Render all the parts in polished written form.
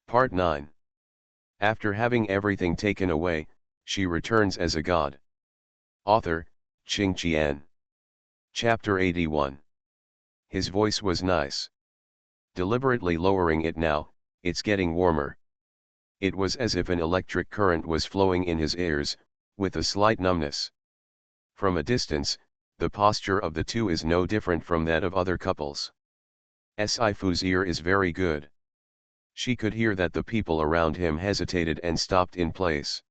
Part 9. After having everything taken away, she returns as a god. Author, Ching Qian. Chapter 81. His voice was nice. Deliberately lowering it now, it's getting warmer. It was as if an electric current was flowing in his ears, with a slight numbness. From a distance, the posture of the two is no different from that of other couples. Sci-fi's ear is very good. She could hear that the people around him hesitated and stopped in place.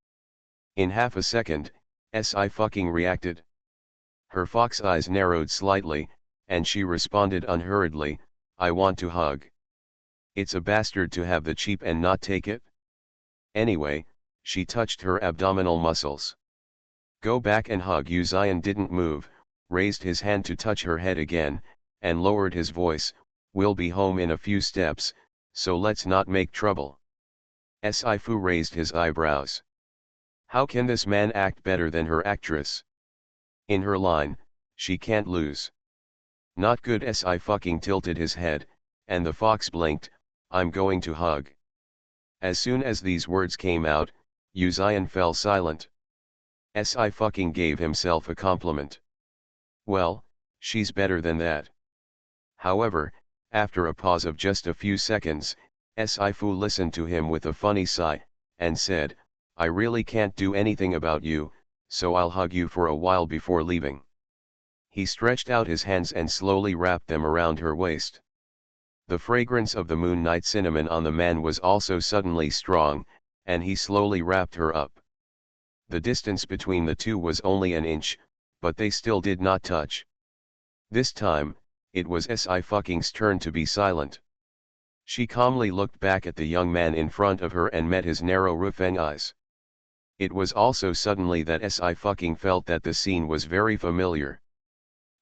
In half a second, Sci reacted. Her fox eyes narrowed slightly, and she responded unhurriedly, "I want to hug." It's a bastard to have the cheap and not take it. Anyway, she touched her abdominal muscles. Go back and hug. Uzion didn't move, raised his hand to touch her head again, and lowered his voice, "We'll be home in a few steps, so let's not make trouble." Sci raised his eyebrows. How can this man act better than her actress? In her line, she can't lose. Not good. Sci tilted his head, and the fox blinked, "I'm going to hug." As soon as these words came out, Uzion fell silent. Sci gave himself a compliment. Well, she's better than that. However, after a pause of just a few seconds, Sci listened to him with a funny sigh, and said, "I really can't do anything about you, so I'll hug you for a while before leaving." He stretched out his hands and slowly wrapped them around her waist. The fragrance of the moon night cinnamon on the man was also suddenly strong, and he slowly wrapped her up. The distance between the two was only an inch, but they still did not touch. This time, it was Sci's turn to be silent. She calmly looked back at the young man in front of her and met his narrow Rufeng eyes. It was also suddenly that Sci felt that the scene was very familiar.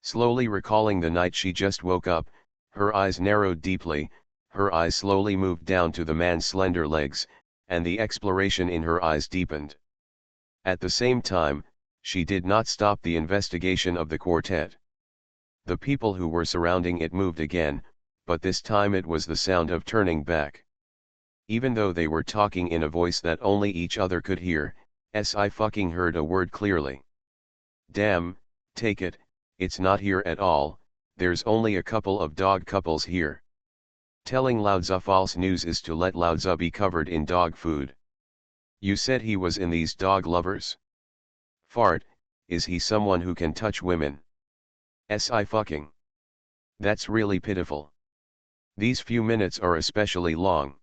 Slowly recalling the night she just woke up, her eyes narrowed deeply, her eyes slowly moved down to the man's slender legs, and the exploration in her eyes deepened. At the same time, she did not stop the investigation of the quartet. The people who were surrounding it moved again, but this time it was the sound of turning back. Even though they were talking in a voice that only each other could hear, Sci heard a word clearly. "Damn, take it, it's not here at all, there's only a couple of dog couples here." Telling Laozi false news is to let Laozi be covered in dog food. You said he was in these dog lovers? Fart, is he someone who can touch women? Sci. That's really pitiful. These few minutes are especially long.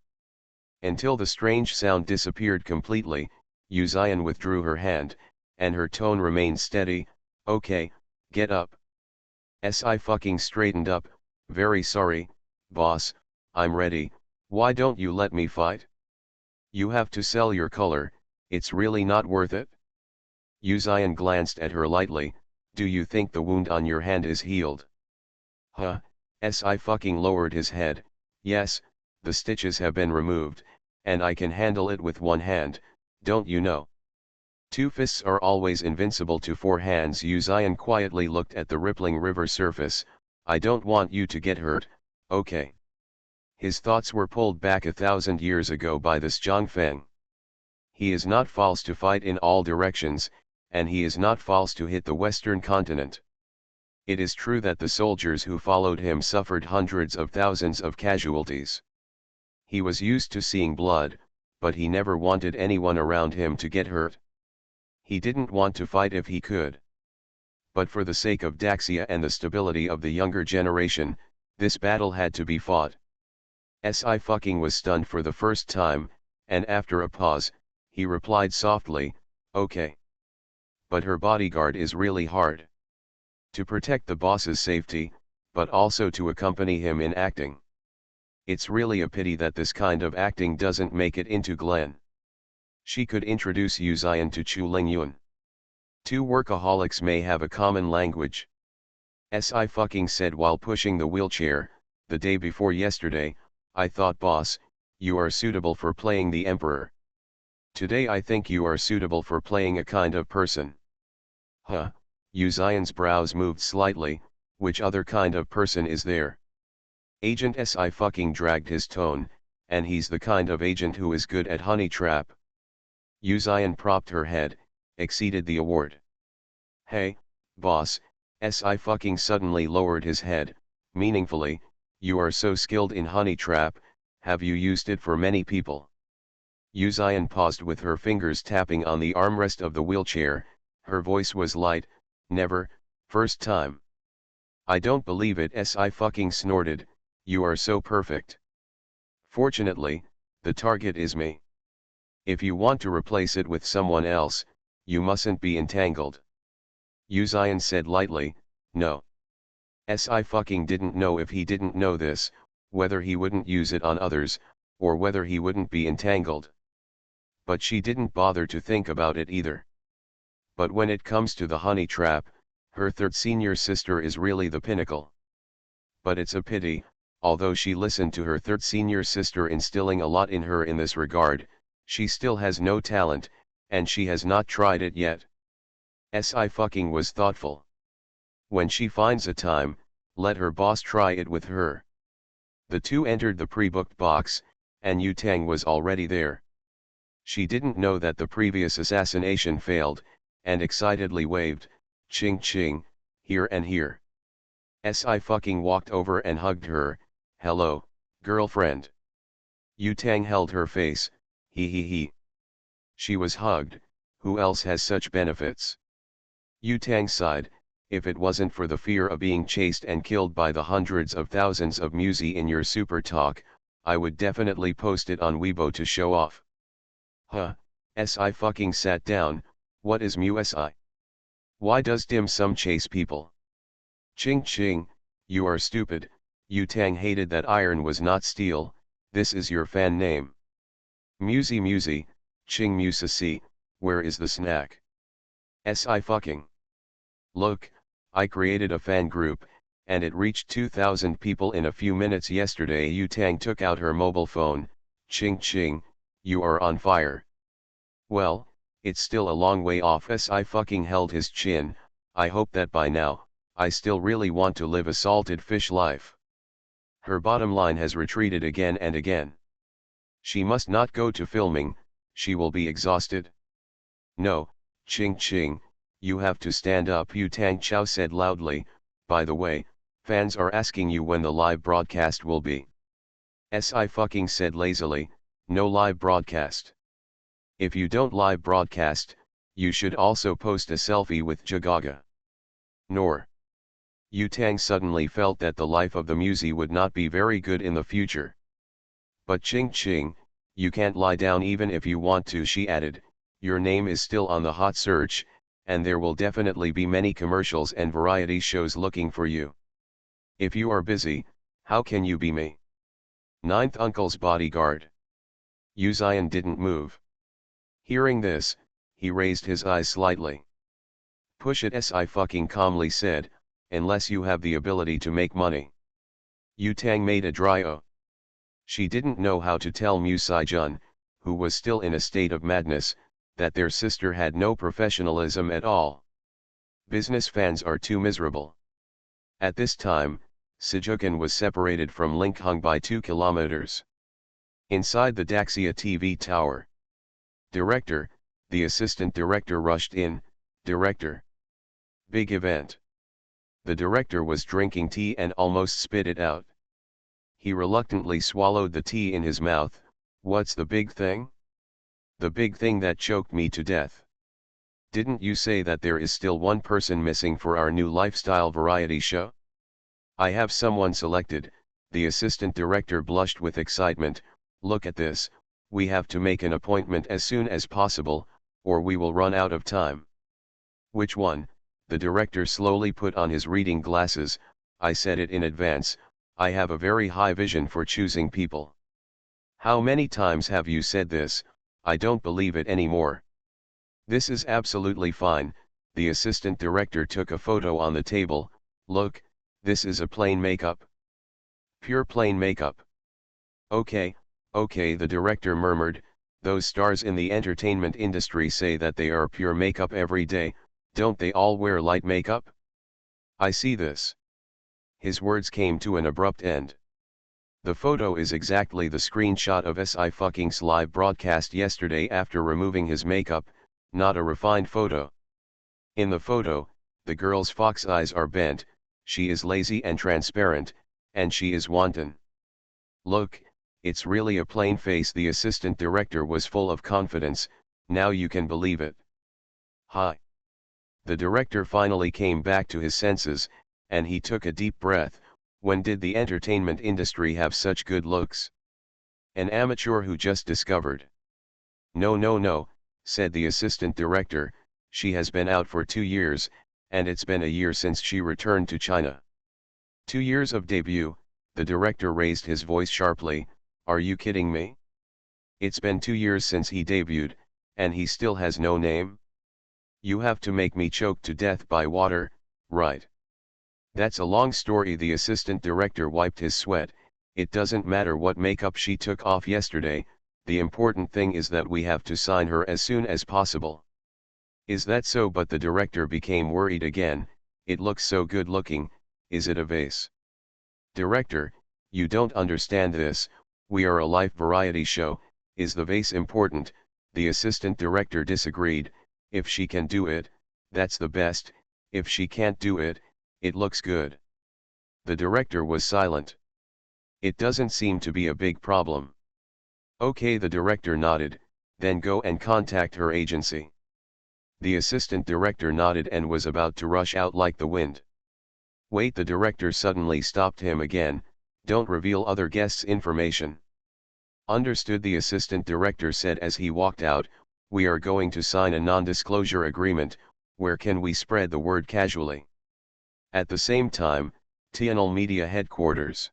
Until the strange sound disappeared completely, Uzion withdrew her hand, and her tone remained steady, "Okay, get up." Sci straightened up, "Very sorry, boss, I'm ready, why don't you let me fight? You have to sell your color, it's really not worth it." Uzion glanced at her lightly, "Do you think the wound on your hand is healed?" Huh, Sci lowered his head, "Yes, the stitches have been removed, and I can handle it with one hand, don't you know? Two fists are always invincible to four hands." Uzion quietly looked at the rippling river surface, "I don't want you to get hurt, okay?" His thoughts were pulled back 1,000 years ago by this Zhang Feng. He is not false to fight in all directions, and he is not false to hit the Western continent. It is true that the soldiers who followed him suffered hundreds of thousands of casualties. He was used to seeing blood, but he never wanted anyone around him to get hurt. He didn't want to fight if he could. But for the sake of Daxia and the stability of the younger generation, this battle had to be fought. Sci was stunned for the first time, and after a pause, he replied softly, "Okay. But her bodyguard is really hard. To protect the boss's safety, but also to accompany him in acting. It's really a pity that this kind of acting doesn't make it into Glen." She could introduce Uzion to Chu Lingyun. Two workaholics may have a common language. Sci said while pushing the wheelchair, "The day before yesterday, I thought, boss, you are suitable for playing the emperor. Today I think you are suitable for playing a kind of person." Huh, Uzion's brows moved slightly, "Which other kind of person is there?" Agent Sci dragged his tone, and he's the kind of agent who is good at honey trap. Yu Zion propped her head, exceeded the award. Hey, boss, Si fucking suddenly lowered his head, meaningfully, you are so skilled in honey trap, have you used it for many people? Yu Zion paused with her fingers tapping on the armrest of the wheelchair, her voice was light, never, first time. I don't believe it, Si fucking snorted, you are so perfect. Fortunately, the target is me. If you want to replace it with someone else, you mustn't be entangled. Yu Zion said lightly, no. Si fucking didn't know if he didn't know this, whether he wouldn't use it on others, or whether he wouldn't be entangled. But she didn't bother to think about it either. But when it comes to the honey trap, her third senior sister is really the pinnacle. But it's a pity, although she listened to her third senior sister instilling a lot in her in this regard, she still has no talent, and she has not tried it yet. Si fucking was thoughtful. When she finds a time, let her boss try it with her. The two entered the pre-booked box, and Yu Tang was already there. She didn't know that the previous assassination failed, and excitedly waved, ching ching, here and here. Si fucking walked over and hugged her, hello, girlfriend. Yu Tang held her face, he. She was hugged, who else has such benefits? Yu Tang sighed, if it wasn't for the fear of being chased and killed by the hundreds of thousands of musi in your super talk, I would definitely post it on Weibo to show off. Huh, Si fucking sat down, what is mu-si? Why does dim sum chase people? Ching ching, you are stupid, Yu Tang hated that iron was not steel, this is your fan name. Musi, ching musisi, where is the snack? Si fucking. Look, I created a fan group, and it reached 2,000 people in a few minutes yesterday. Yu Tang took out her mobile phone, ching ching, you are on fire. Well, it's still a long way off. Si fucking held his chin, I hope that by now, I still really want to live a salted fish life. Her bottom line has retreated again and again. She must not go to filming, she will be exhausted. No, ching ching, you have to stand up, Yu Tang Chow said loudly, by the way, fans are asking you when the live broadcast will be. Si fucking said lazily, no live broadcast. If you don't live broadcast, you should also post a selfie with Jagaga. Nor. Yu Tang suddenly felt that the life of the musi would not be very good in the future. But ching ching, you can't lie down even if you want to, she added, your name is still on the hot search, and there will definitely be many commercials and variety shows looking for you. If you are busy, how can you be me? Ninth uncle's bodyguard. Yu Zion didn't move. Hearing this, he raised his eyes slightly. Push it, Si fucking calmly said, unless you have the ability to make money. Yu Tang made a dry O. She didn't know how to tell Mu Si-jun, who was still in a state of madness, that their sister had no professionalism at all. Business fans are too miserable. At this time, Sijukan was separated from Linkhung by 2 kilometers. Inside the Daxia TV tower. Director, the assistant director rushed in, director. Big event. The director was drinking tea and almost spit it out. He reluctantly swallowed the tea in his mouth. What's the big thing? The big thing that choked me to death. Didn't you say that there is still one person missing for our new lifestyle variety show? I have someone selected, the assistant director blushed with excitement, look at this, we have to make an appointment as soon as possible, or we will run out of time. Which one? The director slowly put on his reading glasses, I said it in advance, I have a very high vision for choosing people. How many times have you said this? I don't believe it anymore. This is absolutely fine, the assistant director took a photo on the table, look, this is a plain makeup. Pure plain makeup. Okay, the director murmured, those stars in the entertainment industry say that they are pure makeup every day, don't they all wear light makeup? I see this. His words came to an abrupt end. The photo is exactly the screenshot of Sci-fi's live broadcast yesterday after removing his makeup, not a refined photo. In the photo, the girl's fox eyes are bent, she is lazy and transparent, and she is wanton. Look, it's really a plain face. The assistant director was full of confidence, now you can believe it. Hi. The director finally came back to his senses, and he took a deep breath. When did the entertainment industry have such good looks? An amateur who just discovered. No, no, no, said the assistant director, she has been out for 2 years, and it's been a year since she returned to China. 2 years of debut, the director raised his voice sharply, are you kidding me? It's been 2 years since he debuted, and he still has no name? You have to make me choke to death by water, right? That's a long story. The assistant director wiped his sweat. It doesn't matter what makeup she took off yesterday, the important thing is that we have to sign her as soon as possible. Is that so? But the director became worried again, it looks so good looking, is it a vase? Director, you don't understand this, we are a life variety show, is the vase important? The assistant director disagreed, if she can do it, that's the best, if she can't do it, it looks good. The director was silent. It doesn't seem to be a big problem. Okay, the director nodded, then go and contact her agency. The assistant director nodded and was about to rush out like the wind. Wait, the director suddenly stopped him again, don't reveal other guests' information. Understood, the assistant director said as he walked out, we are going to sign a non-disclosure agreement, where can we spread the word casually? At the same time, Tianal Media headquarters.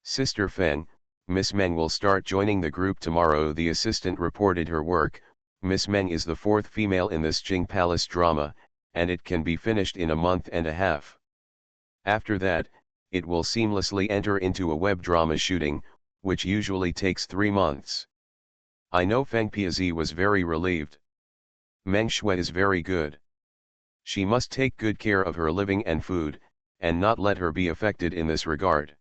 Sister Feng, Miss Meng will start joining the group tomorrow. The assistant reported her work. Miss Meng is the 4th female in this Jing Palace drama, and it can be finished in a month and a half. After that, it will seamlessly enter into a web drama shooting, which usually takes 3 months. I know Feng Piazi was very relieved. Meng Shui is very good. She must take good care of her living and food, and not let her be affected in this regard.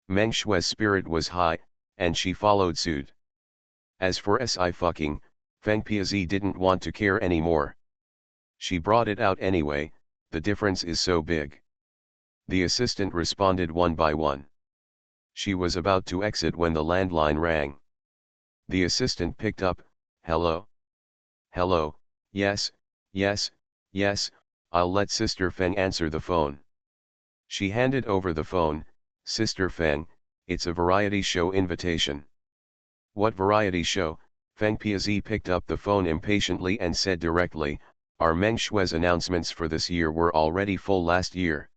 Meng Shui's spirit was high, and she followed suit. As for Sci-fi, Feng Piazi didn't want to care anymore. She brought it out anyway, the difference is so big. The assistant responded one by one. She was about to exit when the landline rang. The assistant picked up, hello? Hello, yes, yes, yes, I'll let Sister Feng answer the phone. She handed over the phone, Sister Feng, it's a variety show invitation. What variety show? Feng Piazi picked up the phone impatiently and said directly, our Meng Shui's announcements for this year were already full last year.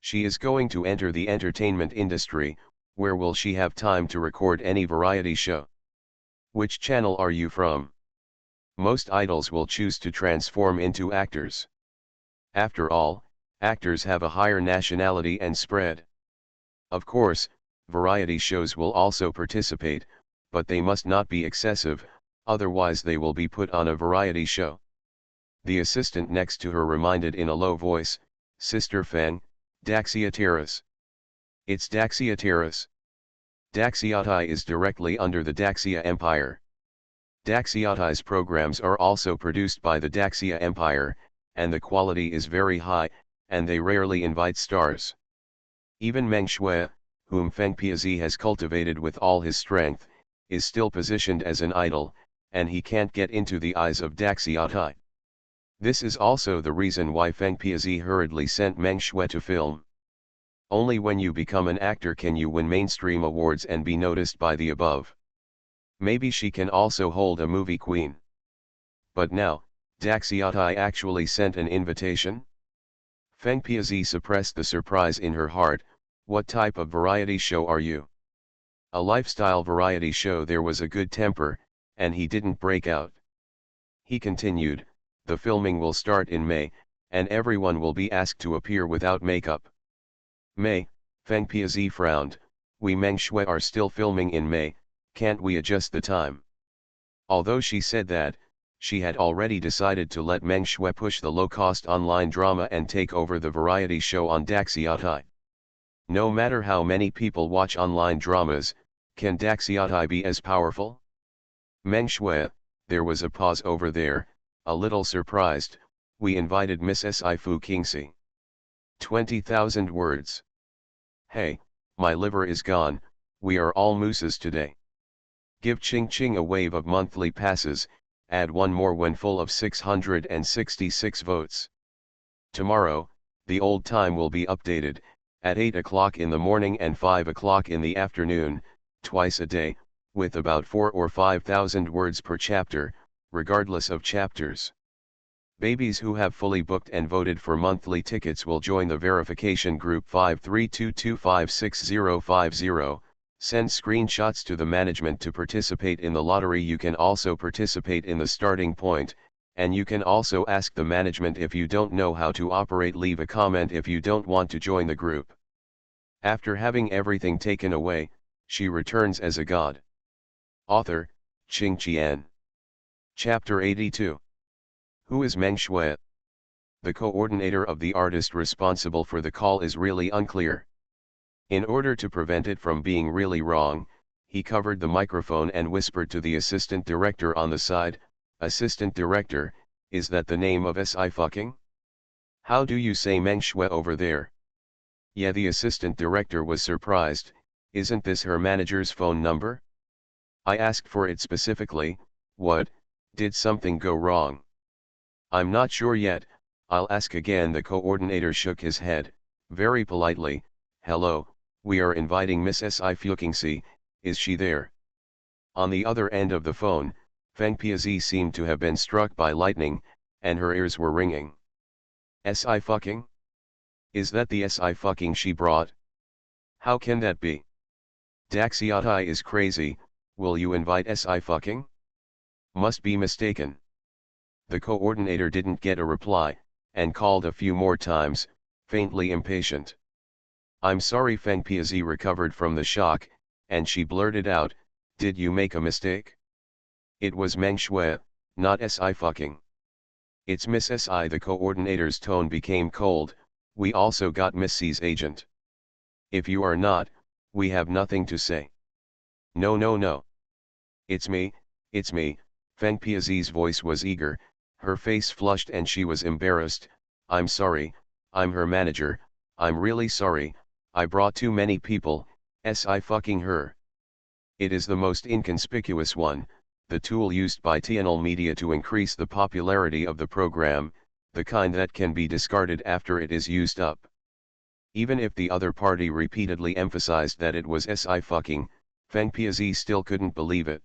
She is going to enter the entertainment industry, where will she have time to record any variety show? Which channel are you from? Most idols will choose to transform into actors. After all, actors have a higher nationality and spread. Of course, variety shows will also participate, but they must not be excessive, otherwise they will be put on a variety show. The assistant next to her reminded in a low voice, Sister Feng, Daxia Terrace. It's Daxia Terrace. Daxiatai is directly under the Daxia Empire. Daxiatai's programs are also produced by the Daxia Empire, and the quality is very high, and they rarely invite stars. Even Meng Shui, whom Feng Piazi has cultivated with all his strength, is still positioned as an idol, and he can't get into the eyes of Daxiatai. This is also the reason why Feng Piazi hurriedly sent Meng Shui to film. Only when you become an actor can you win mainstream awards and be noticed by the above. Maybe she can also hold a movie queen. But now, Daxiatai actually sent an invitation? Feng Piazi suppressed the surprise in her heart. What type of variety show are you? A lifestyle variety show. There was a good temper, and he didn't break out. He continued, the filming will start in May, and everyone will be asked to appear without makeup. May, Feng Piazi frowned, we Meng Shui are still filming in May, can't we adjust the time? Although she said that, she had already decided to let Meng Shui push the low-cost online drama and take over the variety show on Daxiatai. No matter how many people watch online dramas, can Daxiatai be as powerful? Meng Shui, there was a pause over there, a little surprised. We invited Miss Sifu Kingsi. 20,000 words. Hey, my liver is gone, we are all mooses today. Give Ching Ching a wave of monthly passes, add one more when full of 666 votes. Tomorrow, the old time will be updated, at 8 o'clock in the morning and 5 o'clock in the afternoon, twice a day, with about 4 or 5,000 words per chapter, regardless of chapters. Babies who have fully booked and voted for monthly tickets will join the verification group 532256050, send screenshots to the management to participate in the lottery. You can also participate in the starting point, and you can also ask the management if you don't know how to operate. Leave a comment if you don't want to join the group. After having everything taken away, she returns as a god. Author, Qing Qian. Chapter 82. Who is Meng Shui? The coordinator of the artist responsible for the call is really unclear. In order to prevent it from being really wrong, he covered the microphone and whispered to the assistant director on the side, "Assistant director, is that the name of SI fucking? How do you say Meng Shui over there?" Yeah, the assistant director was surprised. Isn't this her manager's phone number? I asked for it specifically. What, did something go wrong? I'm not sure yet, I'll ask again. The coordinator shook his head, very politely. Hello, we are inviting Miss Sifu Kingsi, is she there? On the other end of the phone, Feng Piazi seemed to have been struck by lightning, and her ears were ringing. SI fucking? Is that the SI fucking she brought? How can that be? Daxiatai is crazy, will you invite SI fucking? Must be mistaken. The coordinator didn't get a reply, and called a few more times, faintly impatient. I'm sorry. Feng Piazi recovered from the shock, and she blurted out, did you make a mistake? It was Meng Shui, not SI fucking. It's Miss SI. The coordinator's tone became cold. We also got Miss C's agent. If you are not, we have nothing to say. No no no. It's me, Feng Piazi's voice was eager, her face flushed and she was embarrassed. I'm sorry, I'm her manager, I'm really sorry, I brought too many people, SI fucking her. It is the most inconspicuous one, the tool used by TNL Media to increase the popularity of the program, the kind that can be discarded after it is used up. Even if the other party repeatedly emphasized that it was SI fucking, Feng Piazi still couldn't believe it.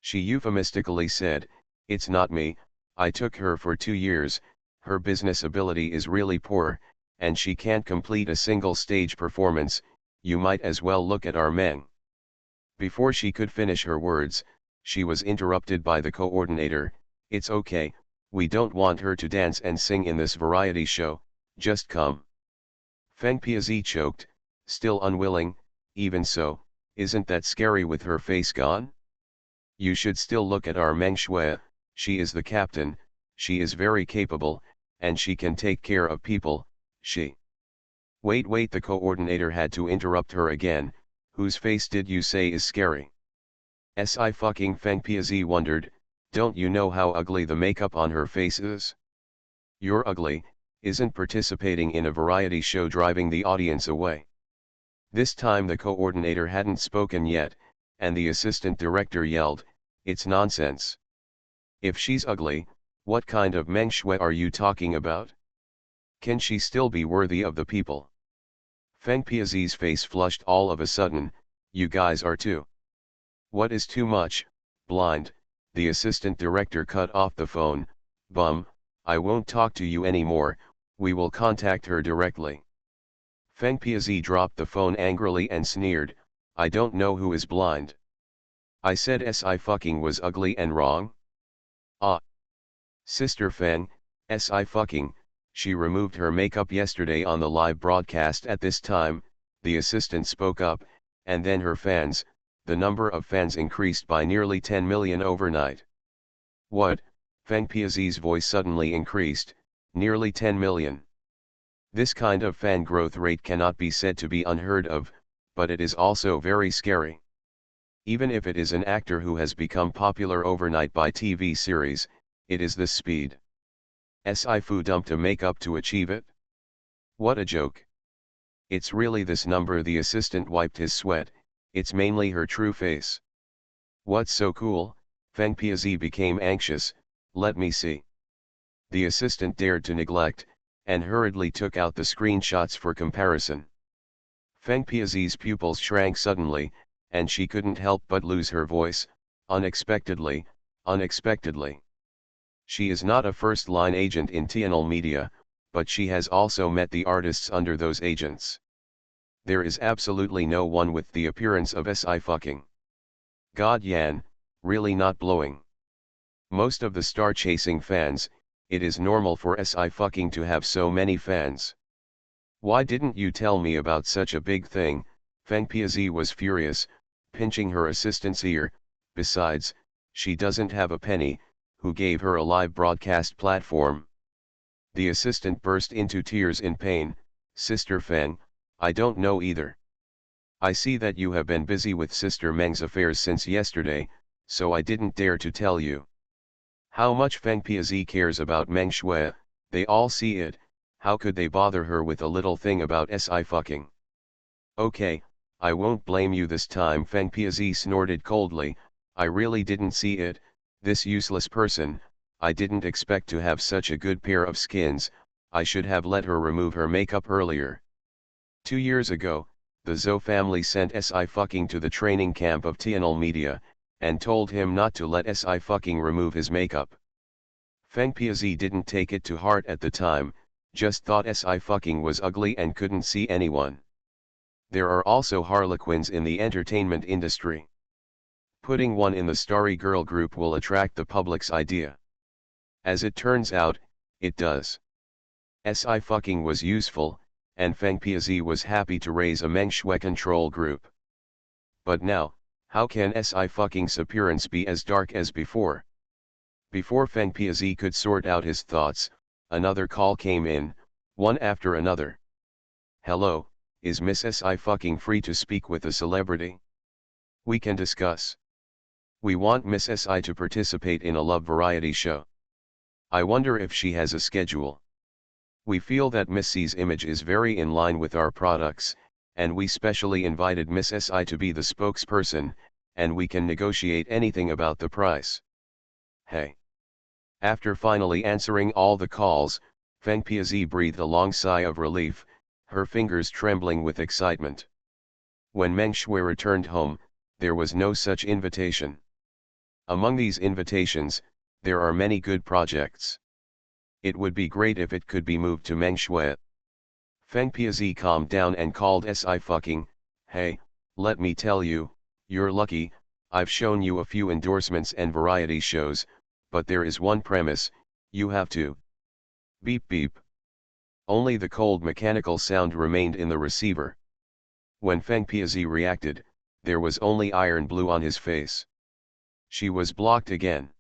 She euphemistically said, it's not me, I took her for 2 years, her business ability is really poor, and she can't complete a single stage performance, you might as well look at our Meng. Before she could finish her words, she was interrupted by the coordinator. It's okay, we don't want her to dance and sing in this variety show, just come. Feng Piazi choked, still unwilling. Even so, isn't that scary with her face gone? You should still look at our Meng Shui, she is the captain, she is very capable, and she can take care of people, she. Wait, the coordinator had to interrupt her again. Whose face did you say is scary? SI fucking. Feng Piazi wondered, don't you know how ugly the makeup on her face is? You're ugly, isn't participating in a variety show driving the audience away? This time the coordinator hadn't spoken yet, and the assistant director yelled, it's nonsense. If she's ugly, what kind of Meng Shui are you talking about? Can she still be worthy of the people? Feng Piazi's face flushed all of a sudden. You guys are too. What is too much, blind? The assistant director cut off the phone. Bum, I won't talk to you anymore, we will contact her directly. Feng Piazi dropped the phone angrily and sneered, I don't know who is blind. I said SI fucking was ugly and wrong? Ah. Sister Feng, SI fucking, she removed her makeup yesterday on the live broadcast. At this time, the assistant spoke up, and then her fans, the number of fans increased by nearly 10 million overnight. What? Feng Piazi's voice suddenly increased, nearly 10 million. This kind of fan growth rate cannot be said to be unheard of, but it is also very scary. Even if it is an actor who has become popular overnight by TV series, it is this speed. Sci-fi dumped a makeup to achieve it? What a joke. It's really this number. The assistant wiped his sweat, it's mainly her true face. What's so cool? Feng Piazi became anxious, let me see. The assistant dared to neglect, and hurriedly took out the screenshots for comparison. Feng Piazi's pupils shrank suddenly, and she couldn't help but lose her voice, unexpectedly, unexpectedly. She is not a first-line agent in TNL Media, but she has also met the artists under those agents. There is absolutely no one with the appearance of SI fucking. God Yan, really not blowing. Most of the star-chasing fans, it is normal for SI fucking to have so many fans. Why didn't you tell me about such a big thing? Feng Piazi was furious, pinching her assistant's ear. Besides, she doesn't have a penny. Who gave her a live broadcast platform? The assistant burst into tears in pain. Sister Feng, I don't know either. I see that you have been busy with Sister Meng's affairs since yesterday, so I didn't dare to tell you. How much Feng Piazi cares about Meng Shui, they all see it. How could they bother her with a little thing about SI fucking? Okay, I won't blame you this time. Feng Piazi snorted coldly. I really didn't see it, this useless person. I didn't expect to have such a good pair of skins. I should have let her remove her makeup earlier. 2 years ago, the Zhou family sent SI fucking to the training camp of TNL Media, and told him not to let SI fucking remove his makeup. Feng Piazi didn't take it to heart at the time, just thought SI fucking was ugly and couldn't see anyone. There are also harlequins in the entertainment industry. Putting one in the starry girl group will attract the public's idea. As it turns out, it does. SI fucking was useful, and Feng Piazi was happy to raise a Meng Shui control group. But now, how can SI fucking's appearance be as dark as before? Before Feng Piazi could sort out his thoughts, another call came in, one after another. Hello, is Miss SI fucking free to speak with a celebrity? We can discuss. We want Miss SI to participate in a love variety show. I wonder if she has a schedule. We feel that Miss C's image is very in line with our products, and we specially invited Miss SI to be the spokesperson, and we can negotiate anything about the price. Hey. After finally answering all the calls, Feng Piazi breathed a long sigh of relief, her fingers trembling with excitement. When Meng Shui returned home, there was no such invitation. Among these invitations, there are many good projects. It would be great if it could be moved to Meng Shui. Feng Piazi calmed down and called SI fucking. Hey, let me tell you, you're lucky. I've shown you a few endorsements and variety shows, but there is one premise, you have to. Beep beep. Only the cold mechanical sound remained in the receiver. When Feng Piazi reacted, there was only iron blue on his face. She was blocked again.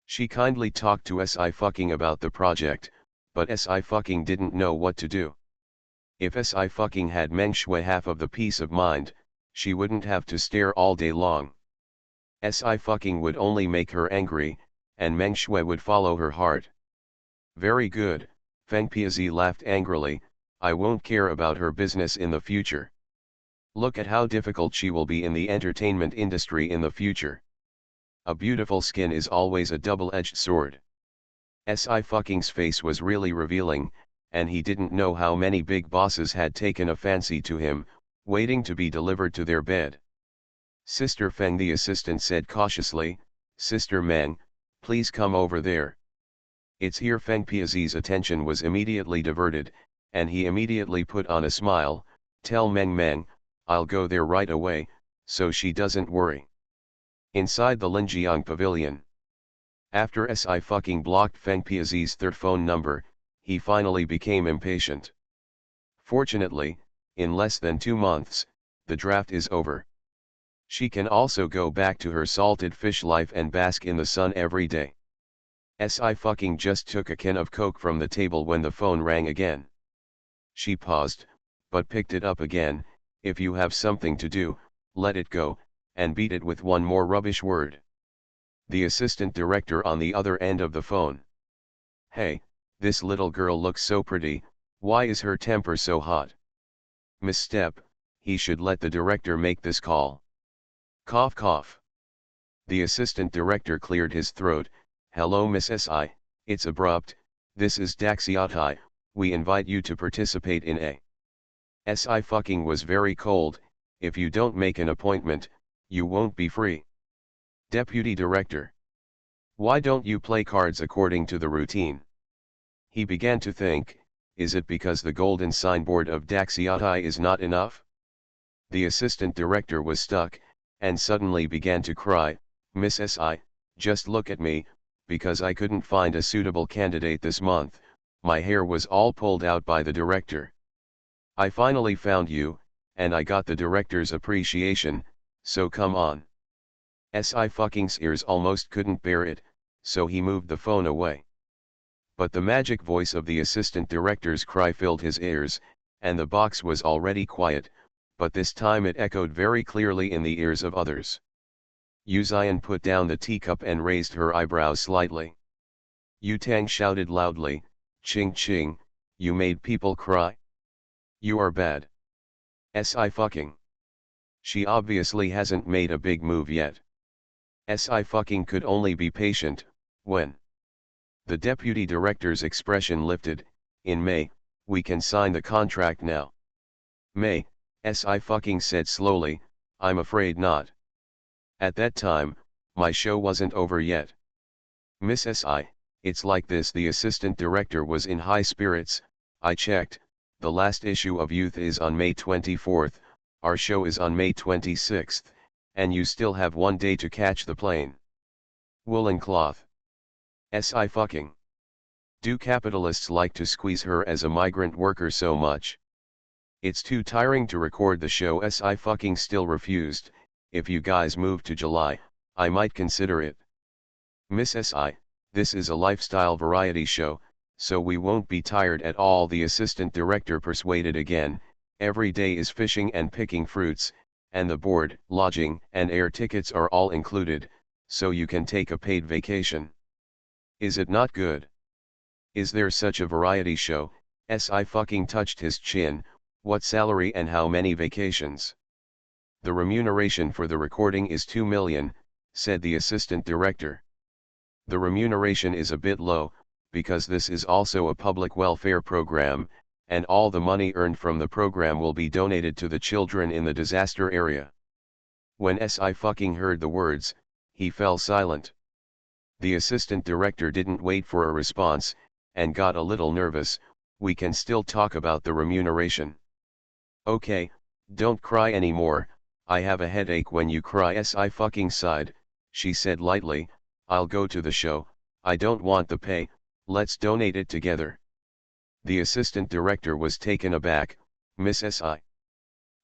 She kindly talked to SI fucking about the project, but SI fucking didn't know what to do. If SI fucking had Meng Shui half of the peace of mind, she wouldn't have to stare all day long. SI fucking would only make her angry, and Meng Shui would follow her heart. Very good, Feng Piazi laughed angrily, I won't care about her business in the future. Look at how difficult she will be in the entertainment industry in the future. A beautiful skin is always a double-edged sword. SI fucking's face was really revealing, and he didn't know how many big bosses had taken a fancy to him, waiting to be delivered to their bed. Sister Feng, the assistant said cautiously, Sister Meng, please come over there. It's here. Feng Piazi's attention was immediately diverted, and he immediately put on a smile, tell Meng, I'll go there right away, so she doesn't worry. Inside the Linjiang pavilion. After SI fucking blocked Feng Piazi's third phone number, he finally became impatient. Fortunately, in less than 2 months, the draft is over. She can also go back to her salted fish life and bask in the sun every day. SI fucking just took a can of Coke from the table when the phone rang again. She paused, but picked it up again. If you have something to do, let it go, and beat it with one more rubbish word. The assistant director on the other end of the phone. Hey, this little girl looks so pretty, why is her temper so hot? Misstep, he should let the director make this call. Cough cough. The assistant director cleared his throat. Hello Miss SI, it's abrupt, this is Daxiatai, we invite you to participate in a SI fucking was very cold, if you don't make an appointment, you won't be free. Deputy Director. Why don't you play cards according to the routine? He began to think, is it because the golden signboard of Daxiatai is not enough? The assistant director was stuck, and suddenly began to cry, Miss SI, just look at me, because I couldn't find a suitable candidate this month, my hair was all pulled out by the director. I finally found you, and I got the director's appreciation, so come on. SI fucking's ears almost couldn't bear it, so he moved the phone away. But the magic voice of the assistant director's cry filled his ears, and the box was already quiet, but this time it echoed very clearly in the ears of others. Yuzian put down the teacup and raised her eyebrows slightly. Yu Tang shouted loudly, Ching Ching, you made people cry? You are bad. SI fucking. She obviously hasn't made a big move yet. SI fucking could only be patient, when the deputy director's expression lifted. In May, we can sign the contract now. May, SI fucking said slowly, I'm afraid not. At that time, my show wasn't over yet. Miss SI, it's like this. The assistant director was in high spirits. I checked, the last issue of Youth is on May 24th, our show is on May 26th, and you still have 1 day to catch the plane. Woolen cloth. SI fucking. Do capitalists like to squeeze her as a migrant worker so much? It's too tiring to record the show. SI fucking still refused. If you guys move to July, I might consider it. Miss SI, this is a lifestyle variety show, so we won't be tired at all. The assistant director persuaded again. Every day is fishing and picking fruits, and the board, lodging, and air tickets are all included, so you can take a paid vacation. Is it not good? Is there such a variety show? SI fucking touched his chin. What salary and how many vacations? The remuneration for the recording is 2 million, said the assistant director. The remuneration is a bit low, because this is also a public welfare program, and all the money earned from the program will be donated to the children in the disaster area. When SI fucking heard the words, he fell silent. The assistant director didn't wait for a response, and got a little nervous. We can still talk about the remuneration. Okay, don't cry anymore. I have a headache when you cry. SI fucking sighed. She said lightly, I'll go to the show, I don't want the pay, let's donate it together. The assistant director was taken aback. Miss SI.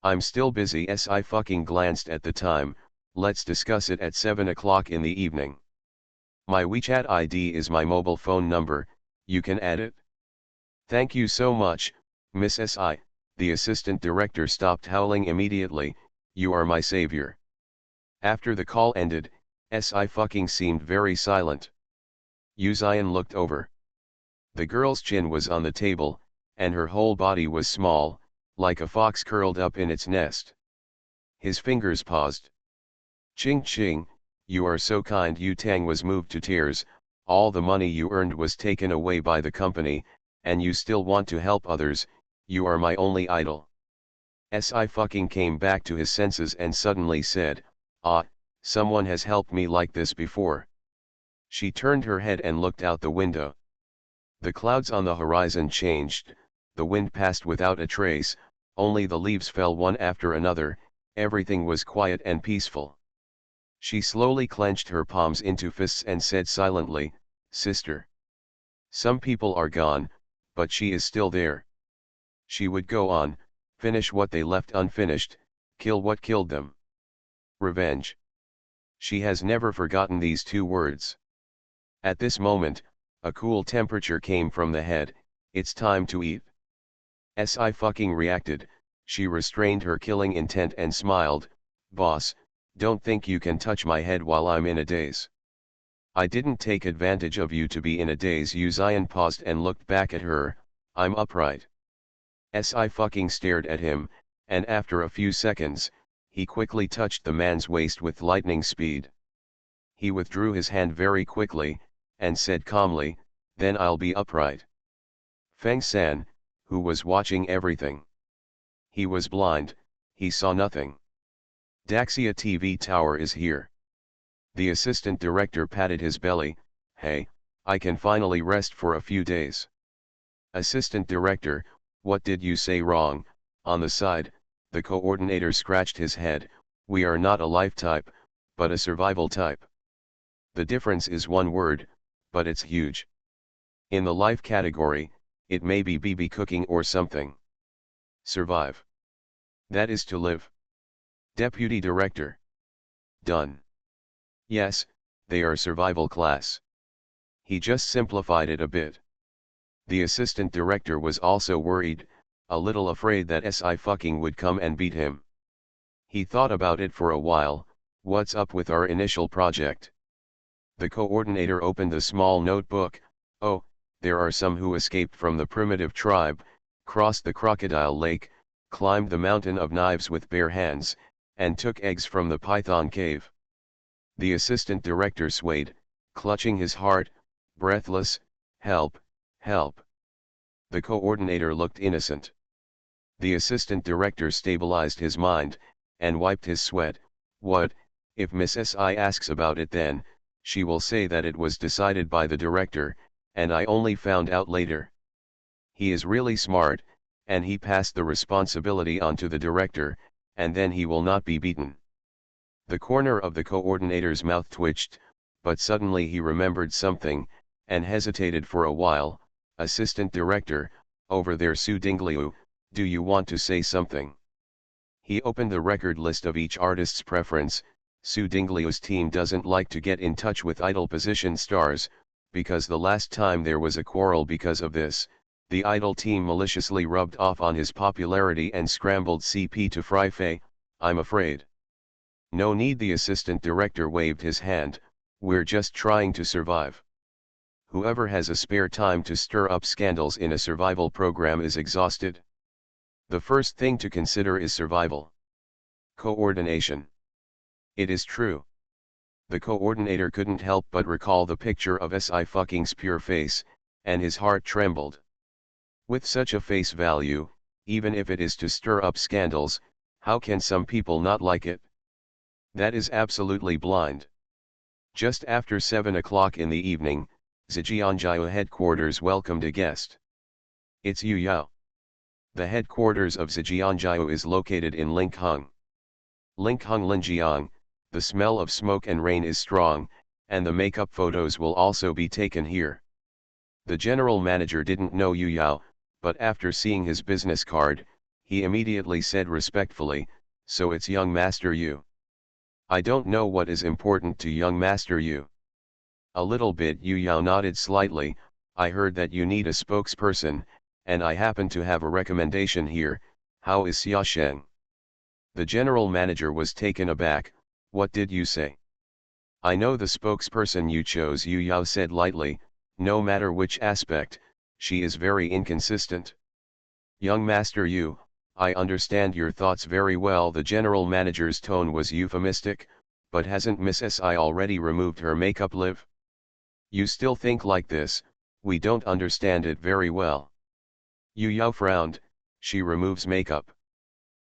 I'm still busy. SI fucking glanced at the time. Let's discuss it at 7 o'clock in the evening. My WeChat ID is my mobile phone number, you can add it. Thank you so much, Miss SI. The assistant director stopped howling immediately. You are my savior. After the call ended, SI fucking seemed very silent. Yuzian looked over. The girl's chin was on the table, and her whole body was small, like a fox curled up in its nest. His fingers paused. Ching Ching, you are so kind. Yu Tang was moved to tears. All the money you earned was taken away by the company, and you still want to help others. You are my only idol. SI fucking came back to his senses and suddenly said, ah, someone has helped me like this before. She turned her head and looked out the window. The clouds on the horizon changed, the wind passed without a trace, only the leaves fell one after another, everything was quiet and peaceful. She slowly clenched her palms into fists and said silently, Sister. Some people are gone, but she is still there. She would go on, finish what they left unfinished, kill what killed them. Revenge. She has never forgotten these 2 words. At this moment, a cool temperature came from the head. It's time to eat. Si fucking reacted, she restrained her killing intent and smiled, "Boss, don't think you can touch my head while I'm in a daze." "I didn't take advantage of you to be in a daze." Yu Zion paused and looked back at her, "I'm upright." Si fucking stared at him, and after a few seconds, he quickly touched the man's waist with lightning speed. He withdrew his hand very quickly, and said calmly, "Then I'll be upright." Feng San, who was watching everything. He was blind, he saw nothing. "Daxia TV tower is here." The assistant director patted his belly, "Hey, I can finally rest for a few days." "Assistant director, what did you say wrong?" On the side, the coordinator scratched his head, "We are not a life type, but a survival type. The difference is one word, but it's huge. In the life category, it may be BB cooking or something. Survive. That is to live." Deputy Director. Done. Yes, they are survival class. He just simplified it a bit. The assistant director was also worried, a little afraid that Si fucking would come and beat him. He thought about it for a while, "What's up with our initial project?" The coordinator opened the small notebook. "Oh, there are some who escaped from the primitive tribe, crossed the crocodile lake, climbed the mountain of knives with bare hands, and took eggs from the python cave." The assistant director swayed, clutching his heart, breathless, "Help, help." The coordinator looked innocent. The assistant director stabilized his mind, and wiped his sweat. "What, if Miss Si asks about it, then she will say that it was decided by the director, and I only found out later. He is really smart, and he passed the responsibility on to the director, and then he will not be beaten." The corner of the coordinator's mouth twitched, but suddenly he remembered something, and hesitated for a while. "Assistant director, over there, Su Dingliu, do you want to say something?" He opened the record list of each artist's preference. Su Dingliu's team doesn't like to get in touch with idol position stars, because the last time there was a quarrel because of this, the idol team maliciously rubbed off on his popularity and scrambled CP to Fry Fei. "I'm afraid." "No need," the assistant director waved his hand, "we're just trying to survive. Whoever has a spare time to stir up scandals in a survival program is exhausted. The first thing to consider is survival. Coordination. It is true." The coordinator couldn't help but recall the picture of Si fucking's pure face, and his heart trembled. With such a face value, even if it is to stir up scandals, how can some people not like it? That is absolutely blind. Just after 7 o'clock in the evening, Zhejianjiao headquarters welcomed a guest. "It's Yu Yao." The headquarters of Zhejianjiao is located in Linkhung. Linkhung Linjiang, the smell of smoke and rain is strong, and the makeup photos will also be taken here. The general manager didn't know Yu Yao, but after seeing his business card, he immediately said respectfully, "So it's young Master Yu." "I don't know what is important to young Master Yu." "A little bit." Yu Yao nodded slightly. "I heard that you need a spokesperson, and I happen to have a recommendation here. How is Xia Sheng?" The general manager was taken aback. "What did you say?" "I know the spokesperson you chose," Yu Yao said lightly. "No matter which aspect, she is very inconsistent." "Young Master Yu, I understand your thoughts very well." The general manager's tone was euphemistic, "but hasn't Miss Si already removed her makeup live? You still think like this? We don't understand it very well." Yu Yao frowned. "She removes makeup."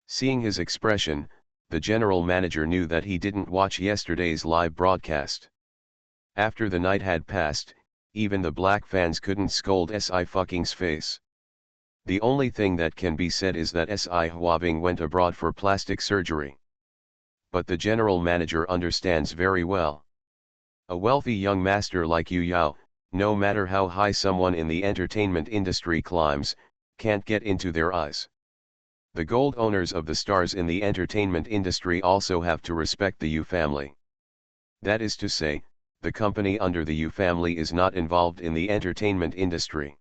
Seeing his expression, the general manager knew that he didn't watch yesterday's live broadcast. After the night had passed, even the black fans couldn't scold Si fucking's face. The only thing that can be said is that Si Huabing went abroad for plastic surgery. But the general manager understands very well. A wealthy young master like Yu Yao, no matter how high someone in the entertainment industry climbs, can't get into their eyes. The gold owners of the stars in the entertainment industry also have to respect the Yu family. That is to say, the company under the Yu family is not involved in the entertainment industry.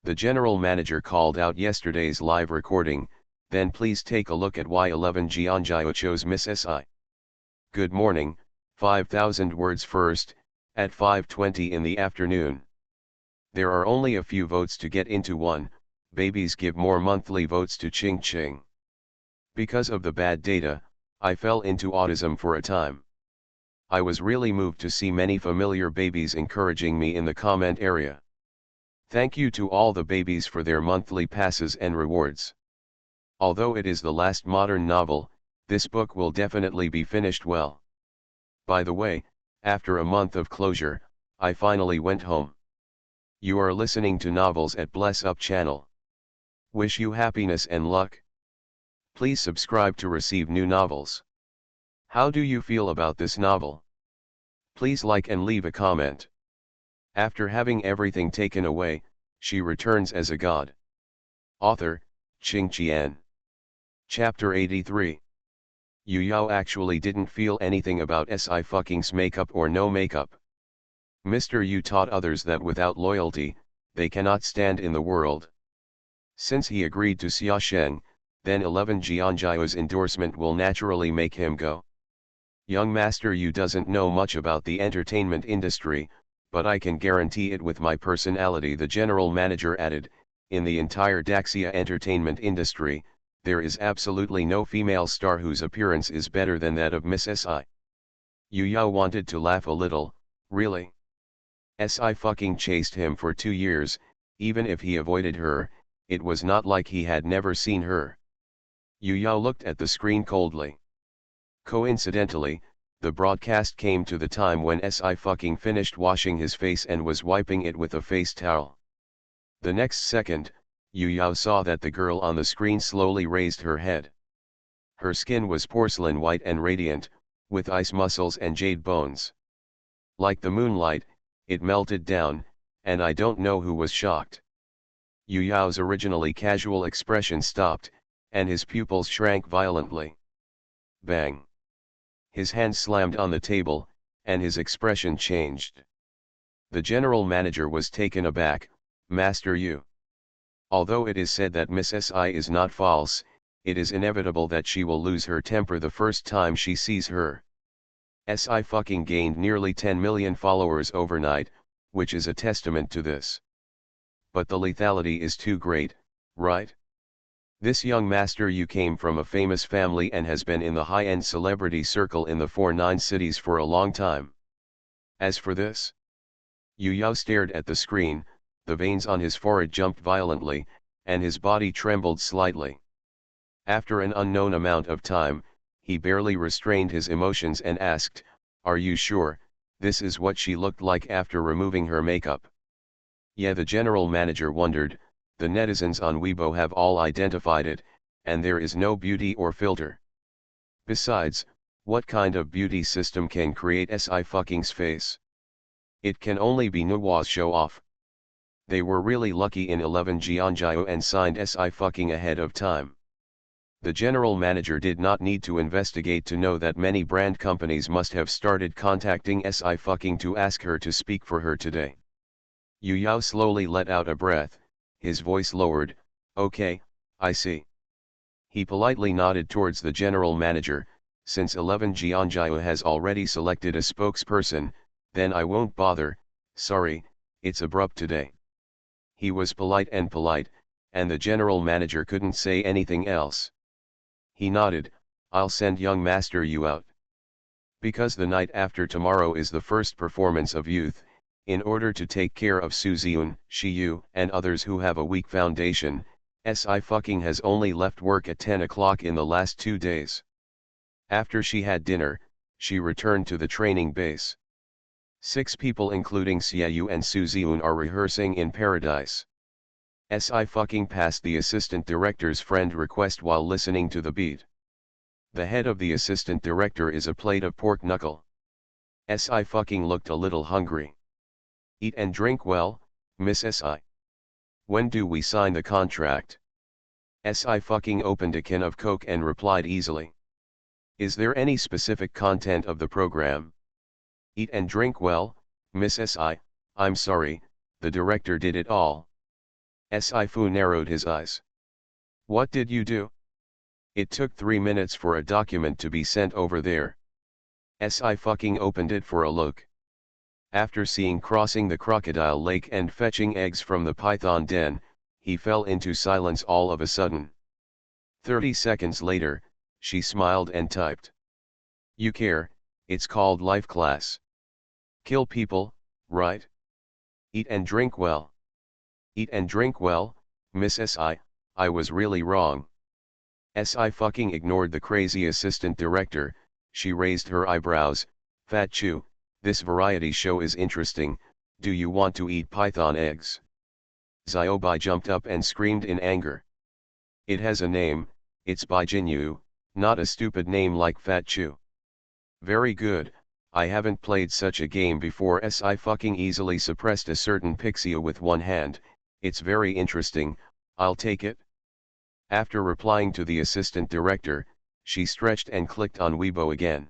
The general manager called out yesterday's live recording, then please take a look at why 11 Jeonjae chose Miss SI. Good morning, 5,000 words first, at 5:20 in the afternoon. There are only a few votes to get into one, babies give more monthly votes to Ching Ching. Because of the bad data, I fell into autism for a time. I was really moved to see many familiar babies encouraging me in the comment area. Thank you to all the babies for their monthly passes and rewards. Although it is the last modern novel, this book will definitely be finished well. By the way, after a month of closure, I finally went home. You are listening to Novels at Bless Up channel. Wish you happiness and luck. Please subscribe to receive new novels. How do you feel about this novel? Please like and leave a comment. After having everything taken away, she returns as a god. Author, Ching Qian. Chapter 83. Yu Yao actually didn't feel anything about Si fucking's makeup or no makeup. Mr. Yu taught others that without loyalty, they cannot stand in the world. Since he agreed to Xia Sheng, then 11 Jeonjae's endorsement will naturally make him go. Young Master Yu doesn't know much about the entertainment industry, but I can guarantee it with my personality, the general manager added. In the entire Daxia entertainment industry, there is absolutely no female star whose appearance is better than that of Miss Si. Yu Yao wanted to laugh a little. Really? Si fucking chased him for 2 years, even if he avoided her, it was not like he had never seen her. Yu Yao looked at the screen coldly. Coincidentally, the broadcast came to the time when Si fucking finished washing his face and was wiping it with a face towel. The next second, Yu Yao saw that the girl on the screen slowly raised her head. Her skin was porcelain white and radiant, with ice muscles and jade bones. Like the moonlight, it melted down, and I don't know who was shocked. Yu Yao's originally casual expression stopped, and his pupils shrank violently. Bang! His hand slammed on the table, and his expression changed. The general manager was taken aback. Master Yu. Although it is said that Miss Si is not false, it is inevitable that she will lose her temper the first time she sees her. Si fucking gained nearly 10 million followers overnight, which is a testament to this. But the lethality is too great, right? This young Master Yu came from a famous family and has been in the high-end celebrity circle in the 49 cities for a long time. As for this, Yu Yao stared at the screen, the veins on his forehead jumped violently, and his body trembled slightly. After an unknown amount of time, he barely restrained his emotions and asked, "Are you sure, this is what she looked like after removing her makeup?" Yeah, the general manager wondered. The netizens on Weibo have all identified it, and there is no beauty or filter. Besides, what kind of beauty system can create Si fucking's face? It can only be Nuwa's show off. They were really lucky in 11 Jeonjae and signed Si fucking ahead of time. The general manager did not need to investigate to know that many brand companies must have started contacting Si fucking to ask her to speak for her today. Yu Yao slowly let out a breath. His voice lowered. Okay, I see. He politely nodded towards the general manager. Since 11 Jeonjae has already selected a spokesperson, then I won't bother. Sorry, it's abrupt today. He was polite, and the general manager couldn't say anything else. He nodded. I'll send young Master Yu out. Because the night after tomorrow is the first performance of Youth, in order to take care of Su Ziun, Shi Yu, and others who have a weak foundation, Si fucking has only left work at 10 o'clock in the last 2 days. After she had dinner, she returned to the training base. 6 people including Xia Yu and Su Ziun are rehearsing in Paradise. Si fucking passed the assistant director's friend request while listening to the beat. The head of the assistant director is a plate of pork knuckle. Si fucking looked a little hungry. Eat and drink well, Miss Si. When do we sign the contract? Si fucking opened a can of Coke and replied easily. Is there any specific content of the program? Eat and drink well, Miss Si. I'm sorry, the director did it all. Sci-fi narrowed his eyes. What did you do? It took 3 minutes for a document to be sent over there. Sci-fi opened it for a look. After seeing crossing the crocodile lake and fetching eggs from the python den, he fell into silence all of a sudden. 30 seconds later, she smiled and typed. You care, it's called life class. Kill people, right? Eat and drink well. Eat and drink well, Miss S.I., I was really wrong. S.I. ignored the crazy assistant director. She raised her eyebrows. Fat Chew, this variety show is interesting, do you want to eat python eggs? Xiaobai jumped up and screamed in anger. It has a name, it's Bai Jinyu, not a stupid name like Fat Chew. Very good, I haven't played such a game before. S.I. easily suppressed a certain pixie with one hand. It's very interesting, I'll take it. After replying to the assistant director, she stretched and clicked on Weibo again.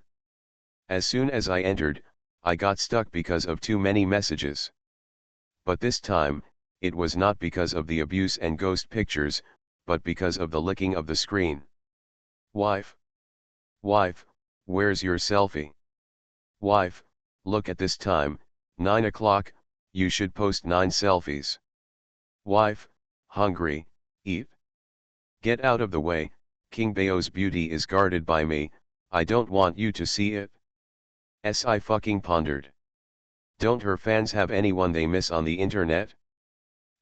As soon as I entered, I got stuck because of too many messages. But this time, it was not because of the abuse and ghost pictures, but because of the licking of the screen. Wife? Wife, where's your selfie? Wife, look at this time, 9 o'clock, you should post 9 selfies. Wife, hungry, eat. Get out of the way, King Bao's beauty is guarded by me, I don't want you to see it. S.I. pondered. Don't her fans have anyone they miss on the internet?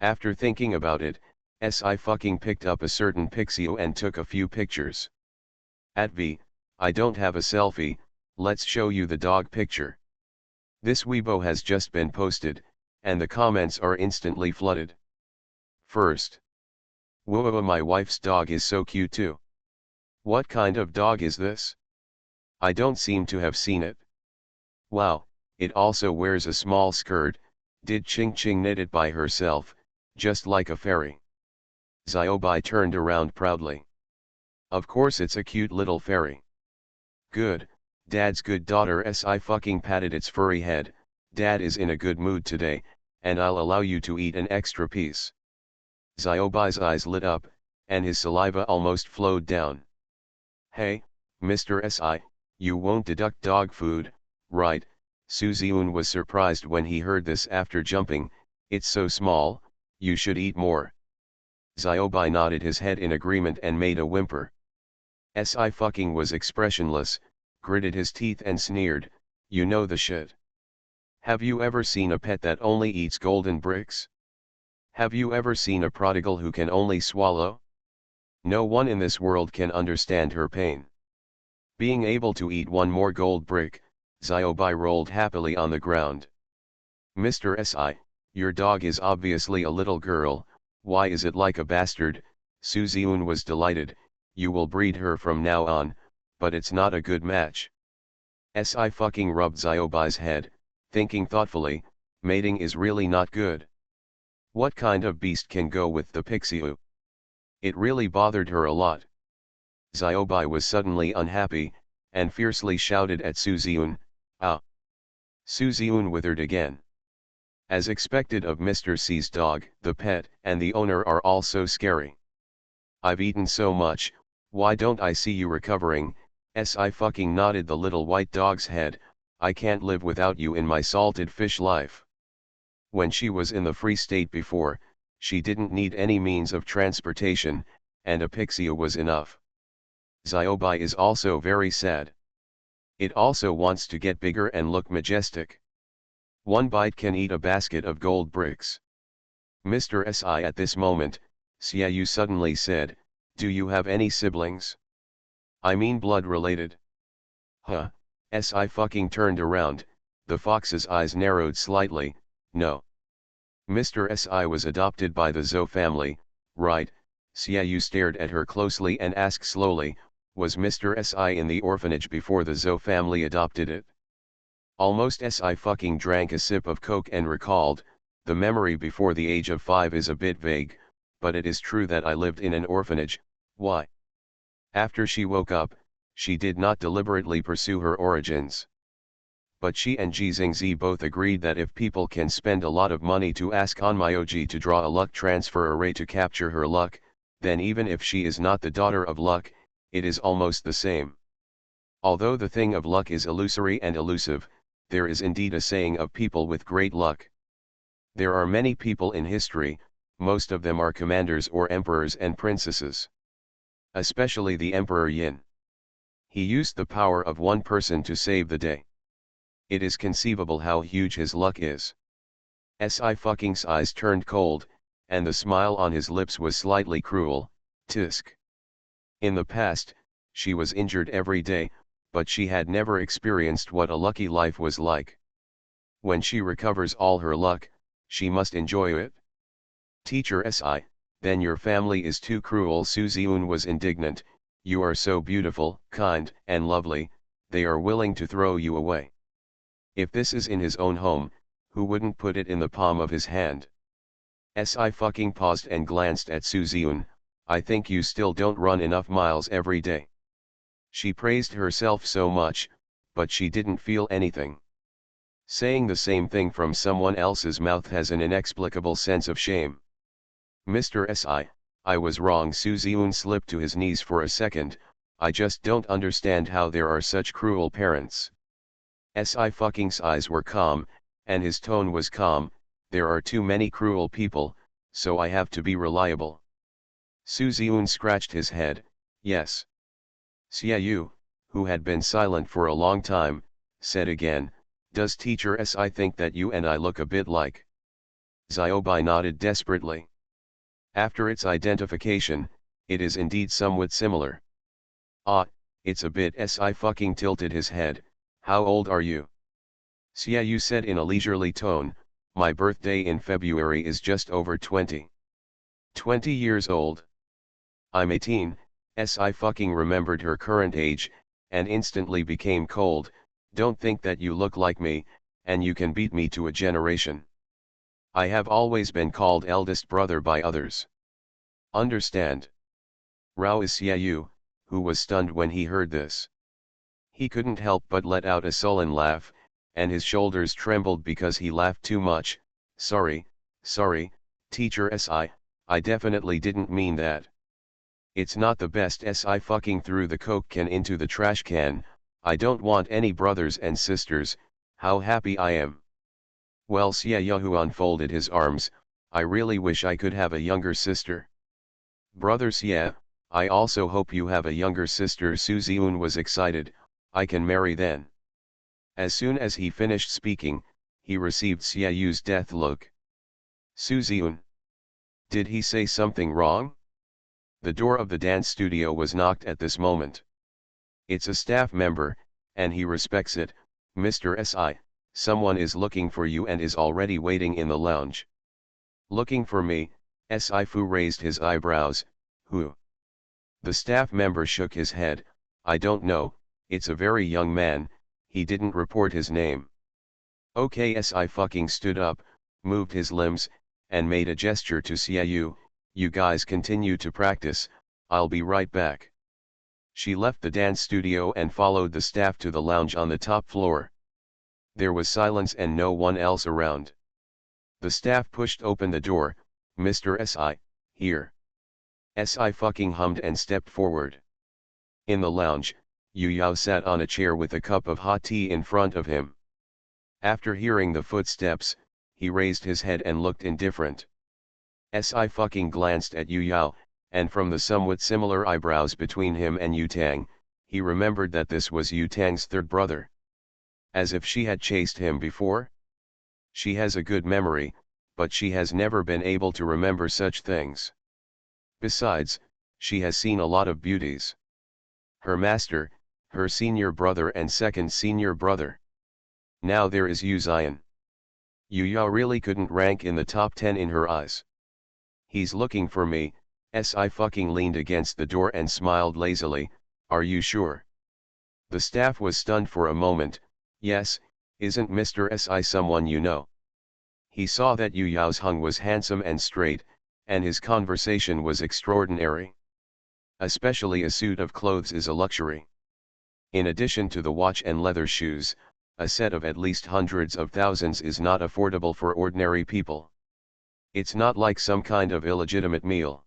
After thinking about it, S.I. picked up a certain pixie and took a few pictures. At V, I don't have a selfie, let's show you the dog picture. This Weibo has just been posted, and the comments are instantly flooded. First. Whoa, my wife's dog is so cute too. What kind of dog is this? I don't seem to have seen it. Wow, it also wears a small skirt, did Ching Ching knit it by herself, just like a fairy. Xiaobai turned around proudly. Of course it's a cute little fairy. Good, Dad's good daughter. S.I. patted its furry head. Dad is in a good mood today, and I'll allow you to eat an extra piece. Xiaobai's eyes lit up, and his saliva almost flowed down. Hey, Mr. S.I., you won't deduct dog food, right? Su Ziun was surprised when he heard this after jumping. It's so small, you should eat more. Xiaobai nodded his head in agreement and made a whimper. S.I. was expressionless, gritted his teeth and sneered, you know the shit. Have you ever seen a pet that only eats golden bricks? Have you ever seen a prodigal who can only swallow? No one in this world can understand her pain. Being able to eat one more gold brick, Xiaobai rolled happily on the ground. Mr. S.I., your dog is obviously a little girl, why is it like a bastard? Su Ziun was delighted, you will breed her from now on, but it's not a good match. S.I. rubbed Xiaobai's head, thinking thoughtfully, mating is really not good. What kind of beast can go with the Pixiu? It really bothered her a lot. Xiaobai was suddenly unhappy, and fiercely shouted at Su Ziun, ah! Su Ziun withered again. As expected of Mr. C's dog, the pet and the owner are all so scary. I've eaten so much, why don't I see you recovering? S.I. nodded the little white dog's head, I can't live without you in my salted fish life. When she was in the Free State before, she didn't need any means of transportation, and a Pixiu was enough. Xiaobai is also very sad. It also wants to get bigger and look majestic. One bite can eat a basket of gold bricks. Mr. S.I. At this moment, Xiaoyu suddenly said, do you have any siblings? I mean blood related. Huh, S.I. turned around, the fox's eyes narrowed slightly, no. Mr. S.I. was adopted by the Zhou family, right? Xiaoyu stared at her closely and asked slowly, was Mr. S.I. in the orphanage before the Zhou family adopted it? Almost S.I. drank a sip of Coke and recalled, the memory before the age of 5 is a bit vague, but it is true that I lived in an orphanage. Why? After she woke up, she did not deliberately pursue her origins. but she and Ji Xingzi both agreed that if people can spend a lot of money to ask Onmyoji to draw a luck transfer array to capture her luck, then even if she is not the daughter of luck, it is almost the same. Although the thing of luck is illusory and elusive, there is indeed a saying of people with great luck. There are many people in history, most of them are commanders or emperors and princesses. Especially the Emperor Yin. He used the power of one person to save the day. It is conceivable how huge his luck is. Si's eyes turned cold, and the smile on his lips was slightly cruel. Tisk. In the past, she was injured every day, but she had never experienced what a lucky life was like. When she recovers all her luck, she must enjoy it. Teacher Si, then your family is too cruel. Su Ziun was indignant. You are so beautiful, kind, and lovely, they are willing to throw you away. If this is in his own home, who wouldn't put it in the palm of his hand? Si paused and glanced at Su Ziun. I think you still don't run enough miles every day. She praised herself so much, but she didn't feel anything. Saying the same thing from someone else's mouth has an inexplicable sense of shame. Mr. Si, I was wrong. Su Ziun slipped to his knees for a second. I just don't understand how there are such cruel parents. Si's eyes were calm, and his tone was calm. There are too many cruel people, so I have to be reliable. Su Ziun scratched his head. Yes. Xiaoyu, who had been silent for a long time, said again, does Teacher Si think that you and I look a bit like? Xiaobai nodded desperately. After its identification, it is indeed somewhat similar. Ah, it's a bit. Si tilted his head. How old are you? Xiaoyu said in a leisurely tone, my birthday in February is just over 20. 20 years old. I'm 18. Si remembered her current age, and instantly became cold. Don't think that you look like me, and you can beat me to a generation. I have always been called eldest brother by others. Understand? Rao is Xiaoyu, who was stunned when he heard this. He couldn't help but let out a sullen laugh, and his shoulders trembled because he laughed too much. Sorry, Teacher Si, I definitely didn't mean that. It's not the best. Si threw the Coke can into the trash can. I don't want any brothers and sisters. How happy I am. Well, Xiaoyu unfolded his arms. I really wish I could have a younger sister. Brother Xia, I also hope you have a younger sister. Su Ziun was excited. I can marry then. As soon as he finished speaking, he received Xiaoyu's death look. Su Ziun. Did he say something wrong? The door of the dance studio was knocked at this moment. It's a staff member, and he respects it. Mr. Si, someone is looking for you and is already waiting in the lounge. Looking for me? Si raised his eyebrows. Who? The staff member shook his head. I don't know, it's a very young man, he didn't report his name. Okay. Si stood up, moved his limbs, and made a gesture to Xiaoyu. You guys continue to practice, I'll be right back. She left the dance studio and followed the staff to the lounge on the top floor. There was silence and no one else around. The staff pushed open the door. Mr. Si, here. Si hummed and stepped forward. In the lounge, Yu Yao sat on a chair with a cup of hot tea in front of him. After hearing the footsteps, he raised his head and looked indifferent. Si glanced at Yu Yao, and from the somewhat similar eyebrows between him and Yu Tang, he remembered that this was Yu Tang's third brother. As if she had chased him before? She has a good memory, but she has never been able to remember such things. Besides, she has seen a lot of beauties. Her master, her senior brother and second senior brother. Now there is Yu Zion. Yu Yao really couldn't rank in the top 10 in her eyes. He's looking for me. Si leaned against the door and smiled lazily. Are you sure? The staff was stunned for a moment. Yes, isn't Mr. Si someone you know? He saw that Yu Yao's hung was handsome and straight, and his conversation was extraordinary. Especially a suit of clothes is a luxury. In addition to the watch and leather shoes, a set of at least hundreds of thousands is not affordable for ordinary people. It's not like some kind of illegitimate meal.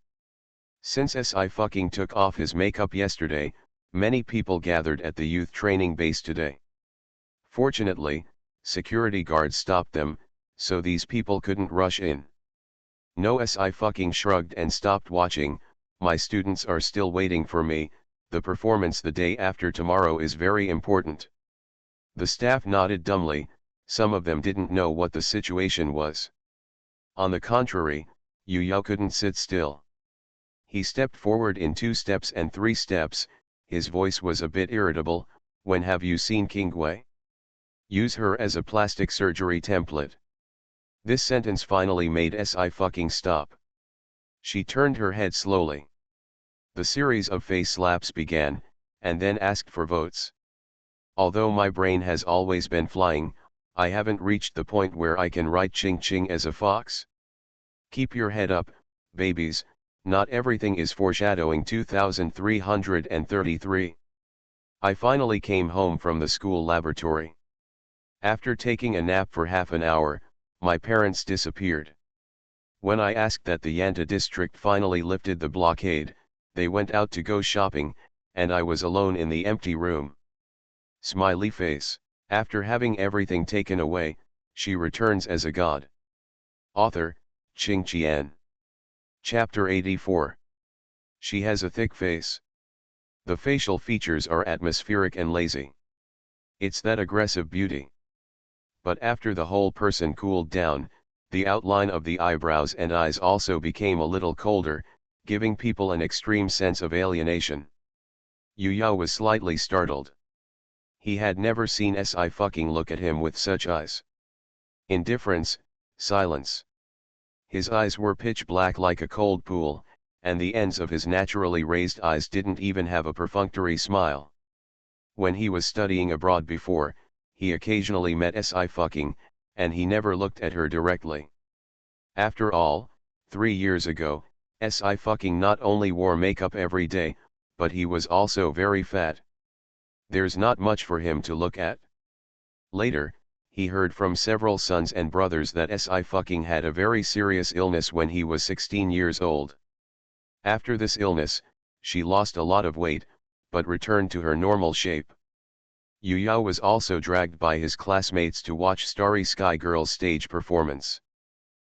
Since SI fucking took off his makeup yesterday, many people gathered at the youth training base today. Fortunately, security guards stopped them, so these people couldn't rush in. No, SI fucking shrugged and stopped watching. My students are still waiting for me. The performance the day after tomorrow is very important. The staff nodded dumbly. Some of them didn't know what the situation was. On the contrary, Yu Yao couldn't sit still. He stepped forward in 2 steps and 3 steps. His voice was a bit irritable. When have you seen Qingwei? Use her as a plastic surgery template. This sentence finally made SI fucking stop. She turned her head slowly. The series of face slaps began, and then asked for votes. Although my brain has always been flying, I haven't reached the point where I can write ching ching as a fox. Keep your head up, babies, not everything is foreshadowing. 2333. I finally came home from the school laboratory. After taking a nap for half an hour, my parents disappeared. When I asked that the Yanta district finally lifted the blockade, they went out to go shopping, and I was alone in the empty room. Smiley face. After having everything taken away, she returns as a god. Author, Qing Qian. Chapter 84. She has a thick face. The facial features are atmospheric and lazy. It's that aggressive beauty. But after the whole person cooled down, the outline of the eyebrows and eyes also became a little colder, giving people an extreme sense of alienation. Yu Yao was slightly startled. He had never seen SI fucking look at him with such eyes. Indifference, silence. His eyes were pitch black like a cold pool, and the ends of his naturally raised eyes didn't even have a perfunctory smile. When he was studying abroad before, he occasionally met SI fucking, and he never looked at her directly. After all, 3 years ago, SI fucking not only wore makeup every day, but he was also very fat. There's not much for him to look at. Later, he heard from several sons and brothers that SI fucking had a very serious illness when he was 16 years old. After this illness, she lost a lot of weight, but returned to her normal shape. Yu Yao was also dragged by his classmates to watch Starry Sky Girl's stage performance.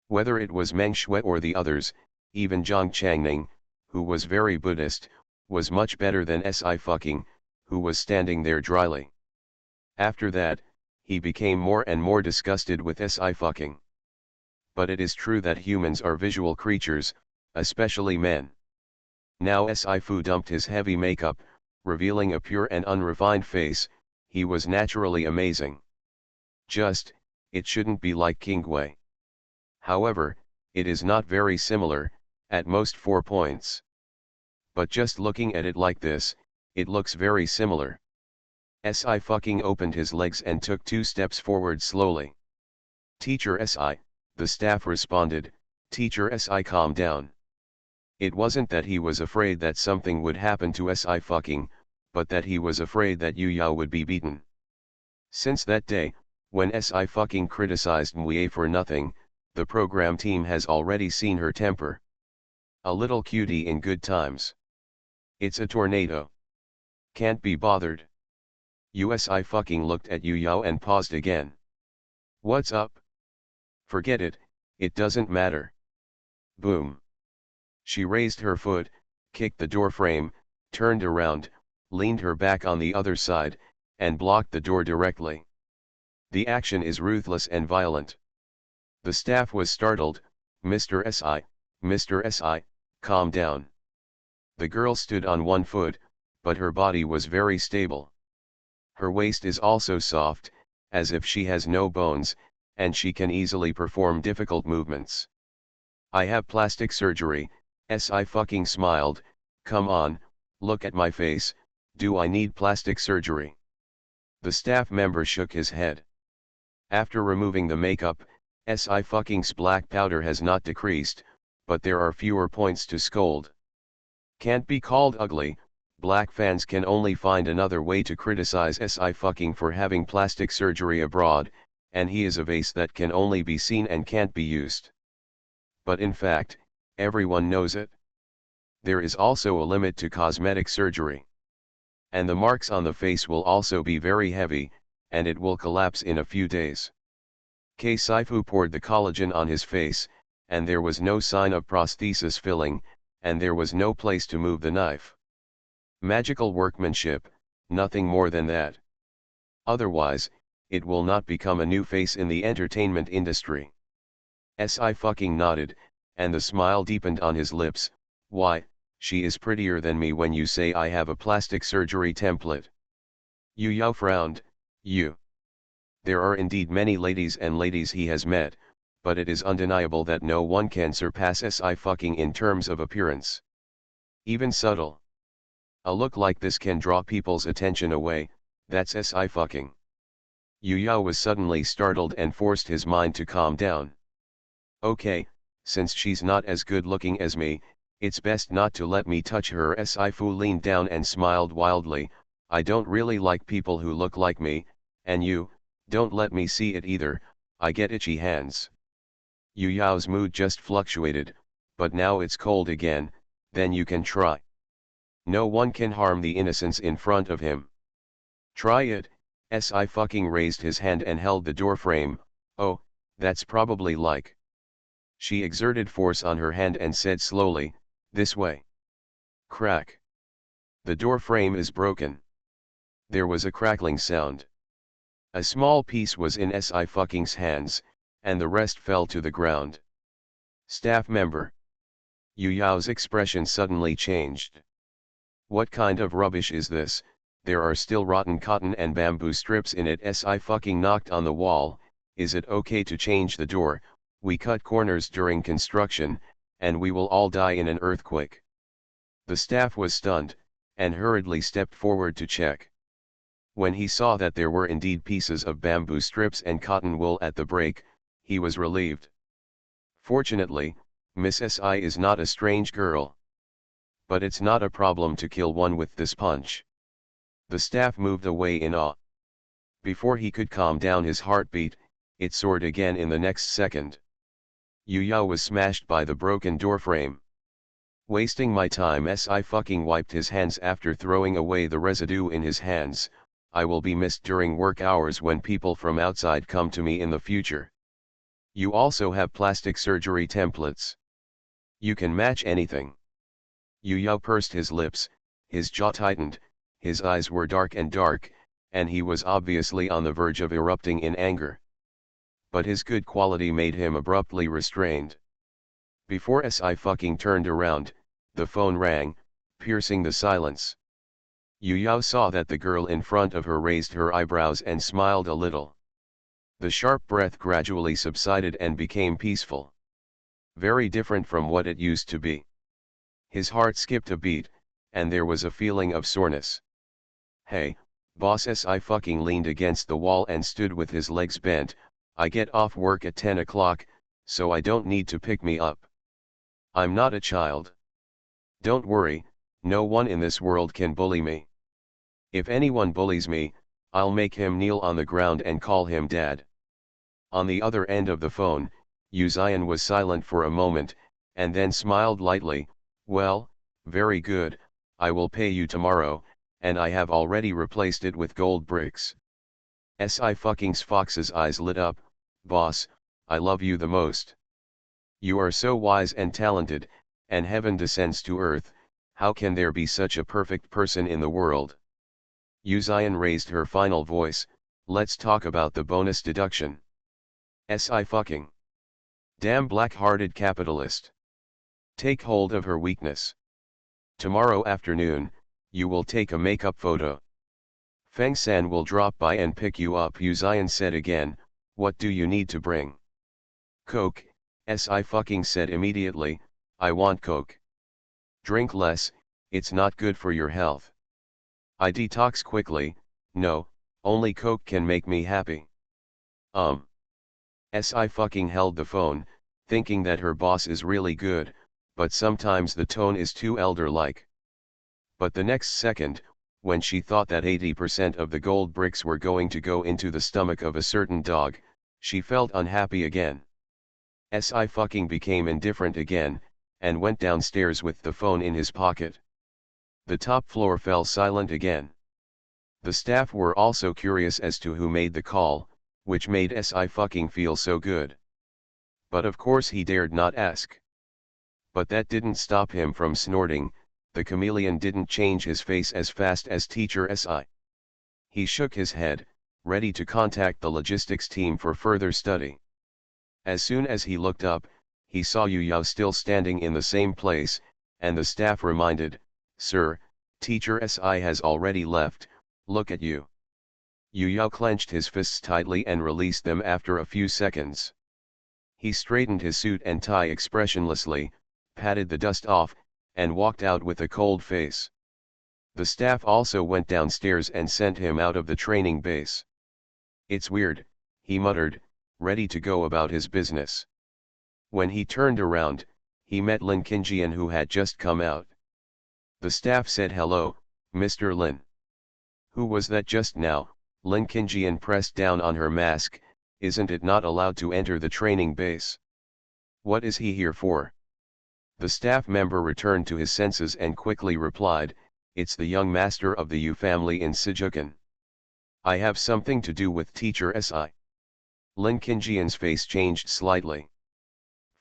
Whether it was Meng Shui or the others, even Zhang Changning, who was very Buddhist, was much better than SI fucking, who was standing there dryly. After that, he became more and more disgusted with SI fucking. But it is true that humans are visual creatures, especially men. Now SI Fu dumped his heavy makeup, revealing a pure and unrefined face. He was naturally amazing. It shouldn't be like Qingwei. However, it is not very similar, at most 4 points. But just looking at it like this, it looks very similar. SI fucking opened his legs and took 2 steps forward slowly. Teacher SI, the staff responded. Teacher SI, calm down. It wasn't that he was afraid that something would happen to SI fucking, but that he was afraid that Yu Yao would be beaten. Since that day, when SI fucking criticized Mui for nothing, the program team has already seen her temper. A little cutie in good times. It's a tornado. Can't be bothered. SI fucking looked at Yu Yao and paused again. What's up? Forget it, it doesn't matter. Boom. She raised her foot, kicked the door frame, turned around, leaned her back on the other side, and blocked the door directly. The action is ruthless and violent. The staff was startled. Mr. SI, calm down. The girl stood on one foot, but her body was very stable. Her waist is also soft, as if she has no bones, and she can easily perform difficult movements. I have plastic surgery, SI fucking smiled. Come on, look at my face, do I need plastic surgery? The staff member shook his head. After removing the makeup, SI fucking's black powder has not decreased, but there are fewer points to scold. Can't be called ugly, Black fans can only find another way to criticize Sci-fucking for having plastic surgery abroad, and he is a vase that can only be seen and can't be used. But in fact, everyone knows it. There is also a limit to cosmetic surgery. And the marks on the face will also be very heavy, and it will collapse in a few days. Sci-fi poured the collagen on his face, and there was no sign of prosthesis filling, and there was no place to move the knife. Magical workmanship, nothing more than that. Otherwise, it will not become a new face in the entertainment industry. Sci-fucking nodded, and the smile deepened on his lips. Why, she is prettier than me when you say I have a plastic surgery template. Yu Yao frowned. There are indeed many ladies he has met, but it is undeniable that no one can surpass Sci-fucking in terms of appearance. Even subtle. A look like this can draw people's attention away, that's Sci-fucking. Yu Yao was suddenly startled and forced his mind to calm down. Okay, since she's not as good looking as me, it's best not to let me touch her. Sci-fu leaned down and smiled wildly. I don't really like people who look like me, and you, don't let me see it either, I get itchy hands. Yu Yao's mood just fluctuated, but now it's cold again, then you can try. No one can harm the innocents in front of him. Try it. Sci-fucking raised his hand and held the door frame. Oh, that's probably like. She exerted force on her hand and said slowly, this way. Crack. The door frame is broken. There was a crackling sound. A small piece was in Sci-fucking's hands, and the rest fell to the ground. Staff member. Yu Yao's expression suddenly changed. What kind of rubbish is this? There are still rotten cotton and bamboo strips in it. Sci-fucking knocked on the wall. Is it okay to change the door? We cut corners during construction, and we will all die in an earthquake. The staff was stunned, and hurriedly stepped forward to check. When he saw that there were indeed pieces of bamboo strips and cotton wool at the break, he was relieved. Fortunately, Miss Si is not a strange girl. But it's not a problem to kill one with this punch. The staff moved away in awe. Before he could calm down his heartbeat, it soared again in the next second. Yu Yao was smashed by the broken doorframe. Wasting my time. Sci-fucking wiped his hands after throwing away the residue in his hands. I will be missed during work hours when people from outside come to me in the future. You also have plastic surgery templates. You can match anything. Yu Yao pursed his lips, his jaw tightened, his eyes were dark, and he was obviously on the verge of erupting in anger. But his good quality made him abruptly restrained. Before Sci-fucking turned around, the phone rang, piercing the silence. Yu Yao saw that the girl in front of her raised her eyebrows and smiled a little. The sharp breath gradually subsided and became peaceful. Very different from what it used to be. His heart skipped a beat, and there was a feeling of soreness. Hey, boss. Sci-fucking leaned against the wall and stood with his legs bent. I get off work at 10 o'clock, so I don't need to pick me up. I'm not a child. Don't worry, no one in this world can bully me. If anyone bullies me, I'll make him kneel on the ground and call him dad. On the other end of the phone, Yu Zion was silent for a moment, and then smiled lightly. Well, very good, I will pay you tomorrow, and I have already replaced it with gold bricks. Sci-fucking's Fox's eyes lit up. Boss, I love you the most. You are so wise and talented, and heaven descends to earth. How can there be such a perfect person in the world? Yu Zion raised her final voice. Let's talk about the bonus deduction. Sci-fucking. Damn black-hearted capitalist. Take hold of her weakness. Tomorrow afternoon, you will take a makeup photo. Feng San will drop by and pick you up. Yu Zion said again. What do you need to bring? Coke. Sci-fucking said immediately. I want Coke. Drink less, it's not good for your health. I detox quickly. No, only Coke can make me happy. Sci-fucking held the phone, thinking that her boss is really good, but sometimes the tone is too elder-like. But the next second, when she thought that 80% of the gold bricks were going to go into the stomach of a certain dog, she felt unhappy again. Si fucking became indifferent again, and went downstairs with the phone in his pocket. The top floor fell silent again. The staff were also curious as to who made the call, which made Si fucking feel so good. But of course he dared not ask. But that didn't stop him from snorting. The chameleon didn't change his face as fast as Teacher Si. He shook his head, ready to contact the logistics team for further study. As soon as he looked up, he saw Yu Yao still standing in the same place, and the staff reminded, "Sir, Teacher Si has already left, look at you." Yu Yao clenched his fists tightly and released them after a few seconds. He straightened his suit and tie expressionlessly, patted the dust off, and walked out with a cold face. The staff also went downstairs and sent him out of the training base. "It's weird," he muttered, ready to go about his business. When he turned around, he met Lin Qingjian, who had just come out. The staff said, "Hello, Mr. Lin." "Who was that just now?" Lin Qingjian pressed down on her mask. "Isn't it not allowed to enter the training base? What is he here for?" The staff member returned to his senses and quickly replied, "It's the young master of the Yu family in Sijukan. I have something to do with Teacher Si." Lin Qingjian's face changed slightly.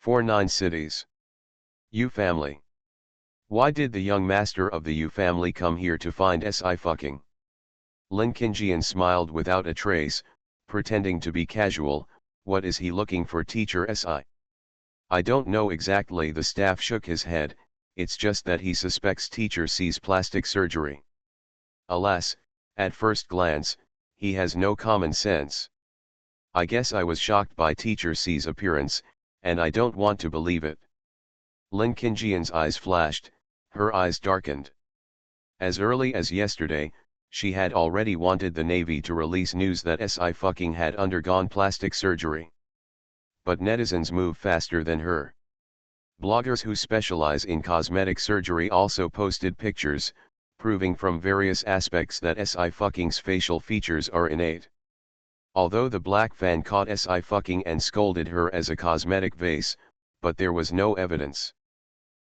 49 cities. Yu family. Why did the young master of the Yu family come here to find Si fucking? Lin Qingjian smiled without a trace, pretending to be casual. "What is he looking for, Teacher Si?" "I don't know exactly." The staff shook his head. "It's just that he suspects Teacher C's plastic surgery. Alas, at first glance, he has no common sense. I guess I was shocked by Teacher C's appearance, and I don't want to believe it." Lin Qingjian's eyes flashed, her eyes darkened. As early as yesterday, she had already wanted the Navy to release news that Si fucking had undergone plastic surgery. But netizens move faster than her. Bloggers who specialize in cosmetic surgery also posted pictures, proving from various aspects that Si fucking's facial features are innate. Although the black fan caught Si fucking and scolded her as a cosmetic vase, but there was no evidence.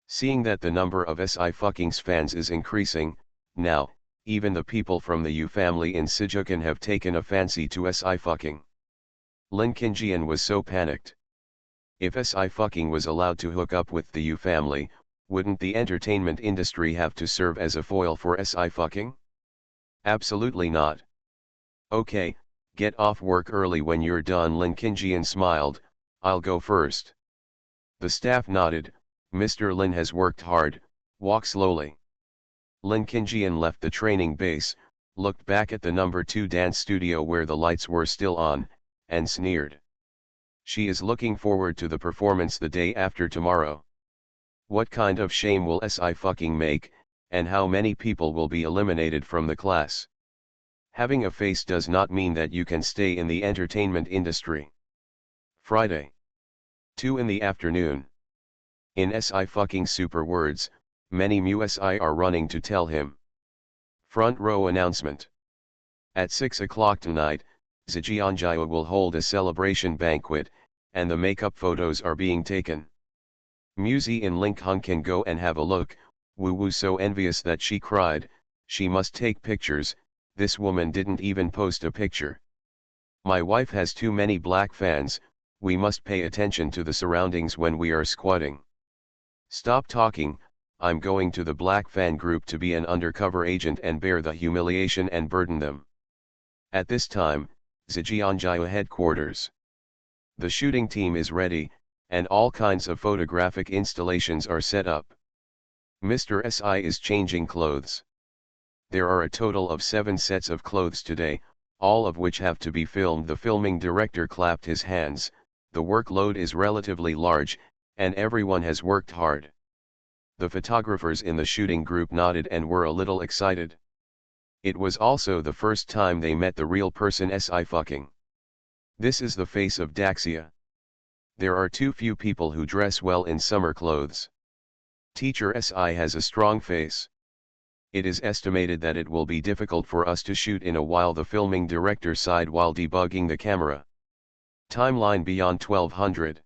Seeing that the number of Si fucking's fans is increasing, now, even the people from the Yu family in Sijukan have taken a fancy to Si fucking. Lin Qingjian was so panicked. If Si fucking was allowed to hook up with the Yu family, wouldn't the entertainment industry have to serve as a foil for Si fucking? Absolutely not. "Okay, get off work early when you're done." Lin Qingjian smiled. "I'll go first." The staff nodded. "Mr. Lin has worked hard, walk slowly." Lin Qingjian left the training base, looked back at the number 2 dance studio where the lights were still on, and sneered. She is looking forward to the performance the day after tomorrow. What kind of shame will Si fucking make, and how many people will be eliminated from the class? Having a face does not mean that you can stay in the entertainment industry. Friday. 2 in the afternoon. In Si fucking super words, many MUSI are running to tell him. Front row announcement. At 6 o'clock tonight, Zhejianjiao will hold a celebration banquet, and the makeup photos are being taken. Musi in Linkhung can go and have a look. Wu Wu so envious that she cried. She must take pictures. This woman didn't even post a picture. My wife has too many black fans. We must pay attention to the surroundings when we are squatting. Stop talking. I'm going to the black fan group to be an undercover agent and bear the humiliation and burden them. At this time, Zhejianjiao headquarters. The shooting team is ready, and all kinds of photographic installations are set up. Mr. Si is changing clothes. There are a total of 7 sets of clothes today, all of which have to be filmed. The filming director clapped his hands. The workload is relatively large, and everyone has worked hard. The photographers in the shooting group nodded and were a little excited. It was also the first time they met the real person Si fucking. This is the face of Daxia. There are too few people who dress well in summer clothes. Teacher Si has a strong face. It is estimated that it will be difficult for us to shoot in a while, the filming director sighed while debugging the camera. Timeline beyond 1200.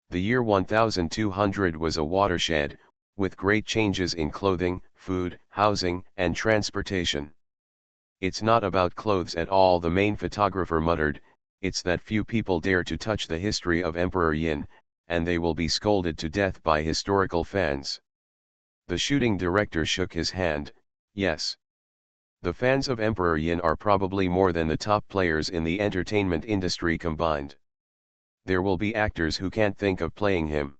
The year 1200 was a watershed, with great changes in clothing, food, housing, and transportation. It's not about clothes at all, the main photographer muttered, it's that few people dare to touch the history of Emperor Yin, and they will be scolded to death by historical fans. The shooting director shook his hand, yes. The fans of Emperor Yin are probably more than the top players in the entertainment industry combined. There will be actors who can't think of playing him.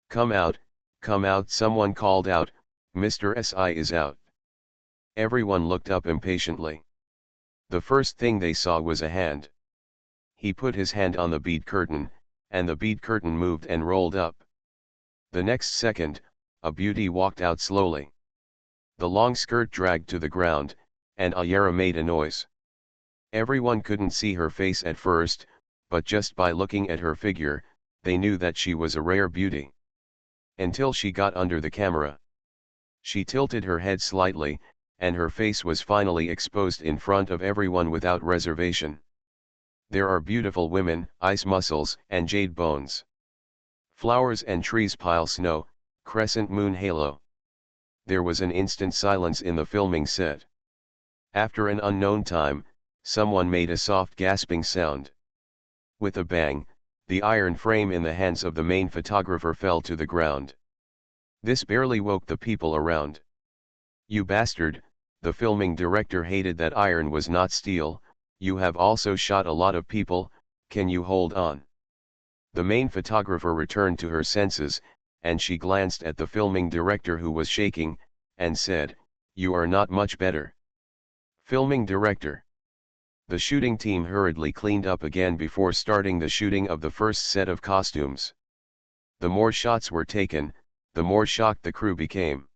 Come out, someone called out, Mr. SI is out. Everyone looked up impatiently. The first thing they saw was a hand. He put his hand on the bead curtain, and the bead curtain moved and rolled up. The next second, a beauty walked out slowly. The long skirt dragged to the ground, and Ayera made a noise. Everyone couldn't see her face at first, but just by looking at her figure, they knew that she was a rare beauty. Until she got under the camera. She tilted her head slightly, and her face was finally exposed in front of everyone without reservation. There are beautiful women, ice muscles, and jade bones. Flowers and trees pile snow, crescent moon halo. There was an instant silence in the filming set. After an unknown time, someone made a soft gasping sound. With a bang, the iron frame in the hands of the main photographer fell to the ground. This barely woke the people around. You bastard, the filming director hated that iron was not steel, you have also shot a lot of people, can you hold on? The main photographer returned to her senses, and she glanced at the filming director who was shaking, and said, you are not much better. Filming director. The shooting team hurriedly cleaned up again before starting the shooting of the first set of costumes. The more shots were taken, the more shocked the crew became.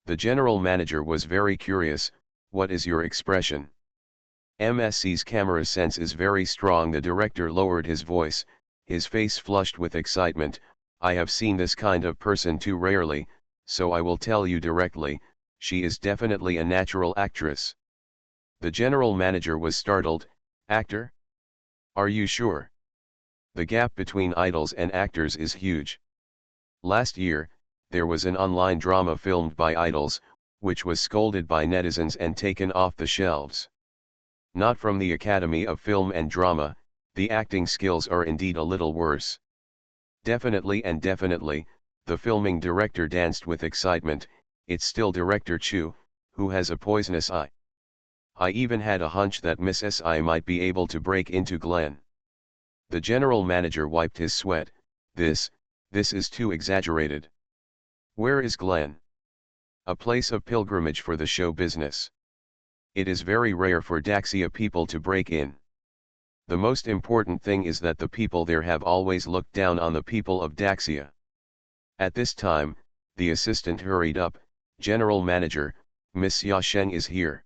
The general manager was very curious, what is your expression? MSC's camera sense is very strong. The director lowered his voice, his face flushed with excitement, I have seen this kind of person too rarely, so I will tell you directly, she is definitely a natural actress. The general manager was startled, actor? Are you sure? The gap between idols and actors is huge. Last year, there was an online drama filmed by idols, which was scolded by netizens and taken off the shelves. Not from the Academy of Film and Drama, the acting skills are indeed a little worse. Definitely and definitely, the filming director danced with excitement, it's still director Chu, who has a poisonous eye. I even had a hunch that Miss SI might be able to break into Glenn. The general manager wiped his sweat, this is too exaggerated. Where is Glenn? A place of pilgrimage for the show business. It is very rare for Daxia people to break in. The most important thing is that the people there have always looked down on the people of Daxia. At this time, the assistant hurried up, General Manager, Miss Xia Sheng is here.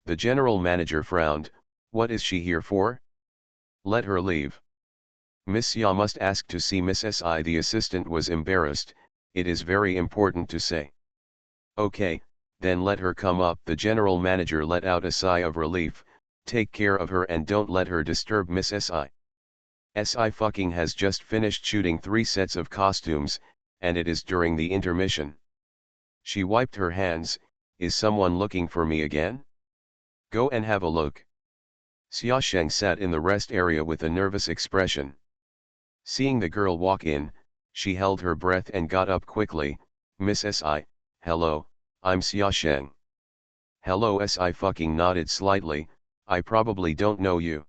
The general manager frowned, what is she here for? Let her leave. Miss Xia must ask to see Miss Si. The assistant was embarrassed, it is very important to say. Okay, then let her come up. The general manager let out a sigh of relief, take care of her and don't let her disturb Miss Si. Si fucking has just finished shooting 3 sets of costumes, and it is during the intermission. She wiped her hands, is someone looking for me again? Go and have a look. Xia Sheng sat in the rest area with a nervous expression. Seeing the girl walk in, she held her breath and got up quickly, Miss Si, hello, I'm Xia Sheng. Hello. Si fucking nodded slightly, I probably don't know you.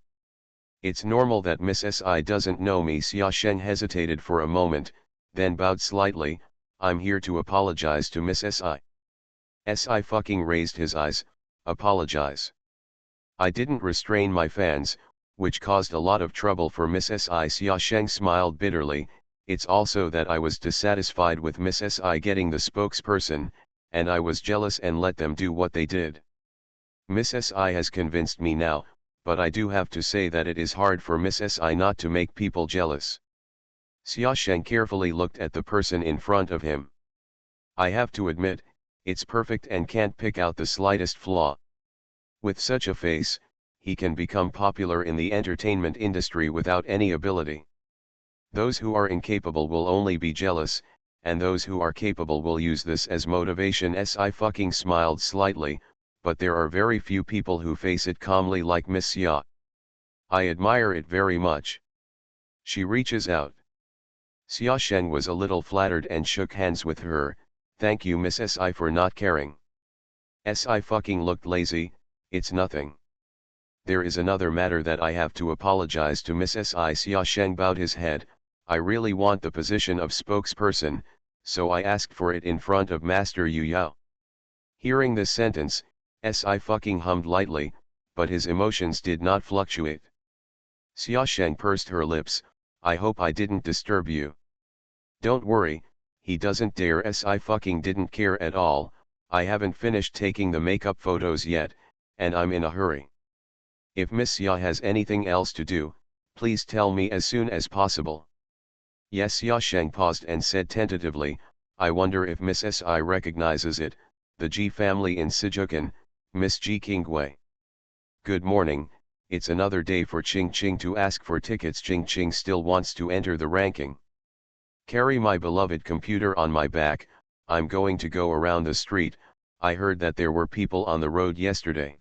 It's normal that Miss Si doesn't know me. Xia Sheng hesitated for a moment, then bowed slightly, I'm here to apologize to Miss Si. Si fucking raised his eyes, apologize. I didn't restrain my fans, which caused a lot of trouble for Miss Si. Xia Sheng smiled bitterly, it's also that I was dissatisfied with Miss Si getting the spokesperson, and I was jealous and let them do what they did. Miss Si has convinced me now, but I do have to say that it is hard for Miss Si not to make people jealous. Xia Sheng carefully looked at the person in front of him. I have to admit, It's perfect and can't pick out the slightest flaw. With such a face, he can become popular in the entertainment industry without any ability. Those who are incapable will only be jealous, and those who are capable will use this as motivation. I fucking smiled slightly, but there are very few people who face it calmly like Miss Ya. I admire it very much. She reaches out. Xia Sheng was a little flattered and shook hands with her. Thank you Miss Si for not caring. Si fucking looked lazy. It's nothing. There is another matter that I have to apologize to Miss Si. Xia Sheng bowed his head. I really want the position of spokesperson, so I asked for it in front of Master Yu Yao. Hearing this sentence, Si fucking hummed lightly, but his emotions did not fluctuate. Xia Sheng pursed her lips. I hope I didn't disturb you. Don't worry, he doesn't dare. Si fucking didn't care at all. I haven't finished taking the makeup photos yet, and I'm in a hurry. If Miss Ya has anything else to do, please tell me as soon as possible. Yes. Xia Sheng paused and said tentatively, I wonder if Miss Si recognizes it, the Ji family in Sijukan, Miss Ji Kingwei. Good morning. It's another day for Ching Ching to ask for tickets. Ching Ching still wants to enter the ranking. Carry my beloved computer on my back, I'm going to go around the street. I heard that there were people on the road yesterday.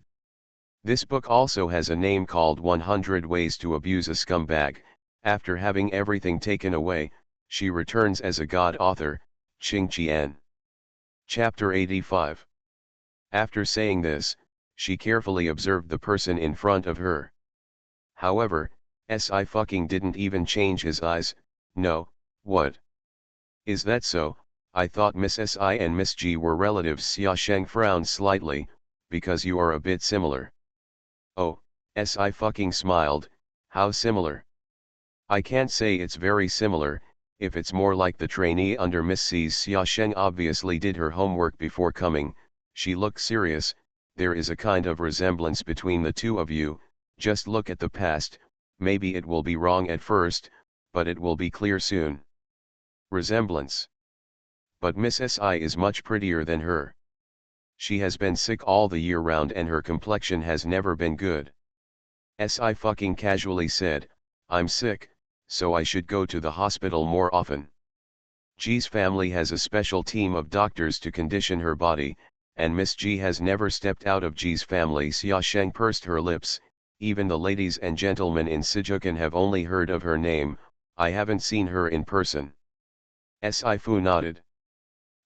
This book also has a name called 100 Ways to Abuse a Scumbag. After having everything taken away, she returns as a god author, Ching Qian. Chapter 85. After saying this, she carefully observed the person in front of her. However, Si fucking didn't even change his eyes. No, what? Is that so? I thought Miss Si and Miss G were relatives. Xia Sheng frowned slightly, because you are a bit similar. Oh, Si fucking smiled. How similar? I can't say it's very similar. If it's more like the trainee under Miss C's. Xia Sheng obviously did her homework before coming. She looked serious. There is a kind of resemblance between the two of you. Just look at the past. Maybe it will be wrong at first, but it will be clear soon. Resemblance. But Miss Si is much prettier than her. She has been sick all the year round and her complexion has never been good. Si fucking casually said, I'm sick, so I should go to the hospital more often. G's family has a special team of doctors to condition her body, and Miss G has never stepped out of G's family. Xia Sheng pursed her lips. Even the ladies and gentlemen in Sijukan have only heard of her name. I haven't seen her in person. Si Fu nodded.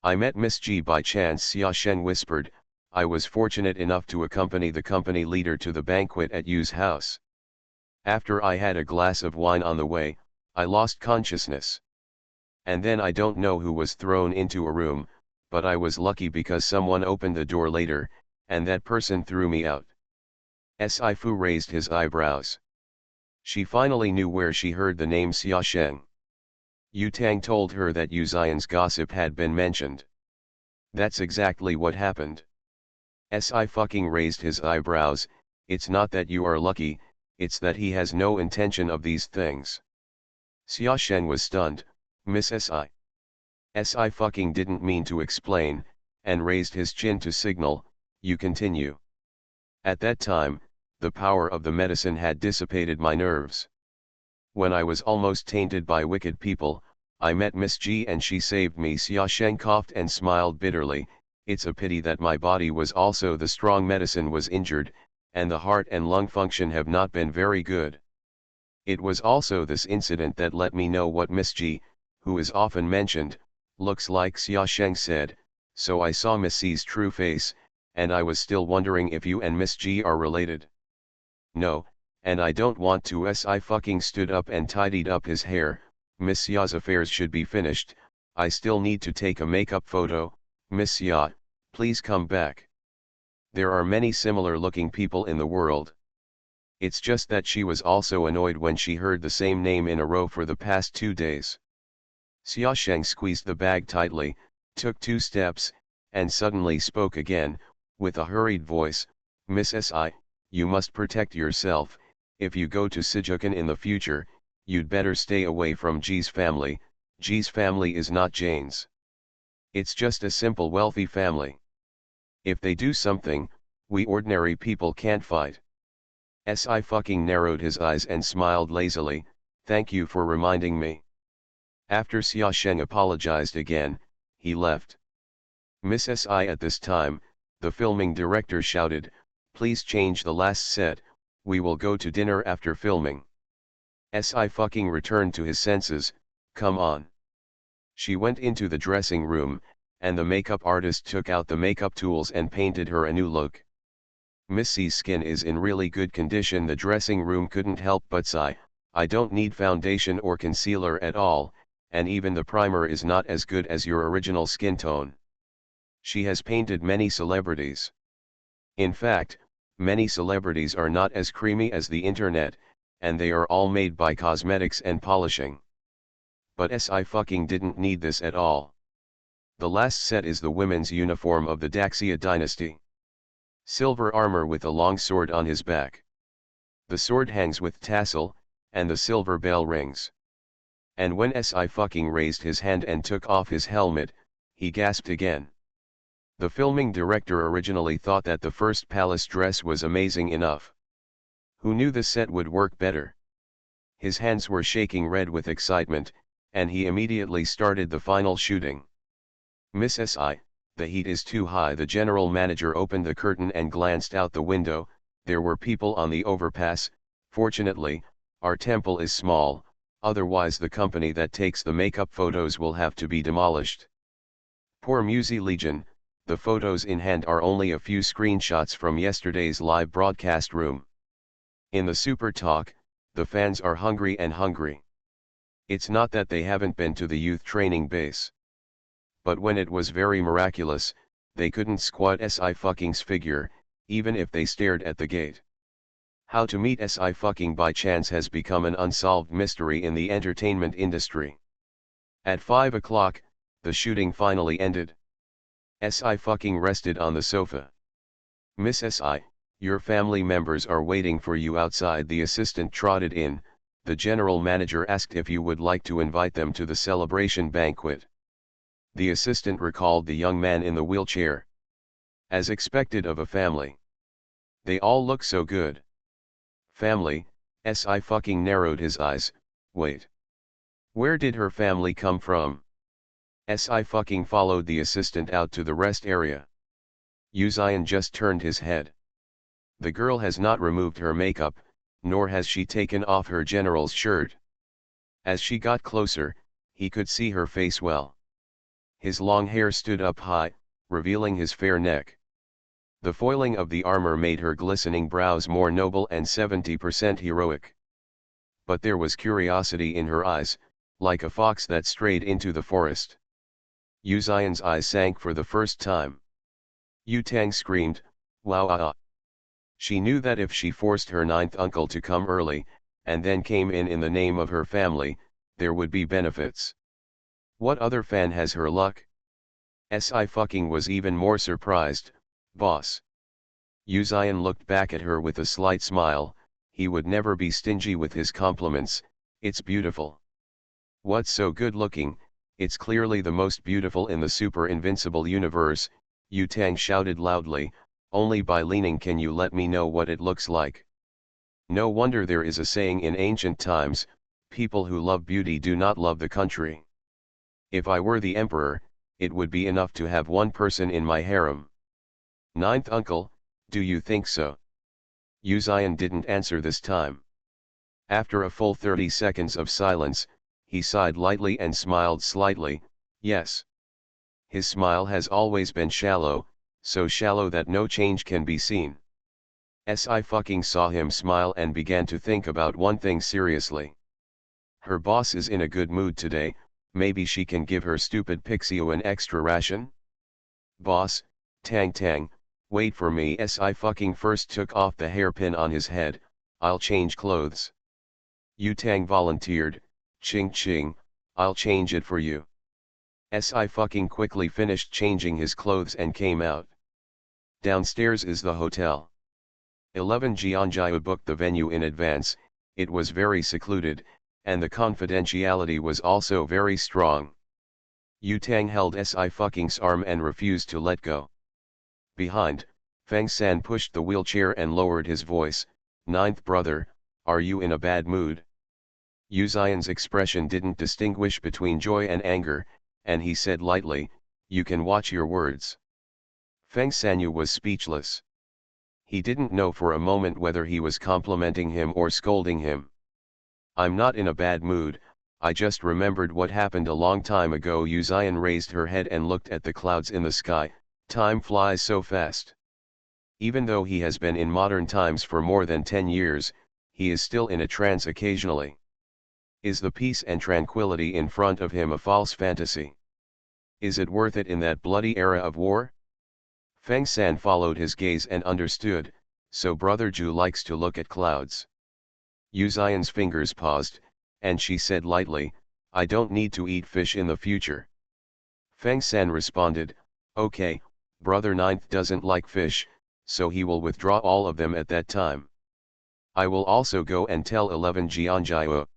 I met Miss G by chance. Xia Sheng whispered. I was fortunate enough to accompany the company leader to the banquet at Yu's house. After I had a glass of wine on the way, I lost consciousness. And then I don't know who was thrown into a room, but I was lucky because someone opened the door later, and that person threw me out. Si Fu raised his eyebrows. She finally knew where she heard the name Xia Sheng. Yu Tang told her that Yu Xian's gossip had been mentioned. That's exactly what happened. Si fucking raised his eyebrows. It's not that you are lucky, it's that he has no intention of these things. Xia Sheng was stunned. Miss Si. Si fucking didn't mean to explain, and raised his chin to signal, you continue. At that time, the power of the medicine had dissipated my nerves. When I was almost tainted by wicked people, I met Miss G and she saved me. Xia Sheng coughed and smiled bitterly. It's a pity that my body was also the strong medicine was injured, and the heart and lung function have not been very good. It was also this incident that let me know what Miss G, who is often mentioned, looks like. Xia Sheng said, so I saw Miss C's true face, and I was still wondering if you and Miss G are related. No, and I don't want to. Si fucking stood up and tidied up his hair. Miss Ya's affairs should be finished. I still need to take a makeup photo. Miss Ya, please come back. There are many similar looking people in the world. It's just that she was also annoyed when she heard the same name in a row for the past 2 days. Xia Sheng squeezed the bag tightly, took 2 steps, and suddenly spoke again, with a hurried voice, Miss Si, you must protect yourself. If you go to Sijukan in the future, you'd better stay away from G's family. G's family is not Jane's. It's just a simple wealthy family. If they do something, we ordinary people can't fight. Si fucking narrowed his eyes and smiled lazily, thank you for reminding me. After Xia Sheng apologized again, he left. Miss Si at this time, the filming director shouted, please change the last set, we will go to dinner after filming. Si fucking returned to his senses, come on. She went into the dressing room, and the makeup artist took out the makeup tools and painted her a new look. Miss C's skin is in really good condition. The dressing room couldn't help but sigh, I don't need foundation or concealer at all, and even the primer is not as good as your original skin tone. She has painted many celebrities. In fact, many celebrities are not as creamy as the internet, and they are all made by cosmetics and polishing. But Si fucking didn't need this at all. The last set is the women's uniform of the Daxia dynasty. Silver armor with a long sword on his back. The sword hangs with tassel, and the silver bell rings. And when Si fucking raised his hand and took off his helmet, he gasped again. The filming director originally thought that the first palace dress was amazing enough. Who knew the set would work better? His hands were shaking red with excitement, and he immediately started the final shooting. Miss Si, the heat is too high. The general manager opened the curtain and glanced out the window. There were people on the overpass. Fortunately, our temple is small, otherwise the company that takes the makeup photos will have to be demolished. Poor Musi Legion, the photos in hand are only a few screenshots from yesterday's live broadcast room. In the Super Talk, the fans are hungry and hungry. It's not that they haven't been to the youth training base. But when it was very miraculous, they couldn't squat Si fucking's figure, even if they stared at the gate. How to meet Si fucking by chance has become an unsolved mystery in the entertainment industry. At 5 o'clock, the shooting finally ended. Si fucking rested on the sofa. Miss Si, your family members are waiting for you outside. The assistant trotted in. The general manager asked if you would like to invite them to the celebration banquet. The assistant recalled the young man in the wheelchair. As expected of a family. They all look so good. Family, Si fucking narrowed his eyes, wait. Where did her family come from? Si fucking followed the assistant out to the rest area. Uzian just turned his head. The girl has not removed her makeup, nor has she taken off her general's shirt. As she got closer, he could see her face well. His long hair stood up high, revealing his fair neck. The foiling of the armor made her glistening brows more noble and 70% heroic. But there was curiosity in her eyes, like a fox that strayed into the forest. Uzian's eyes sank for the first time. Yu Tang screamed, wow ah ah. She knew that if she forced her ninth uncle to come early, and then came in the name of her family, there would be benefits. What other fan has her luck? Si fucking was even more surprised, boss. Uzian looked back at her with a slight smile, he would never be stingy with his compliments, it's beautiful. What's so good looking, it's clearly the most beautiful in the super invincible universe, Yu Tang shouted loudly, only by leaning can you let me know what it looks like. No wonder there is a saying in ancient times, people who love beauty do not love the country. If I were the emperor, it would be enough to have one person in my harem. Ninth uncle, do you think so? Uzian didn't answer this time. After a full 30 seconds of silence, he sighed lightly and smiled slightly, yes. His smile has always been shallow, so shallow that no change can be seen. Si fucking saw him smile and began to think about one thing seriously. Her boss is in a good mood today, maybe she can give her stupid Pixio an extra ration? Boss, Tang Tang, wait for me. Si fucking first took off the hairpin on his head, I'll change clothes. Yu Tang volunteered, ching ching, I'll change it for you. Si fucking quickly finished changing his clothes and came out. Downstairs is the hotel. 11 Jianjiu booked the venue in advance, it was very secluded, and the confidentiality was also very strong. Yu Tang held Si fucking's arm and refused to let go. behind, Feng San pushed the wheelchair and lowered his voice, "Ninth brother, are you in a bad mood?" Yu Xian's expression didn't distinguish between joy and anger, and he said lightly, "You can watch your words." Feng Sanyu was speechless. He didn't know for a moment whether he was complimenting him or scolding him. "I'm not in a bad mood, I just remembered what happened a long time ago." Yu Xian raised her head and looked at the clouds in the sky. "Time flies so fast." Even though he has been in modern times for more than 10 years, he is still in a trance occasionally. Is the peace and tranquility in front of him a false fantasy? Is it worth it in that bloody era of war? Feng San followed his gaze and understood, so Brother Ju likes to look at clouds. Yu Xian's fingers paused, and she said lightly, "I don't need to eat fish in the future." Feng San responded, "Okay, Brother Ninth doesn't like fish, so he will withdraw all of them at that time. I will also go and tell 11 Jianjiao."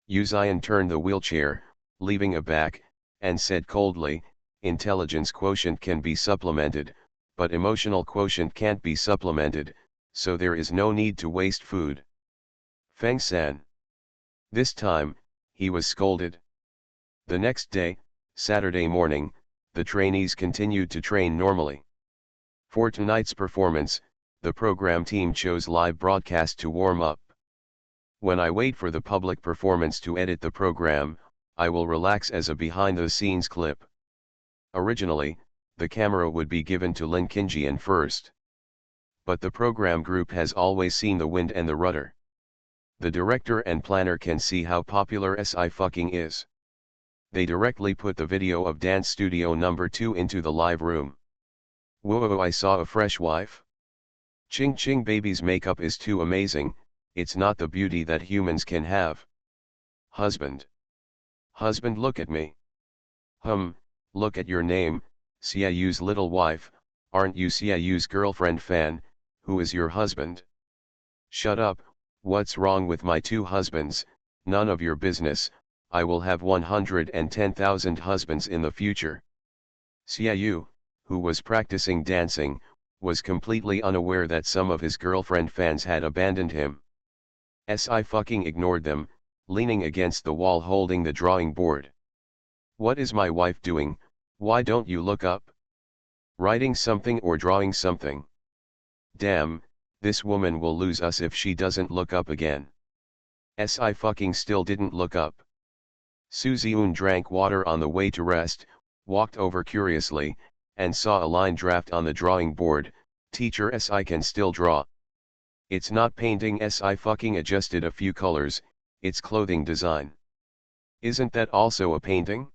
Yu Xian turned the wheelchair, leaving a back, and said coldly, "Intelligence quotient can be supplemented, but emotional quotient can't be supplemented, so there is no need to waste food." Feng San. This time, he was scolded. The next day, Saturday morning, the trainees continued to train normally. For tonight's performance, the program team chose live broadcast to warm up. When I wait for the public performance to edit the program, I will relax as a behind-the-scenes clip. Originally, the camera would be given to Lin Qingjian first. But the program group has always seen the wind and the rudder. The director and planner can see how popular Sci-fi is. They directly put the video of Dance Studio number 2 into the live room. Whoa, I saw a fresh wife. Ching Ching baby's makeup is too amazing, it's not the beauty that humans can have. Husband. Husband, look at me. Look at your name, Xiaoyu's little wife, aren't you Xiaoyu's girlfriend Fan, who is your husband? Shut up, what's wrong with my 2 husbands, none of your business, I will have 110,000 husbands in the future. Xiaoyu, who was practicing dancing, was completely unaware that some of his girlfriend fans had abandoned him. Sci-fi ignored them, leaning against the wall holding the drawing board. "What is my wife doing? Why don't you look up? Writing something or drawing something? Damn, this woman will lose us if she doesn't look up again." Sci-fi still didn't look up. Su Ziun drank water on the way to rest, walked over curiously, and saw a line draft on the drawing board, "Teacher Si can still draw." "It's not painting." Sci-fi adjusted a few colors, "it's clothing design." "Isn't that also a painting?"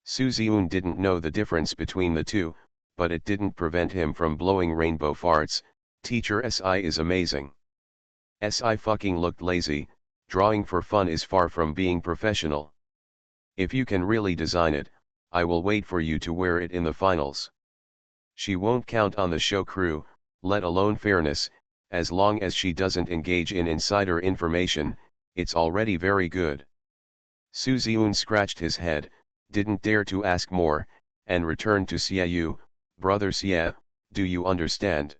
Su Ziun didn't know the difference between the two, but it didn't prevent him from blowing rainbow farts. "Teacher Si is amazing." Sci-fi looked lazy, drawing for fun is far from being professional. "If you can really design it, I will wait for you to wear it in the finals." She won't count on the show crew, let alone fairness, as long as she doesn't engage in insider information, it's already very good. Su Ziun scratched his head, didn't dare to ask more, and returned to Xiaoyu, "Brother Xia, do you understand?"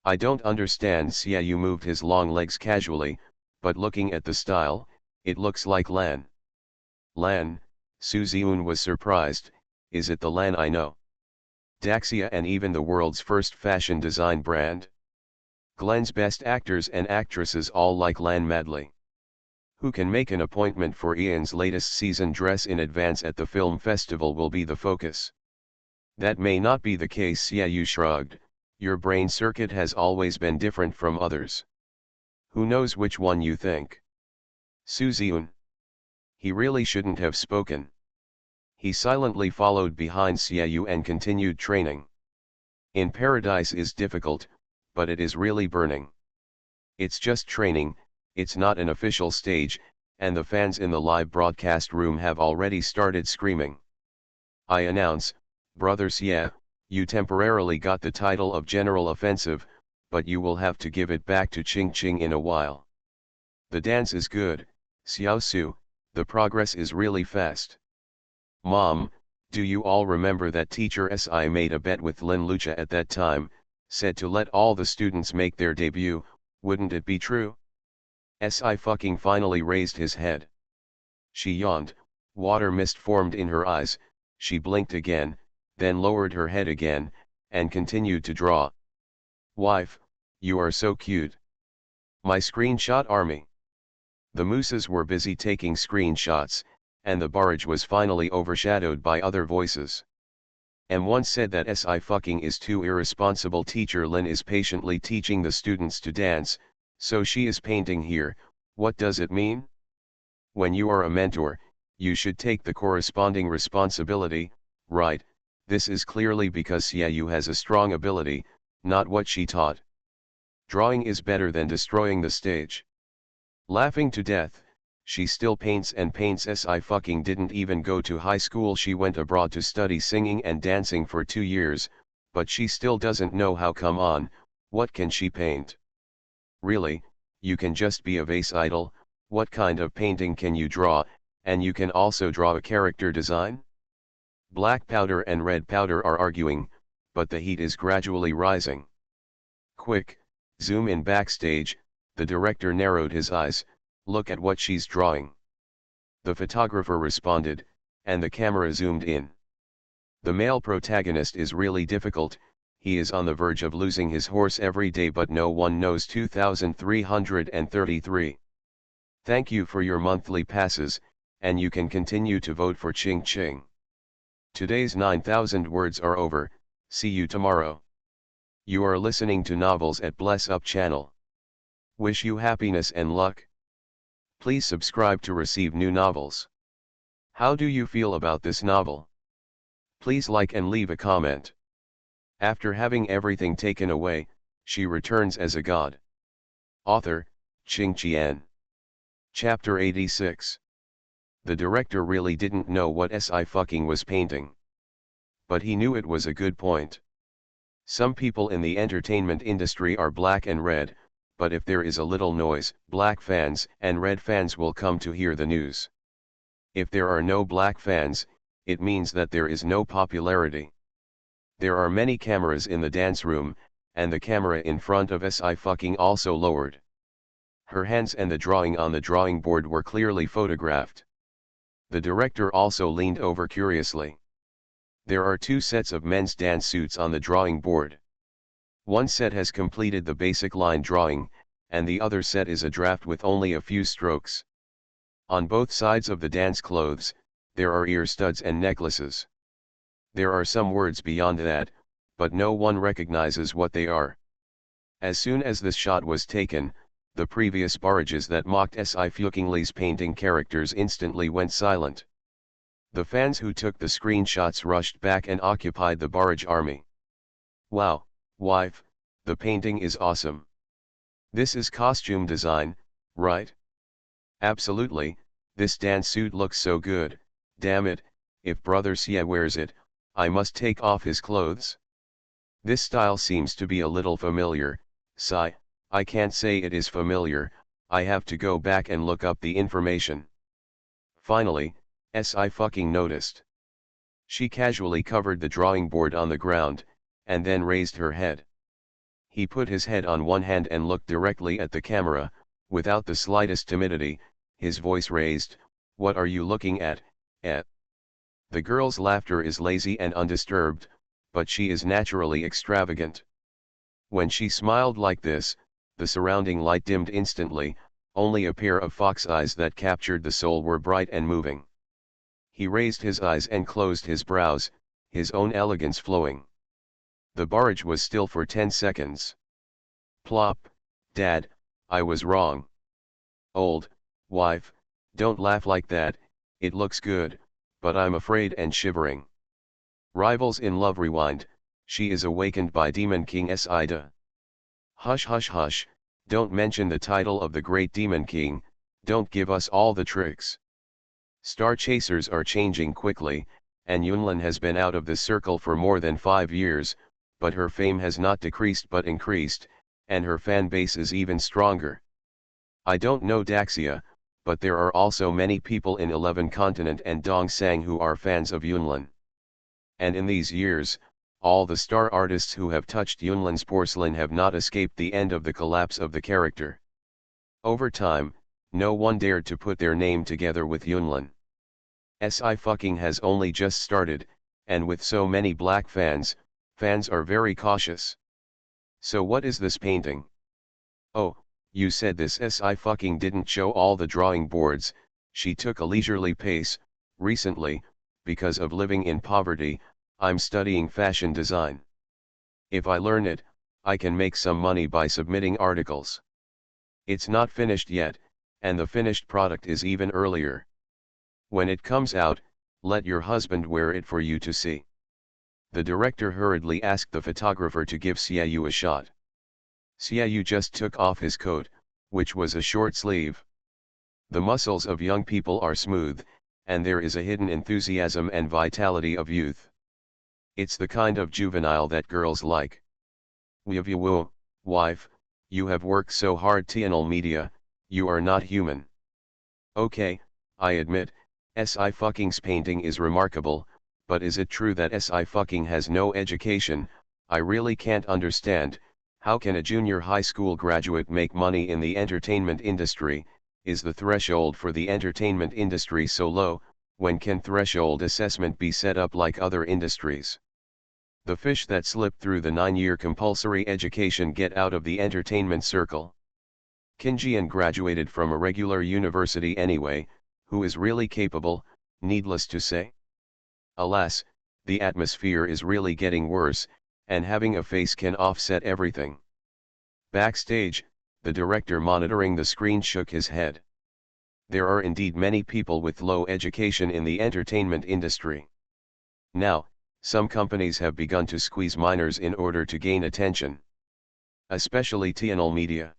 "I don't understand." Xiaoyu moved his long legs casually, but looking at the style, it looks like Lan. Lan, Su Ziun was surprised, is it the Lan I know? Daxia and even the world's first fashion design brand? Glen's best actors and actresses all like Lan madly. Who can make an appointment for Ian's latest season dress in advance at the film festival will be the focus. That may not be the case. Xiaoyu shrugged, your brain circuit has always been different from others. Who knows which one you think? Su Ziun. He really shouldn't have spoken. He silently followed behind Xiaoyu and continued training. In paradise is difficult, but it is really burning. It's just training, it's not an official stage, and the fans in the live broadcast room have already started screaming. I announce, Brother Xia, you temporarily got the title of General Offensive, but you will have to give it back to Ching Ching in a while. The dance is good, Xiao Su, the progress is really fast. Mom, Do you all remember that teacher Si made a bet with Lin Lucha at that time, said to let all the students make their debut, wouldn't it be true? Si fucking finally raised his head. She yawned, water mist formed in her eyes, she blinked again, then lowered her head again, and continued to draw. Wife, you are so cute. My screenshot army. The mooses were busy taking screenshots, and the barrage was finally overshadowed by other voices. M1 said that Si fucking is too irresponsible. Teacher Lin is patiently teaching the students to dance, so she is painting here. What does it mean? When you are a mentor, you should take the corresponding responsibility, right? This is clearly because Xiaoyu has a strong ability, not what she taught. Drawing is better than destroying the stage. Laughing to death, she still paints and paints. Si fucking didn't even go to high school. She went abroad to study singing and dancing for 2 years, but she still doesn't know how. Come on, what can she paint? Really, you can just be a vase idol. What kind of painting can you draw, and you can also draw a character design? Black powder and red powder are arguing, but the heat is gradually rising. Quick, zoom in backstage. The director narrowed his eyes, look at what she's drawing. The photographer responded, and the camera zoomed in. The male protagonist is really difficult, he is on the verge of losing his horse every day, but no one knows. 2333. Thank you for your monthly passes, and you can continue to vote for Ching Ching. Today's 9,000 words are over, see you tomorrow. You are listening to Novels at Bless Up channel. Wish you happiness and luck. Please subscribe to receive new novels. How do you feel about this novel? Please like and leave a comment. After having everything taken away, she returns as a god. Author, Ching Qian. Chapter 86. The director really didn't know what Si fucking was painting. But he knew it was a good point. Some people in the entertainment industry are black and red, but if there is a little noise, black fans and red fans will come to hear the news. If there are no black fans, it means that there is no popularity. There are many cameras in the dance room, and the camera in front of Si fucking also lowered. Her hands and the drawing on the drawing board were clearly photographed. The director also leaned over curiously. There are 2 sets of men's dance suits on the drawing board. One set has completed the basic line drawing, and the other set is a draft with only a few strokes. On both sides of the dance clothes, there are ear studs and necklaces. There are some words beyond that, but no one recognizes what they are. As soon as this shot was taken, the previous barrages that mocked Si fuckingly's painting characters instantly went silent. The fans who took the screenshots rushed back and occupied the barrage army. Wow, wife, the painting is awesome. This is costume design, right? Absolutely, this dance suit looks so good. Damn it, if brother Xie wears it, I must take off his clothes. This style seems to be a little familiar. Sigh, I can't say it is familiar, I have to go back and look up the information. Finally, Si fucking noticed. She casually covered the drawing board on the ground, and then raised her head. He put his head on one hand and looked directly at the camera, without the slightest timidity, his voice raised, "What are you looking at, eh?" The girl's laughter is lazy and undisturbed, but she is naturally extravagant. When she smiled like this, the surrounding light dimmed instantly, only a pair of fox eyes that captured the soul were bright and moving. He raised his eyes and closed his brows, his own elegance flowing. The barrage was still for 10 seconds. Plop, Dad, I was wrong. Old, wife, don't laugh like that, it looks good, but I'm afraid and shivering. Rivals in love rewind, she is awakened by Demon King Ida. Hush hush hush, don't mention the title of the great Demon King, don't give us all the tricks. Star chasers are changing quickly, and Yunlin has been out of the circle for more than 5 years, but her fame has not decreased but increased, and her fan base is even stronger. I don't know Daxia, but there are also many people in 11 Continent and Dongsang who are fans of Yunlin. And in these years, all the star artists who have touched Yunlin's porcelain have not escaped the end of the collapse of the character. Over time, no one dared to put their name together with Yunlin. Sci-fucking has only just started, and with so many black fans are very cautious. So what is this painting? Oh, you said this Sci-fucking didn't show all the drawing boards. She took a leisurely pace. Recently, because of living in poverty, I'm studying fashion design. If I learn it, I can make some money by submitting articles. It's not finished yet, and the finished product is even earlier. When it comes out, let your husband wear it for you to see. The director hurriedly asked the photographer to give Xiaoyu a shot. Xiaoyu just took off his coat, which was a short sleeve. The muscles of young people are smooth, and there is a hidden enthusiasm and vitality of youth. It's the kind of juvenile that girls like. Woo, wife, you have worked so hard HandsomeMaleLead, you are not human. Okay, I admit, Sci-fucking's painting is remarkable, but is it true that Sci-fucking has no education? I really can't understand. How can a junior high school graduate make money in the entertainment industry? Is the threshold for the entertainment industry so low? When can threshold assessment be set up like other industries? The fish that slip through the 9-year compulsory education get out of the entertainment circle. Kim Jian graduated from a regular university anyway. Who is really capable, needless to say? Alas, the atmosphere is really getting worse, and having a face can offset everything. Backstage, the director monitoring the screen shook his head. There are indeed many people with low education in the entertainment industry. Now, some companies have begun to squeeze minors in order to gain attention. Especially HandsomeMaleLead.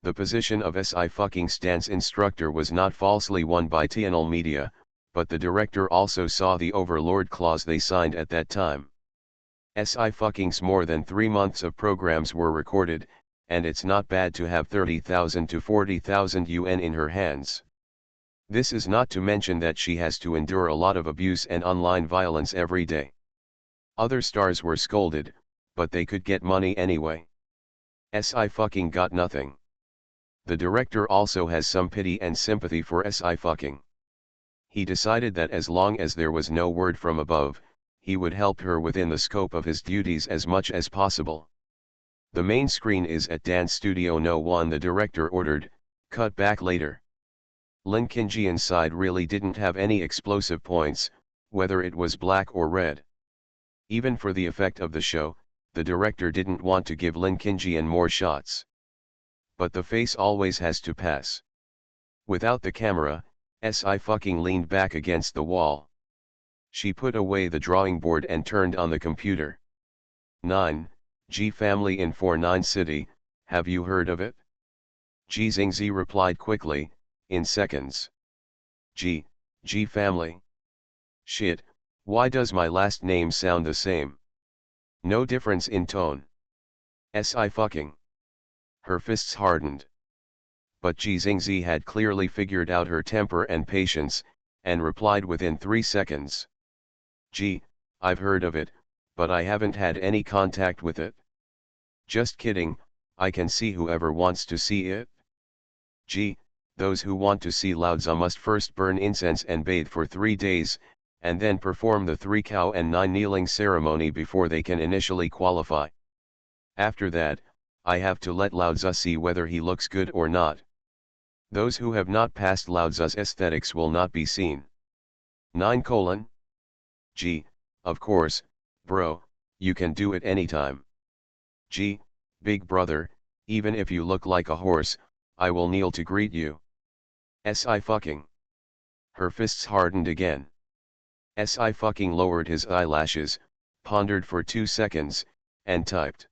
The position of Sci-fucking stance instructor was not falsely won by HandsomeMaleLead, but the director also saw the overlord clause they signed at that time. Sci-fucking's more than 3 months of programs were recorded, and it's not bad to have 30,000 to 40,000 yuan in her hands. This is not to mention that she has to endure a lot of abuse and online violence every day. Other stars were scolded, but they could get money anyway. Sci-fucking got nothing. The director also has some pity and sympathy for Sci-fucking. He decided that as long as there was no word from above, he would help her within the scope of his duties as much as possible. The main screen is at Dance Studio No. 1. The director ordered, cut back later. Lin Qingjian's side really didn't have any explosive points, whether it was black or red. Even for the effect of the show, the director didn't want to give Lin Qingjian more shots. But the face always has to pass. Without the camera, Sci-fucking leaned back against the wall. She put away the drawing board and turned on the computer. 9. G family in 49 city, have you heard of it? Ji Xingzi replied quickly, in seconds. G family. Shit, why does my last name sound the same? No difference in tone. Sci-fucking. Her fists hardened. But Ji Xingzi had clearly figured out her temper and patience, and replied within 3 seconds. Gee, I've heard of it, but I haven't had any contact with it. Just kidding, I can see whoever wants to see it. Gee, those who want to see Lao Tzu must first burn incense and bathe for 3 days, and then perform the 3 cow and 9 kneeling ceremony before they can initially qualify. After that, I have to let Lao Tzu see whether he looks good or not. Those who have not passed Lao Tzu's aesthetics will not be seen. 9: Gee, of course, bro, you can do it anytime. Gee, big brother, even if you look like a horse, I will kneel to greet you. Sci-fucking. Her fists hardened again. Sci-fucking lowered his eyelashes, pondered for 2 seconds, and typed.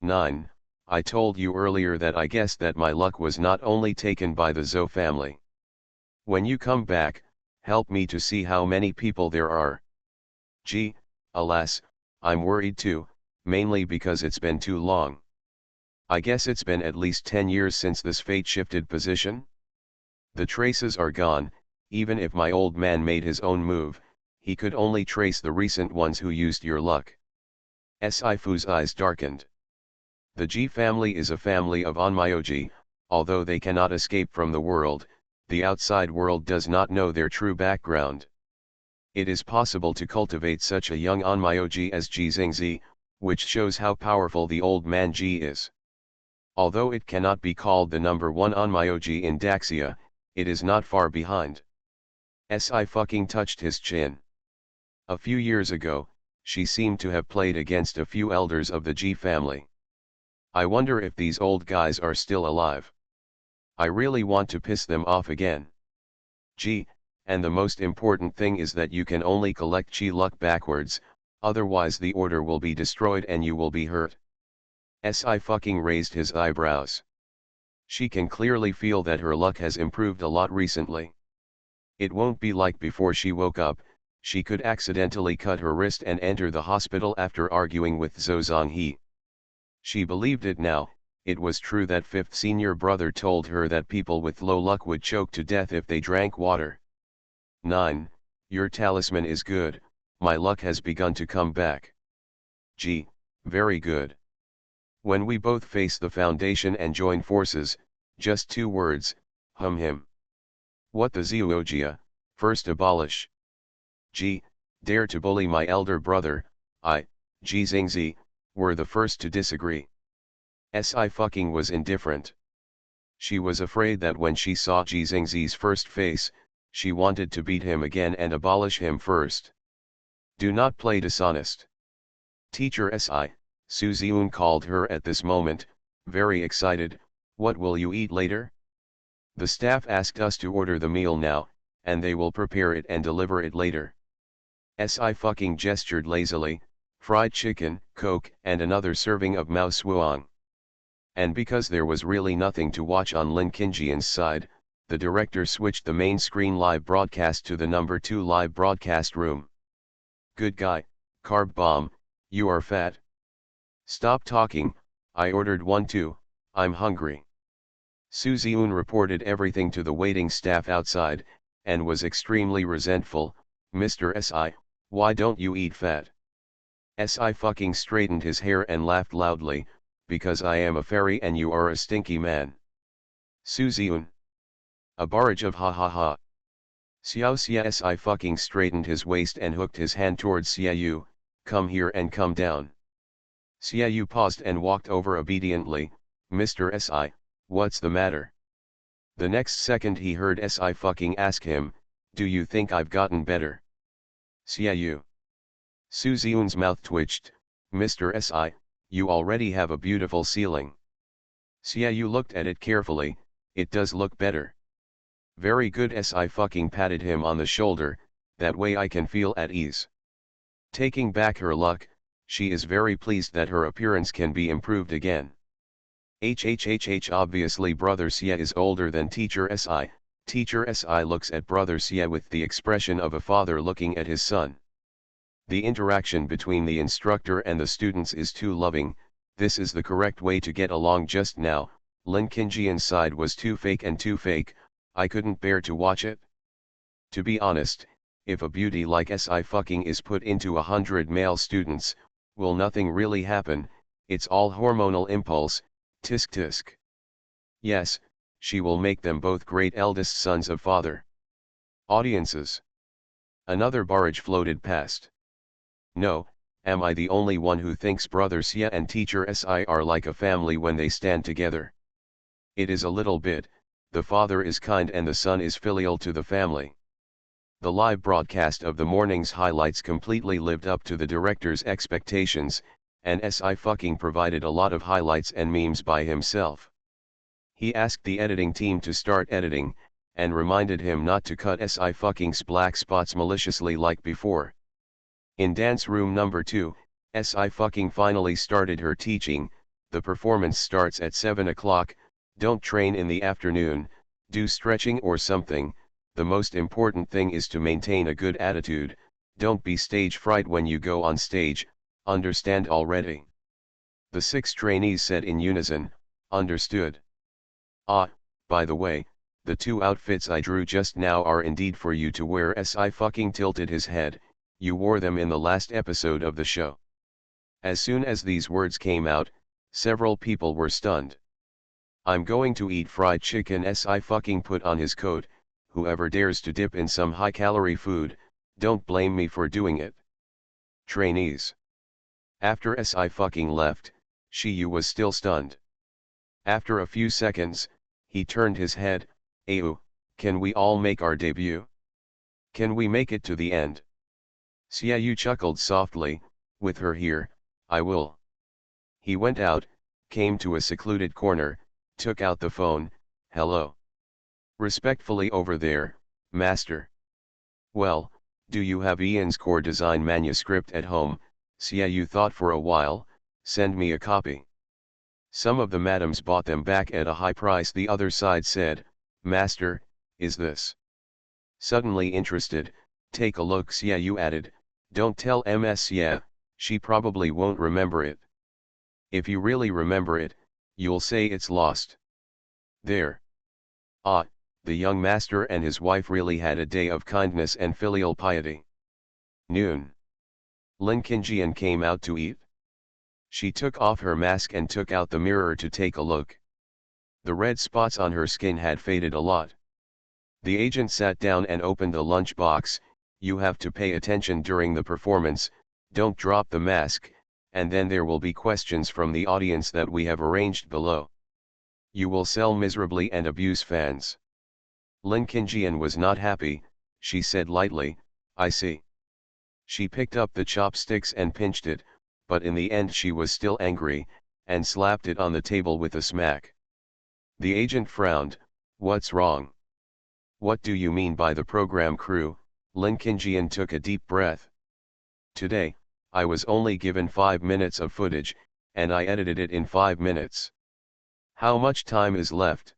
9. I told you earlier that I guessed that my luck was not only taken by the Zhou family. When you come back, help me to see how many people there are. Gee, alas, I'm worried too, mainly because it's been too long. I guess it's been at least 10 years since this fate shifted position. The traces are gone, even if my old man made his own move, he could only trace the recent ones who used your luck. Sci-fi's eyes darkened. The G family is a family of onmyoji, although they cannot escape from the world, the outside world does not know their true background. It is possible to cultivate such a young onmyoji as Ji Xingzi, which shows how powerful the old man Ji is. Although it cannot be called the number one onmyoji in Daxia, it is not far behind. Sci touched his chin. A few years ago, she seemed to have played against a few elders of the G family. I wonder if these old guys are still alive. I really want to piss them off again. G, and the most important thing is that you can only collect Chi luck backwards, otherwise the order will be destroyed and you will be hurt. Sci raised his eyebrows. She can clearly feel that her luck has improved a lot recently. It won't be like before she woke up, she could accidentally cut her wrist and enter the hospital after arguing with Zhou Zhonghe. She believed it now. It was true that fifth senior brother told her that people with low luck would choke to death if they drank water. 9. Your talisman is good, my luck has begun to come back. G. Very good. When we both face the foundation and join forces, just 2 words, him. What the Zhuojia, first abolish. G. Dare to bully my elder brother, I, Ji Xingzi, were the first to disagree. Sci was indifferent. She was afraid that when she saw Ji Xingzi's first face, she wanted to beat him again and abolish him first. Do not play dishonest. Teacher Sci, Su Ziun called her at this moment, very excited. What will you eat later? The staff asked us to order the meal now, and they will prepare it and deliver it later. Sci gestured lazily, fried chicken, Coke, and another serving of Mao Suang. And because there was really nothing to watch on Lin Qingjian's side, the director switched the main screen live broadcast to the number 2 live broadcast room. Good guy, carb bomb, you are fat. Stop talking, I ordered one too, I'm hungry. Su Ziun reported everything to the waiting staff outside, and was extremely resentful. Mr. Sci, why don't you eat fat? Sci straightened his hair and laughed loudly, because I am a fairy and you are a stinky man. Su Ziun. A barrage of ha ha ha. Xiao Xia Sci straightened his waist and hooked his hand towards Xiaoyu, come here and come down. Xiaoyu paused and walked over obediently. Mr. Sci, what's the matter? The next second he heard Sci ask him, do you think I've gotten better? Xiaoyu. Su Ziun's mouth twitched. Mr. Sci, you already have a beautiful ceiling. Xiaoyu looked at it carefully, it does look better. Very good. Sci patted him on the shoulder, that way I can feel at ease. Taking back her luck, she is very pleased that her appearance can be improved again. Obviously brother Xie is older than teacher Sci. Teacher Sci looks at brother Xie with the expression of a father looking at his son. The interaction between the instructor and the students is too loving. This is the correct way to get along. Just now, Lin Qingjian's side was too fake, I couldn't bear to watch it. To be honest, if a beauty like Sci is put into 100 male students, will nothing really happen? It's all hormonal impulse, tisk tisk. Yes, she will make them both great eldest sons of father. Audiences. Another barrage floated past. No, am I the only one who thinks brother Xia and teacher Sci are like a family when they stand together? It is a little bit, the father is kind and the son is filial to the family. The live broadcast of the morning's highlights completely lived up to the director's expectations, and Sci provided a lot of highlights and memes by himself. He asked the editing team to start editing, and reminded him not to cut Sci's black spots maliciously like before. In dance room number 2, Sci finally started her teaching. The performance starts at 7 o'clock, don't train in the afternoon, do stretching or something. The most important thing is to maintain a good attitude, don't be stage fright when you go on stage, understand already? The 6 trainees said in unison, understood. Ah, by the way, the 2 outfits I drew just now are indeed for you to wear. Sci tilted his head, you wore them in the last episode of the show. As soon as these words came out, several people were stunned. I'm going to eat fried chicken. Si fucking put on his coat. Whoever dares to dip in some high-calorie food, don't blame me for doing it. Trainees. After Si fucking left, Shiyu was still stunned. After a few seconds, he turned his head. Ayu, can we all make our debut? Can we make it to the end? Xiaoyu chuckled softly, with her here, I will. He went out, came to a secluded corner, took out the phone. Hello. Respectfully over there, master. Well, do you have Ian's core design manuscript at home? Xiaoyu thought for a while. Send me a copy. Some of the madams bought them back at a high price. The other side said, Master, is this? Suddenly interested, take a look. Xiaoyu added, don't tell Ms. Xia, she probably won't remember it. If you really remember it, you'll say it's lost. There. Ah, the young master and his wife really had a day of kindness and filial piety. Noon. Lin Qingjian came out to eat. She took off her mask and took out the mirror to take a look. The red spots on her skin had faded a lot. The agent sat down and opened a lunch box. You have to pay attention during the performance, don't drop the mask, and then there will be questions from the audience that we have arranged below. You will sell miserably and abuse fans. Lin Qingjian was not happy, she said lightly, I see. She picked up the chopsticks and pinched it, but in the end she was still angry, and slapped it on the table with a smack. The agent frowned, what's wrong? What do you mean by the program crew? Lin Qingjian took a deep breath. Today, I was only given 5 minutes of footage, and I edited it in 5 minutes. How much time is left?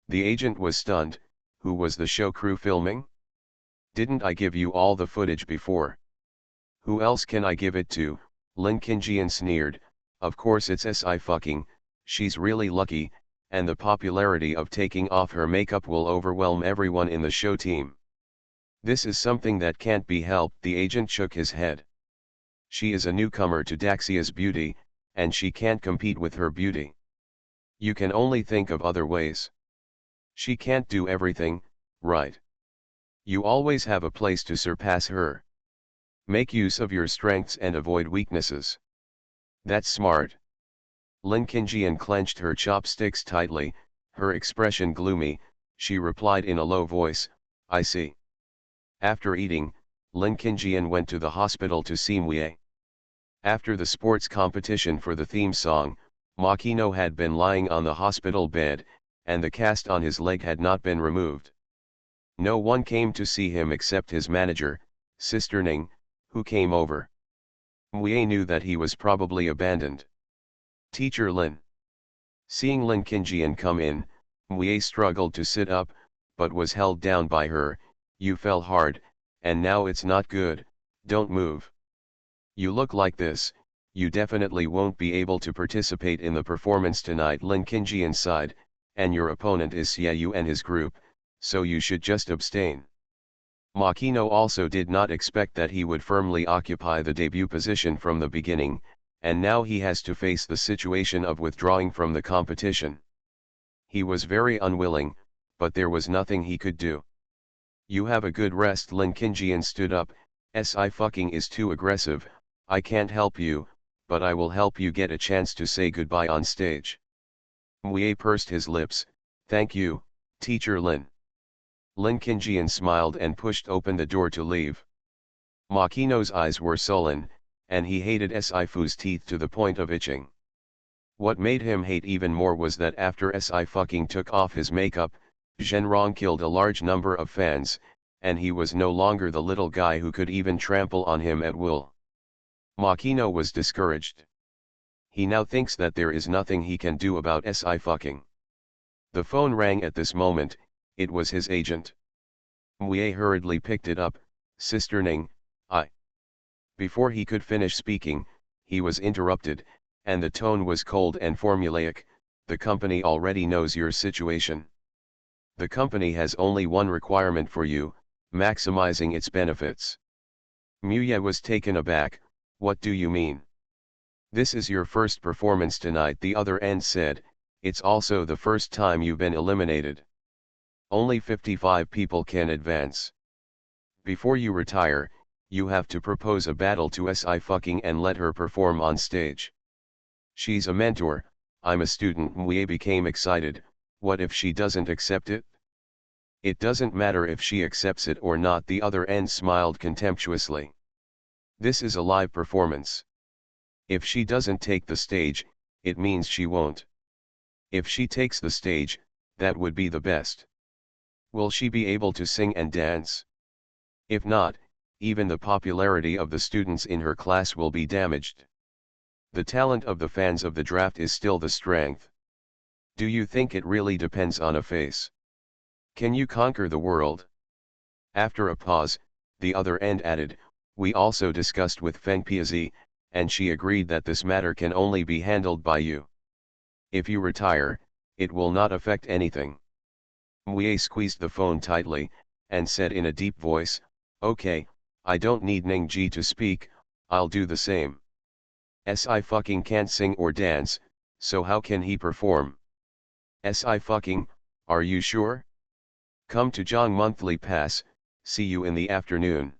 The agent was stunned. Who was the show crew filming? Didn't I give you all the footage before? Who else can I give it to? Lin Qingjian sneered, of course it's Si fucking, she's really lucky, and the popularity of taking off her makeup will overwhelm everyone in the show team. This is something that can't be helped. The agent shook his head. She is a newcomer to Daxia's beauty, and she can't compete with her beauty. You can only think of other ways. She can't do everything, right? You always have a place to surpass her. Make use of your strengths and avoid weaknesses. That's smart. Lin Qingjian clenched her chopsticks tightly, her expression gloomy. She replied in a low voice, I see. After eating, Lin Qingjian went to the hospital to see Mue. After the sports competition for the theme song, Makino had been lying on the hospital bed, and the cast on his leg had not been removed. No one came to see him except his manager, Sister Ning, who came over. Mue knew that he was probably abandoned. Teacher Lin. Seeing Lin Qingjian come in, Mue struggled to sit up, but was held down by her. You fell hard, and now it's not good, don't move. You look like this, you definitely won't be able to participate in the performance tonight. Lin Qingjian sighed, and your opponent is Xiaoyu and his group, so you should just abstain. Makino also did not expect that he would firmly occupy the debut position from the beginning, and now he has to face the situation of withdrawing from the competition. He was very unwilling, but there was nothing he could do. You have a good rest. Lin Qingjian stood up. Si fucking is too aggressive, I can't help you, but I will help you get a chance to say goodbye on stage. Mue pursed his lips, thank you, Teacher Lin. Lin Qingjian smiled and pushed open the door to leave. Makino's eyes were sullen, and he hated Si Fu's teeth to the point of itching. What made him hate even more was that after Si fucking took off his makeup, Zhenrong killed a large number of fans, and he was no longer the little guy who could even trample on him at will. Makino was discouraged. He now thinks that there is nothing he can do about Si fucking. The phone rang at this moment. It was his agent. Mue hurriedly picked it up. Sister Ning, I. Before he could finish speaking, he was interrupted, and the tone was cold and formulaic. The company already knows your situation. The company has only one requirement for you, maximizing its benefits. Muya was taken aback. What do you mean? This is your first performance tonight, the other end said. It's also the first time you've been eliminated. Only 55 people can advance. Before you retire, you have to propose a battle to Sci-Fi and let her perform on stage. She's a mentor, I'm a student. Muye became excited. What if she doesn't accept it? It doesn't matter if she accepts it or not, the other end smiled contemptuously. This is a live performance. If she doesn't take the stage, it means she won't. If she takes the stage, that would be the best. Will she be able to sing and dance? If not, even the popularity of the students in her class will be damaged. The talent of the fans of the draft is still the strength. Do you think it really depends on a face? Can you conquer the world? After a pause, the other end added, we also discussed with Feng Piazi, and she agreed that this matter can only be handled by you. If you retire, it will not affect anything. Muye squeezed the phone tightly, and said in a deep voice, okay, I don't need Ningji to speak, I'll do the same. Sci-Fi can't sing or dance, so how can he perform? Sci-Fi, are you sure? Come to Zhang monthly pass, see you in the afternoon.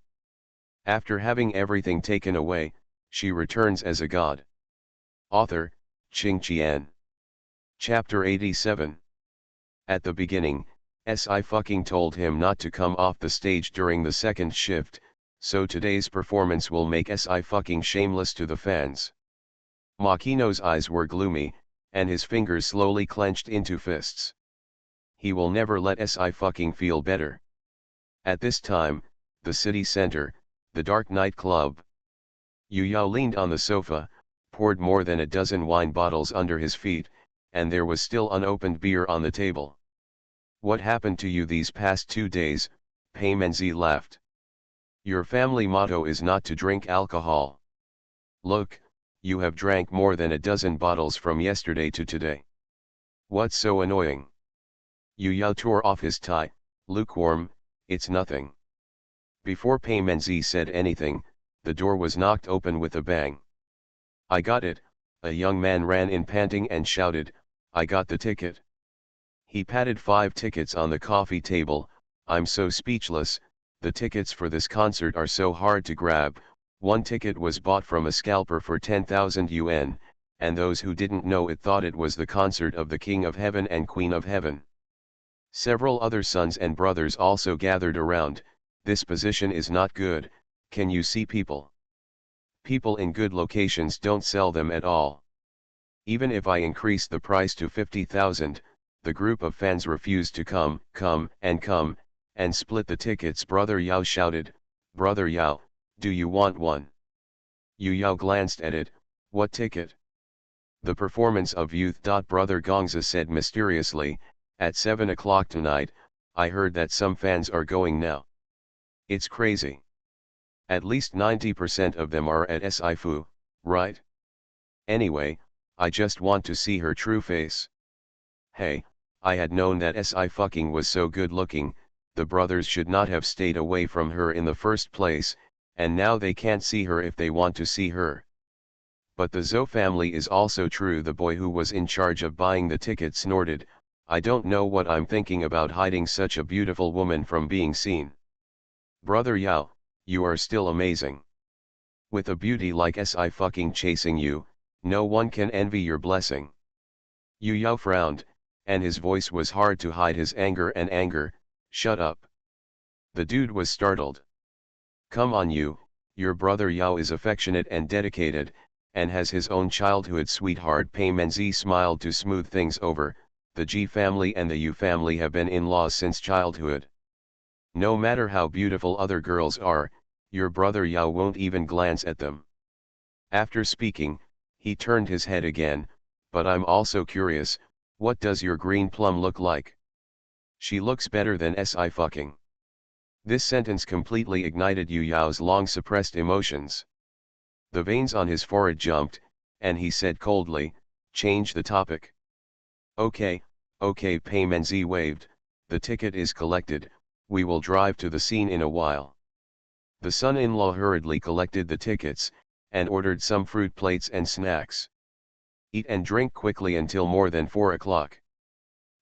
After having everything taken away, she returns as a god. Author, Qing Qian. Chapter 87. At the beginning, Sci-Fi told him not to come off the stage during the second shift, so today's performance will make Sci-Fi shameless to the fans. Makino's eyes were gloomy, and his fingers slowly clenched into fists. He will never let Sci-Fi feel better. At this time, the city center, the dark night club. Yu Yao leaned on the sofa, poured more than a dozen wine bottles under his feet, and there was still unopened beer on the table. What happened to you these past 2 days? Pei Menzi laughed. Your family motto is not to drink alcohol. Look, you have drank more than a dozen bottles from yesterday to today. What's so annoying? Yu Yao tore off his tie. Lukewarm, it's nothing. Before Pei Menzi said anything, the door was knocked open with a bang. I got it, a young man ran in panting and shouted, I got the ticket. He patted 5 tickets on the coffee table. I'm so speechless, the tickets for this concert are so hard to grab. One ticket was bought from a scalper for 10,000 yuan, and those who didn't know it thought it was the concert of the King of Heaven and Queen of Heaven. Several other sons and brothers also gathered around. This position is not good, can you see people? People in good locations don't sell them at all. Even if I increase the price to 50,000, the group of fans refused to come, and split the tickets. Brother Yao shouted, Brother Yao, do you want one? Yu Yao glanced at it, what ticket? The performance of Youth. Brother Gongza said mysteriously, at 7 o'clock tonight, I heard that some fans are going now. It's crazy. At least 90% of them are at Sifu, right? Anyway, I just want to see her true face. Hey, I had known that Sci-Fi was so good looking, the brothers should not have stayed away from her in the first place, and now they can't see her if they want to see her. But the Zhou family is also true. The boy who was in charge of buying the ticket snorted, I don't know what I'm thinking about hiding such a beautiful woman from being seen. Brother Yao, you are still amazing. With a beauty like Sci-Fi chasing you, no one can envy your blessing. Yu Yao frowned, and his voice was hard to hide his anger, shut up. The dude was startled. Come on your brother Yao is affectionate and dedicated, and has his own childhood sweetheart. Pei Menzi smiled to smooth things over, the Ji family and the Yu family have been in-laws since childhood. No matter how beautiful other girls are, your brother Yao won't even glance at them. After speaking, he turned his head again, but I'm also curious, what does your green plum look like? She looks better than Sci-Fi. This sentence completely ignited Yu Yao's long-suppressed emotions. The veins on his forehead jumped, and he said coldly, change the topic. Okay, Pei Menzi waved, the ticket is collected, we will drive to the scene in a while. The son-in-law hurriedly collected the tickets, and ordered some fruit plates and snacks. Eat and drink quickly until more than 4 o'clock.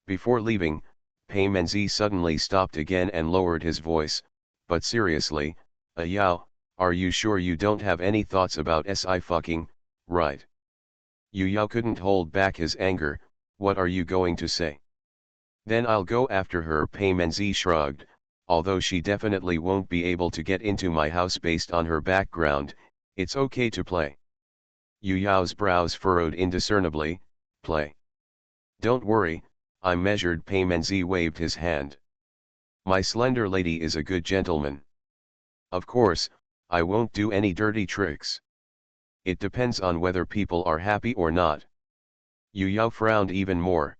Before leaving, Paymenzi suddenly stopped again and lowered his voice, but seriously, Yao, are you sure you don't have any thoughts about Sci-fucking, right? Yao couldn't hold back his anger. What are you going to say? Then I'll go after her. Paymenzi shrugged, although she definitely won't be able to get into my house based on her background, it's okay to play. Yao's brows furrowed indiscernibly. Play. Don't worry, I'm measured. Paymenzi waved his hand. My slender lady is a good gentleman. Of course, I won't do any dirty tricks. It depends on whether people are happy or not. Yao frowned even more.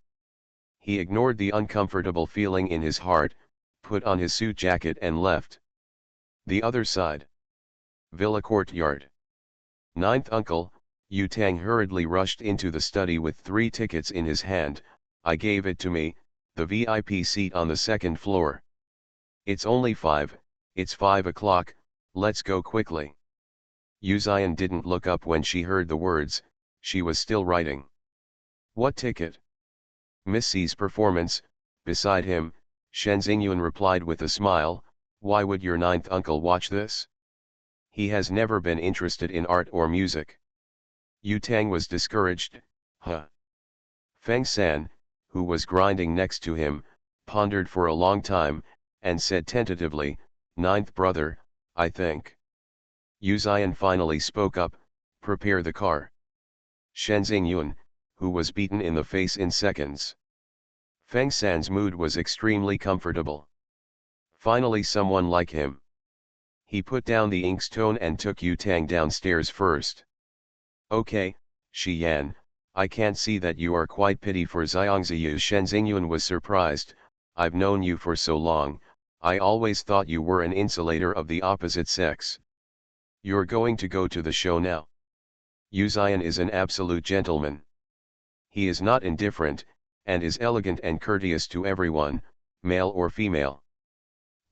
He ignored the uncomfortable feeling in his heart, put on his suit jacket and left. The other side. Villa courtyard. Ninth uncle, Yu Tang hurriedly rushed into the study with 3 tickets in his hand. I gave it to me, the VIP seat on the 2nd floor. It's only 5, it's 5 o'clock, let's go quickly. Yu Zian didn't look up when she heard the words, she was still writing. What ticket? Miss C's performance. Beside him, Shen Xingyuan replied with a smile, why would your 9th uncle watch this? He has never been interested in art or music. Yu Tang was discouraged. Huh. Feng San, who was grinding next to him, pondered for a long time, and said tentatively, 9th brother, I think. Yu Zian finally spoke up, prepare the car. Shen Xingyuan, who was beaten in the face in seconds. Feng San's mood was extremely comfortable. Finally someone like him. He put down the inkstone and took Yu Tang downstairs first. Okay, Shi Yan, I can't see that you are quite pity for Xiangziyu. Shen Xingyuan was surprised, I've known you for so long, I always thought you were an insulator of the opposite sex. You're going to go to the show now. Yu Zian is an absolute gentleman. He is not indifferent, and is elegant and courteous to everyone, male or female.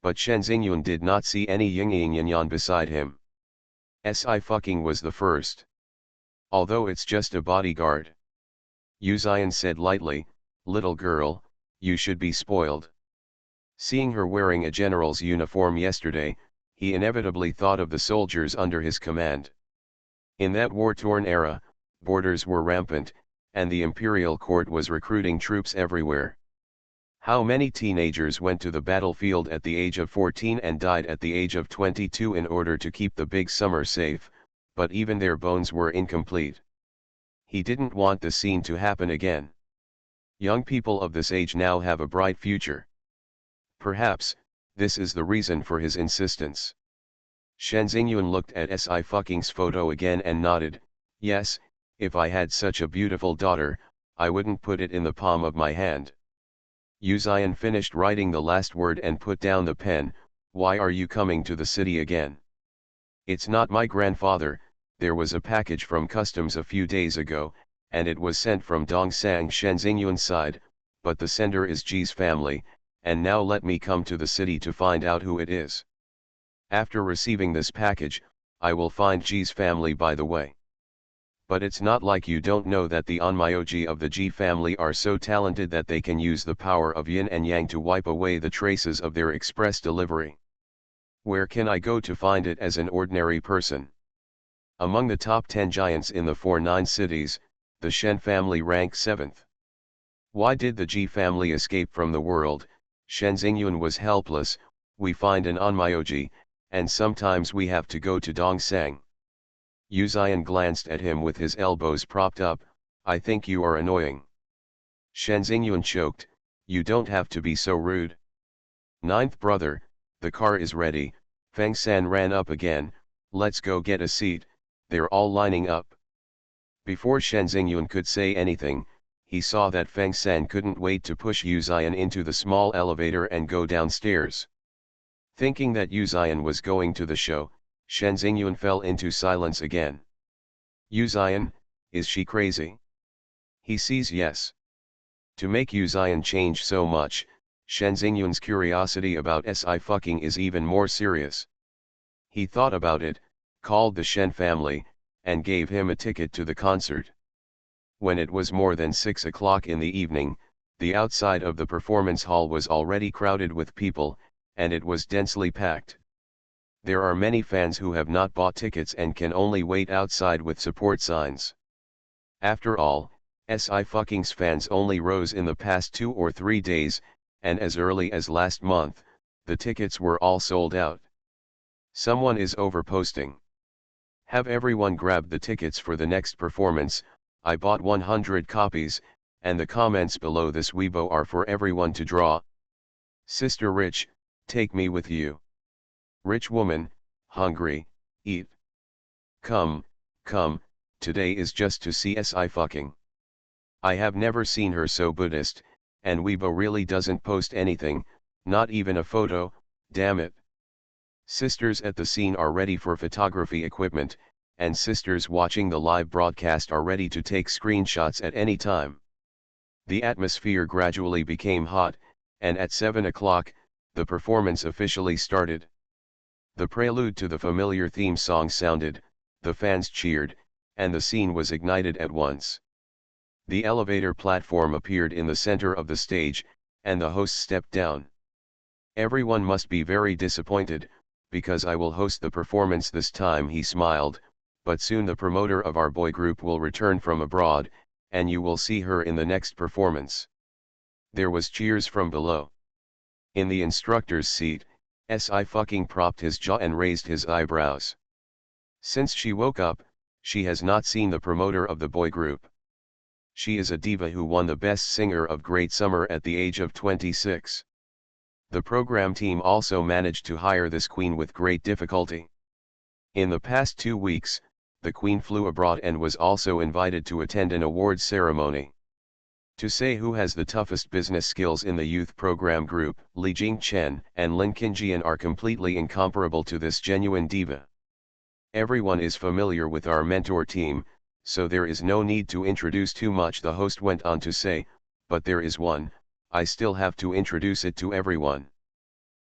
But Shen Xingyuan did not see any Ying Yan beside him. Sci-fucking was the first. Although it's just a bodyguard. Yu Zian said lightly, little girl, you should be spoiled. Seeing her wearing a general's uniform yesterday, he inevitably thought of the soldiers under his command. In that war-torn era, borders were rampant, and the imperial court was recruiting troops everywhere. How many teenagers went to the battlefield at the age of 14 and died at the age of 22 in order to keep the big summer safe, but even their bones were incomplete. He didn't want the scene to happen again. Young people of this age now have a bright future. Perhaps, this is the reason for his insistence. Shen Xingyuan looked at Sci-fucking's photo again and nodded, yes, if I had such a beautiful daughter, I wouldn't put it in the palm of my hand. Yu Zian finished writing the last word and put down the pen. Why are you coming to the city again? It's not my grandfather, there was a package from customs a few days ago, and it was sent from Dongsang. Shen Xingyuan sighed, but the sender is Ji's family, and now let me come to the city to find out who it is. After receiving this package, I will find Ji's family by the way. But it's not like you don't know that the Onmyoji of the Ji family are so talented that they can use the power of yin and yang to wipe away the traces of their express delivery. Where can I go to find it as an ordinary person? Among the top 10 giants in the 4-9 cities, the Shen family ranks 7th. Why did the Ji family escape from the world? Shen Xingyuan was helpless. We find an Onmyoji, and sometimes we have to go to Dongsang. Yu Zian glanced at him with his elbows propped up, I think you are annoying. Shen Xingyuan choked, you don't have to be so rude. 9th brother, the car is ready. Feng San ran up again, let's go get a seat, they're all lining up. Before Shen Xingyuan could say anything, he saw that Feng San couldn't wait to push Yu Zian into the small elevator and go downstairs. Thinking that Yu Zian was going to the show, Shen Xingyuan fell into silence again. Yu Zian, is she crazy? He sees yes. To make Yu Zian change so much, Shen Xingyuan's curiosity about Sci-fucking is even more serious. He thought about it, called the Shen family, and gave him a ticket to the concert. When it was more than 6 o'clock in the evening, the outside of the performance hall was already crowded with people, and it was densely packed. There are many fans who have not bought tickets and can only wait outside with support signs. After all, Sci-Fi's fans only rose in the past 2 or 3 days, and as early as last month, the tickets were all sold out. Someone is overposting. Have everyone grab the tickets for the next performance. I bought 100 copies, and the comments below this Weibo are for everyone to draw. Sister Rich, take me with you. Rich woman, hungry, eat. Come, today is just to see Sci-Fi. I have never seen her so Buddhist, and Weibo really doesn't post anything, not even a photo, damn it. Sisters at the scene are ready for photography equipment, and sisters watching the live broadcast are ready to take screenshots at any time. The atmosphere gradually became hot, and at 7 o'clock, the performance officially started. The prelude to the familiar theme song sounded, the fans cheered, and the scene was ignited at once. The elevator platform appeared in the center of the stage, and the host stepped down. Everyone must be very disappointed, because I will host the performance this time, he smiled, but soon the promoter of our boy group will return from abroad, and you will see her in the next performance. There was cheers from below. In the instructor's seat, Sci-Fi propped his jaw and raised his eyebrows. Since she woke up, she has not seen the promoter of the boy group. She is a diva who won the Best Singer of Great Summer at the age of 26. The program team also managed to hire this queen with great difficulty. In the past 2 weeks, the queen flew abroad and was also invited to attend an awards ceremony. To say who has the toughest business skills in the youth program group, Li Jingchen and Lin Qingjian are completely incomparable to this genuine diva. Everyone is familiar with our mentor team, so there is no need to introduce too much, the host went on to say, but there is one, I still have to introduce it to everyone.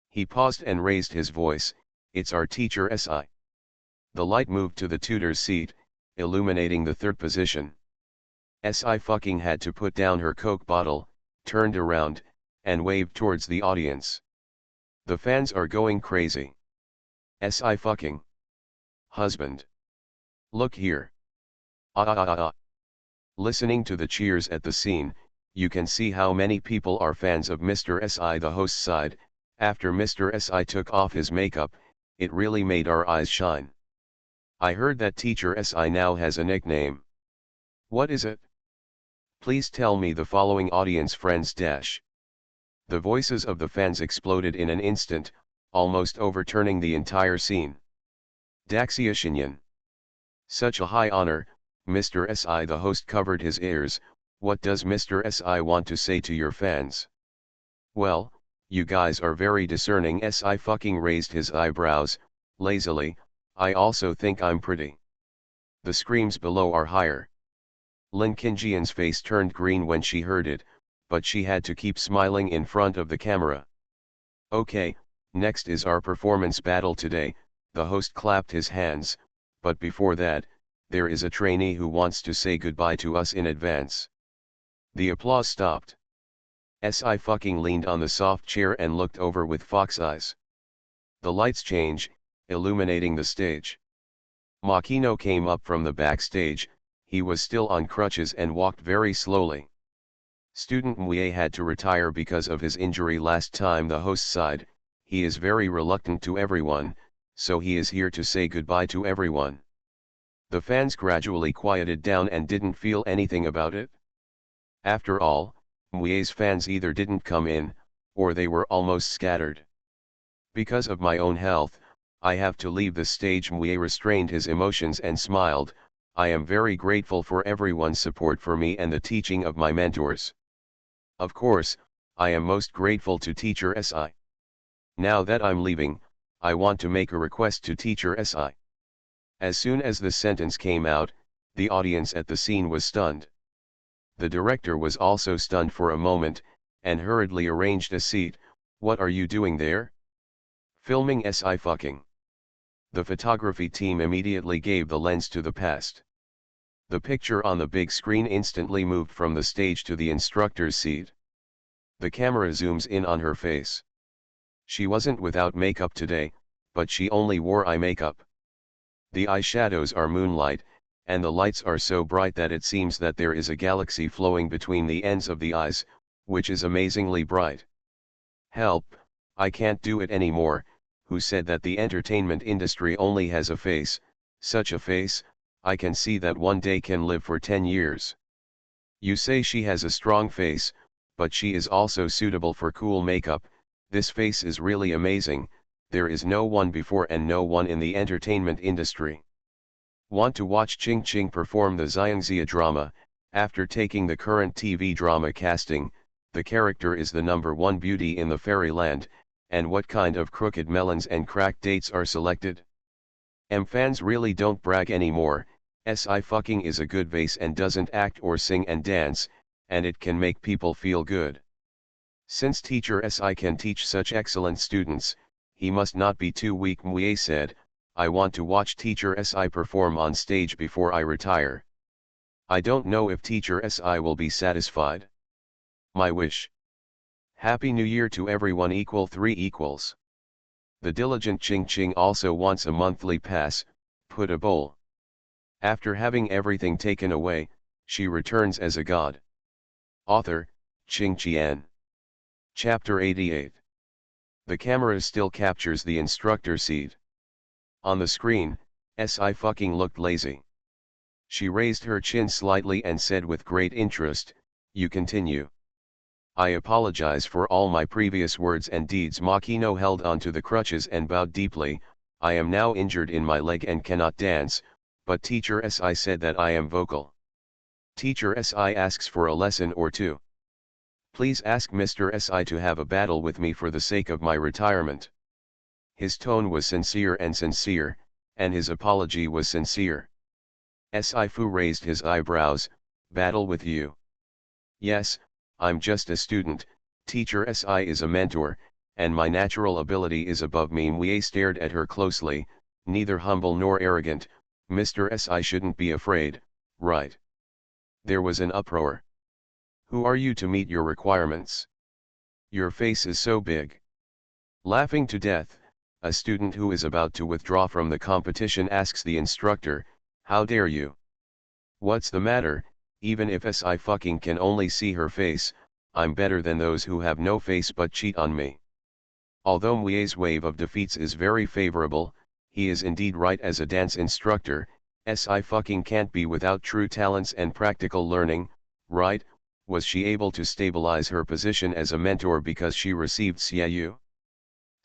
He paused and raised his voice, it's our teacher Si. The light moved to the tutor's seat, illuminating the third position. Sci-Fi had to put down her Coke bottle, turned around, and waved towards the audience. The fans are going crazy. Sci-Fi. Husband. Look here. Ah ah ah ah. Listening to the cheers at the scene, you can see how many people are fans of Mr. Si. The host sighed, after Mr. Si took off his makeup, it really made our eyes shine. I heard that teacher Si now has a nickname. What is it? Please tell me, the following audience friends dash. The voices of the fans exploded in an instant, almost overturning the entire scene. Daxia Shinyan. Such a high honor, Mr. Si. The host covered his ears. What does Mr. Si want to say to your fans? Well, you guys are very discerning. Si raised his eyebrows, lazily, I also think I'm pretty. The screams below are higher. Lin Qingjian's face turned green when she heard it, but she had to keep smiling in front of the camera. Okay, next is our performance battle today, the host clapped his hands, but before that, there is a trainee who wants to say goodbye to us in advance. The applause stopped. Sci-Fi leaned on the soft chair and looked over with fox eyes. The lights change, illuminating the stage. Makino came up from the backstage. He was still on crutches and walked very slowly. Student Mue had to retire because of his injury last time, the host sighed, he is very reluctant to everyone, so he is here to say goodbye to everyone. The fans gradually quieted down and didn't feel anything about it. After all, Mue's fans either didn't come in, or they were almost scattered. Because of my own health, I have to leave the stage. Mue restrained his emotions and smiled, I am very grateful for everyone's support for me and the teaching of my mentors. Of course, I am most grateful to teacher Si. Now that I'm leaving, I want to make a request to teacher Si. As soon as the sentence came out, the audience at the scene was stunned. The director was also stunned for a moment, and hurriedly arranged a seat. What are you doing there? Filming Si. The photography team immediately gave the lens to the past. The picture on the big screen instantly moved from the stage to the instructor's seat. The camera zooms in on her face. She wasn't without makeup today, but she only wore eye makeup. The eyeshadows are moonlight, and the lights are so bright that it seems that there is a galaxy flowing between the ends of the eyes, which is amazingly bright. Help, I can't do it anymore. Who said that the entertainment industry only has a face? Such a face, I can see that one day can live for 10 years. You say she has a strong face, but she is also suitable for cool makeup. This face is really amazing. There is no one before and no one in the entertainment industry. Want to watch Ching Ching perform the Xiangxia drama? After taking the current TV drama casting, the character is the #1 beauty in the fairyland, and what kind of crooked melons and cracked dates are selected? Fans really don't brag anymore. Sci-fi is a good vase and doesn't act or sing and dance, and it can make people feel good. Since teacher Si can teach such excellent students, he must not be too weak. Mue said, I want to watch teacher Si perform on stage before I retire. I don't know if teacher Si will be satisfied. My wish. Happy New Year to everyone. 3 equals. The diligent Ching Ching also wants a monthly pass. Put a bowl. After having everything taken away, she returns as a god. Author, Ching Qian. Chapter 88. The camera still captures the instructor seat. On the screen, Si looked lazy. She raised her chin slightly and said with great interest, you continue. I apologize for all my previous words and deeds. Makino held onto the crutches and bowed deeply. I am now injured in my leg and cannot dance, but teacher Si said that I am vocal. Teacher Si asks for a lesson or two. Please ask Mr. Si to have a battle with me for the sake of my retirement. His tone was sincere, and his apology was sincere. Si Fu raised his eyebrows. Battle with you? Yes, I'm just a student. Teacher Si is a mentor, and my natural ability is above me. Mue stared at her closely, neither humble nor arrogant. Mr. Si shouldn't be afraid, right? There was an uproar. Who are you to meet your requirements? Your face is so big. Laughing to death, a student who is about to withdraw from the competition asks the instructor, how dare you? What's the matter? Even if Si can only see her face, I'm better than those who have no face but cheat on me. Although Mue's wave of defeats is very favorable, he is indeed right as a dance instructor. Si can't be without true talents and practical learning, right? Was she able to stabilize her position as a mentor because she received Xiaoyu?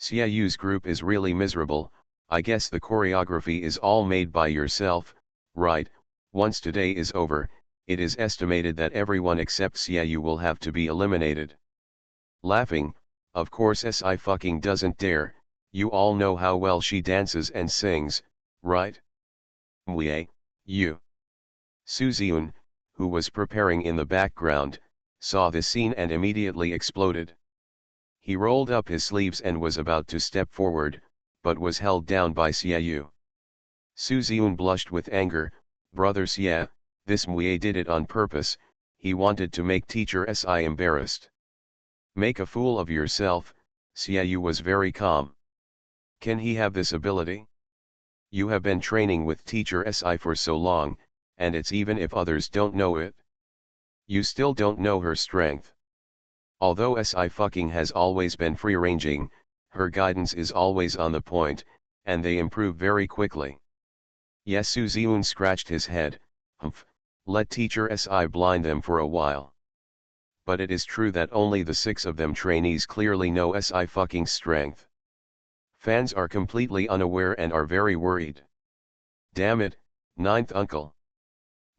Xiaoyu's group is really miserable. I guess the choreography is all made by yourself, right? Once today is over, it is estimated that everyone except Xiaoyu will have to be eliminated. Laughing, of course Si doesn't dare. You all know how well she dances and sings, right? Mue, you. Su Ziun, who was preparing in the background, saw the scene and immediately exploded. He rolled up his sleeves and was about to step forward, but was held down by Xiaoyu. Su Ziun blushed with anger. Brother Xia, this Mue did it on purpose. He wanted to make teacher Si embarrassed. Make a fool of yourself. Xiaoyu was very calm. Can he have this ability? You have been training with teacher Si for so long, and it's even if others don't know it. You still don't know her strength. Although Si has always been free-ranging, her guidance is always on the point, and they improve very quickly. Yes, Su Ziun scratched his head. Humph, let teacher Si blind them for a while. But it is true that only the 6 of them trainees clearly know Si strength. Fans are completely unaware and are very worried. Damn it, 9th uncle.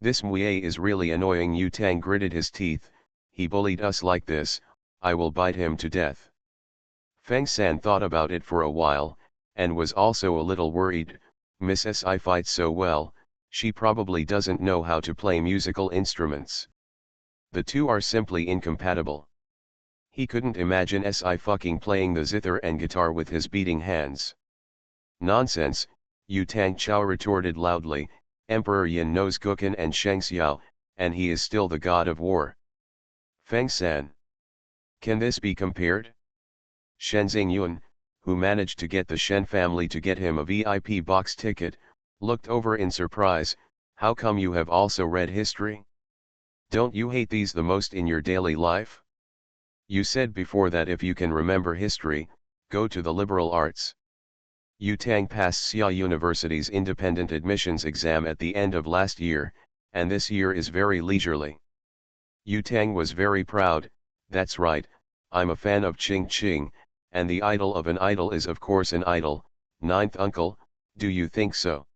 This Mue is really annoying. Yu Tang gritted his teeth. He bullied us like this, I will bite him to death. Feng San thought about it for a while, and was also a little worried. Miss Si fights so well, she probably doesn't know how to play musical instruments. The two are simply incompatible. He couldn't imagine Si playing the zither and guitar with his beating hands. Nonsense, Yu Tang Chao retorted loudly, Emperor Yin knows Gukan and Sheng Xiao, and he is still the god of war. Feng San. Can this be compared? Shenzing Yun, who managed to get the Shen family to get him a VIP box ticket, looked over in surprise. How come you have also read history? Don't you hate these the most in your daily life? You said before that if you can remember history, go to the liberal arts. Yu Tang passed Xia University's independent admissions exam at the end of last year, and this year is very leisurely. Yu Tang was very proud. That's right, I'm a fan of Ching Ching, and the idol of an idol is of course an idol. Ninth uncle, do you think so?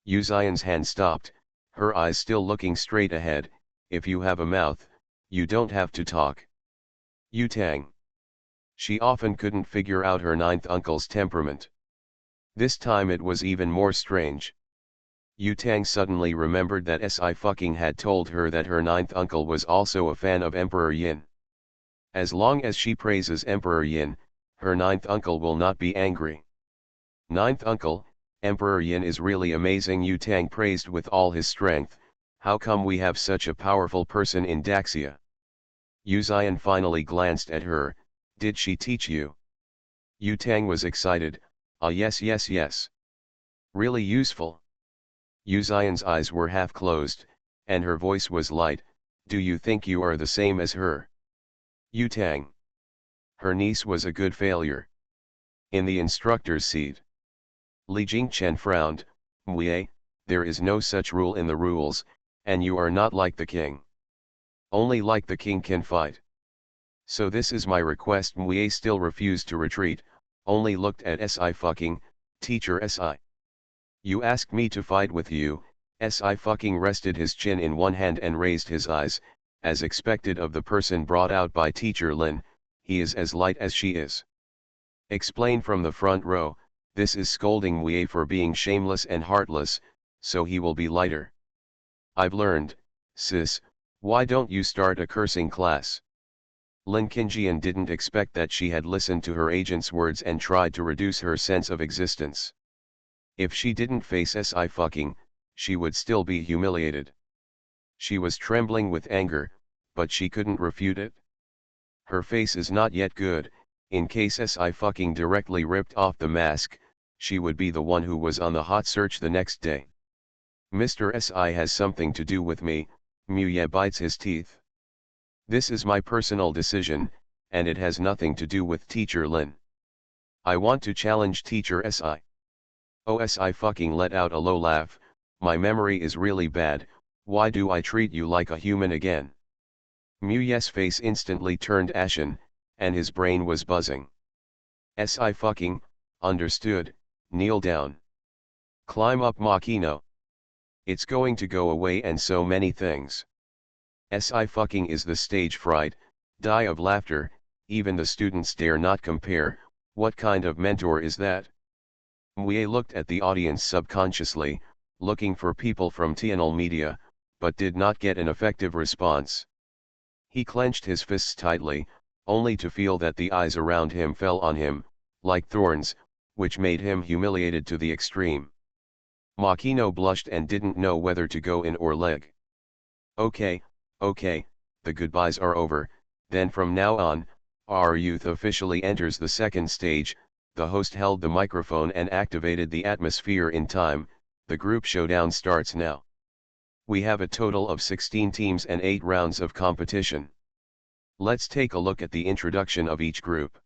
Yu Xian's hand stopped, her eyes still looking straight ahead. If you have a mouth, you don't have to talk. Yu Tang. She often couldn't figure out her ninth uncle's temperament. This time it was even more strange. Yu Tang suddenly remembered that Sci-fi had told her that her ninth uncle was also a fan of Emperor Yin. As long as she praises Emperor Yin, her ninth uncle will not be angry. Ninth uncle, Emperor Yin is really amazing. Yu Tang praised with all his strength. How come we have such a powerful person in Daxia? Yu Xian finally glanced at her. Did she teach you? Yu Tang was excited. Ah yes yes yes. Really useful. Yu Xian's eyes were half closed, and her voice was light. Do you think you are the same as her? Yu Tang. Her niece was a good failure. In the instructor's seat. Li Jingchen frowned. Mui, there is no such rule in the rules, and you are not like the king. Only like the king can fight. So this is my request. Mui still refused to retreat, only looked at Si. Teacher Si. You asked me to fight with you. Si rested his chin in one hand and raised his eyes, as expected of the person brought out by Teacher Lin. He is as light as she is. Explain from the front row. This is scolding Mui for being shameless and heartless, so he will be lighter. I've learned, sis, why don't you start a cursing class? Lin Qingjian didn't expect that she had listened to her agent's words and tried to reduce her sense of existence. If she didn't face Si, she would still be humiliated. She was trembling with anger, but she couldn't refute it. Her face is not yet good. In case Si directly ripped off the mask, she would be the one who was on the hot search the next day. Mr. Si has something to do with me. Muye bites his teeth. This is my personal decision, and it has nothing to do with Teacher Lin. I want to challenge Teacher Si. Oh, Si let out a low laugh. My memory is really bad. Why do I treat you like a human again? Muye's face instantly turned ashen, and his brain was buzzing. Si understood, kneel down. Climb up Makino. It's going to go away and so many things. Si is the stage fright, die of laughter, even the students dare not compare. What kind of mentor is that? Mui looked at the audience subconsciously, looking for people from TNL Media, but did not get an effective response. He clenched his fists tightly, only to feel that the eyes around him fell on him, like thorns, which made him humiliated to the extreme. Makino blushed and didn't know whether to go in or leg. Okay, the goodbyes are over, then from now on, our youth officially enters the second stage. The host held the microphone and activated the atmosphere in time. The group showdown starts now. We have a total of 16 teams and 8 rounds of competition. Let's take a look at the introduction of each group.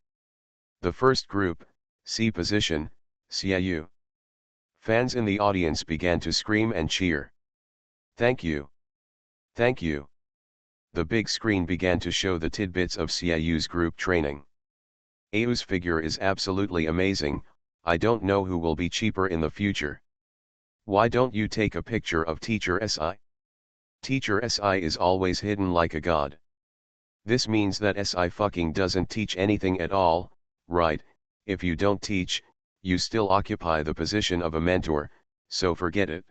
The first group, C position, Xiaoyu. Fans in the audience began to scream and cheer. Thank you. Thank you. The big screen began to show the tidbits of Xiaoyu's group training. Ao's figure is absolutely amazing. I don't know who will be cheaper in the future. Why don't you take a picture of Teacher Si? Teacher Si is always hidden like a god. This means that Si doesn't teach anything at all, right? If you don't teach, you still occupy the position of a mentor, so forget it.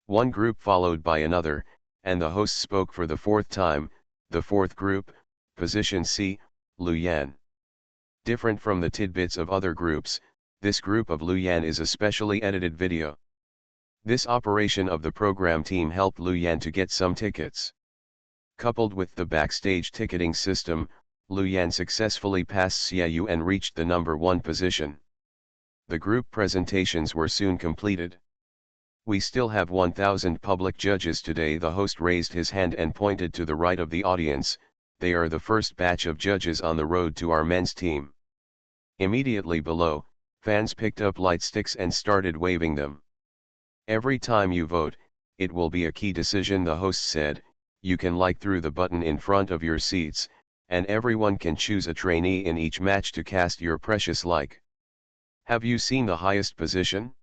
One group followed by another, and the host spoke for the fourth time. The fourth group, position C, Lu Yan. Different from the tidbits of other groups, This group of Luyan is a specially edited video. This operation of the program team helped Luyan to get some tickets. Coupled with the backstage ticketing system, Luyan successfully passed CIU and reached the number 1 position. The group presentations were soon completed. We still have 1,000 public judges today. The host raised his hand and pointed to the right of the audience. They are the first batch of judges on the road to our men's team. Immediately below, fans picked up light sticks and started waving them. Every time you vote, it will be a key decision, the host said. You can like through the button in front of your seats, and everyone can choose a trainee in each match to cast your precious like. Have you seen the highest position?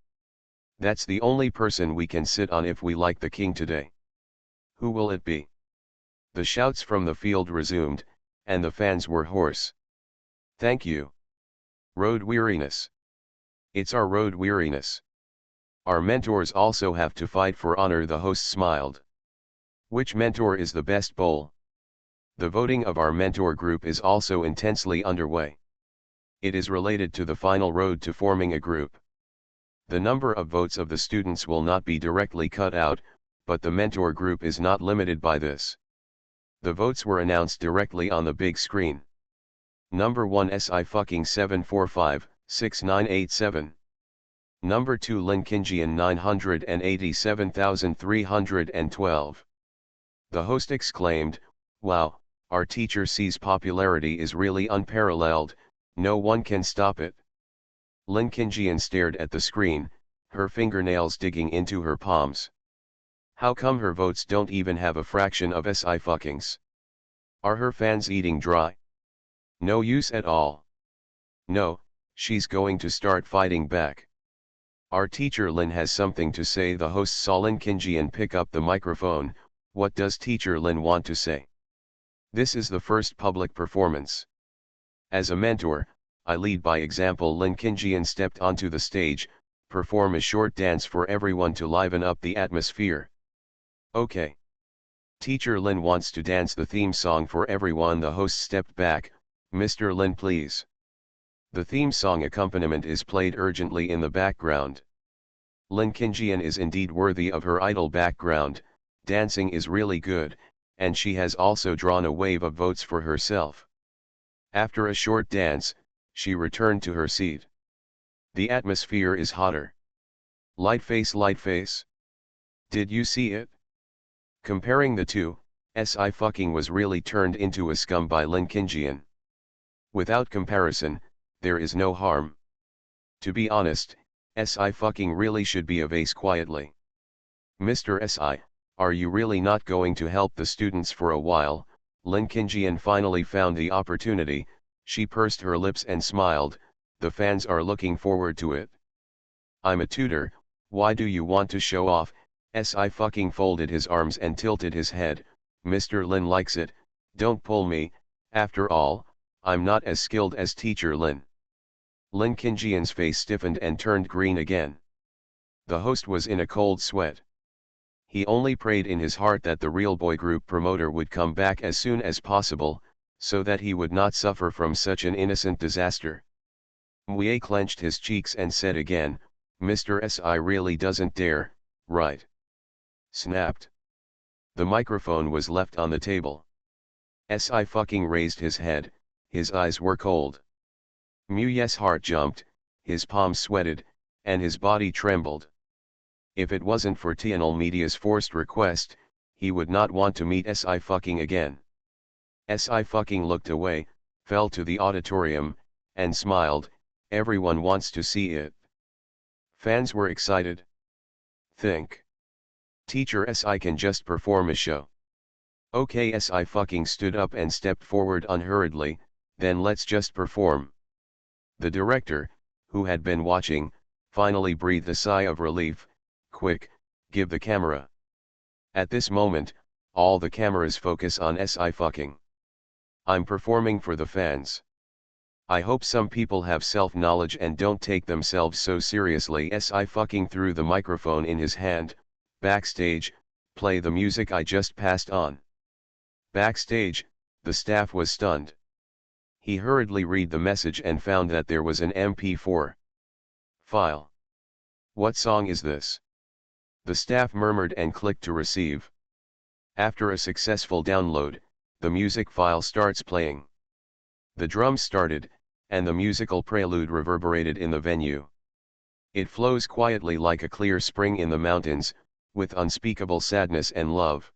That's the only person we can sit on if we like the king today. Who will it be? The shouts from the field resumed, and the fans were hoarse. Thank you. Road weariness. It's our road weariness. Our mentors also have to fight for honor, the host smiled. Which mentor is the best bowl? The voting of our mentor group is also intensely underway. It is related to the final road to forming a group. The number of votes of the students will not be directly cut out, but the mentor group is not limited by this. The votes were announced directly on the big screen. Number 1 SI745-6987. Number 2 Lin Kinjian 987,312. The host exclaimed, "Wow, our teacher C's popularity is really unparalleled, no one can stop it." Lin Kinjian stared at the screen, her fingernails digging into her palms. How come her votes don't even have a fraction of SI fuckings? Are her fans eating dry? No use at all. No, she's going to start fighting back. Our teacher Lin has something to say. The host saw Lin Kinjian pick up the microphone. What does teacher Lin want to say? This is the first public performance. As a mentor, I lead by example. Lin Kinjian stepped onto the stage, perform a short dance for everyone to liven up the atmosphere. Okay. Teacher Lin wants to dance the theme song for everyone. The host stepped back. Mr. Lin, please. The theme song accompaniment is played urgently in the background. Lin Kinjian is indeed worthy of her idol background, dancing is really good, and she has also drawn a wave of votes for herself. After a short dance, she returned to her seat. The atmosphere is hotter. Light face, light face. Did you see it? Comparing the two, SI fucking was really turned into a scum by Lin Kinjian. Without comparison, there is no harm. To be honest, SI fucking really should be a vase quietly. Mr. SI, are you really not going to help the students for a while? Lin Kinjian finally found the opportunity. She pursed her lips and smiled. The fans are looking forward to it. I'm a tutor, why do you want to show off? SI fucking folded his arms and tilted his head. Mr. Lin likes it, don't pull me, after all, I'm not as skilled as teacher Lin. Lin Kinjian's face stiffened and turned green again. The host was in a cold sweat. He only prayed in his heart that the real boy group promoter would come back as soon as possible, so that he would not suffer from such an innocent disaster. Mue clenched his cheeks and said again, Mr. SI really doesn't dare, right? Snapped. The microphone was left on the table. SI fucking raised his head, his eyes were cold. Mue's heart jumped, his palms sweated, and his body trembled. If it wasn't for TNL Media's forced request, he would not want to meet SI fucking again. SI fucking looked away, fell to the auditorium, and smiled. Everyone wants to see it. Fans were excited. Think. Teacher SI can just perform a show. Okay, SI fucking stood up and stepped forward unhurriedly, then let's just perform. The director, who had been watching, finally breathed a sigh of relief. Quick, give the camera. At this moment, all the cameras focus on SI fucking. I'm performing for the fans. I hope some people have self-knowledge and don't take themselves so seriously. SI fucking threw the microphone in his hand. Backstage, play the music I just passed on. Backstage, the staff was stunned. He hurriedly read the message and found that there was an MP4. File. What song is this? The staff murmured and clicked to receive. After a successful download, the music file starts playing. The drums started, and the musical prelude reverberated in the venue. It flows quietly like a clear spring in the mountains, with unspeakable sadness and love.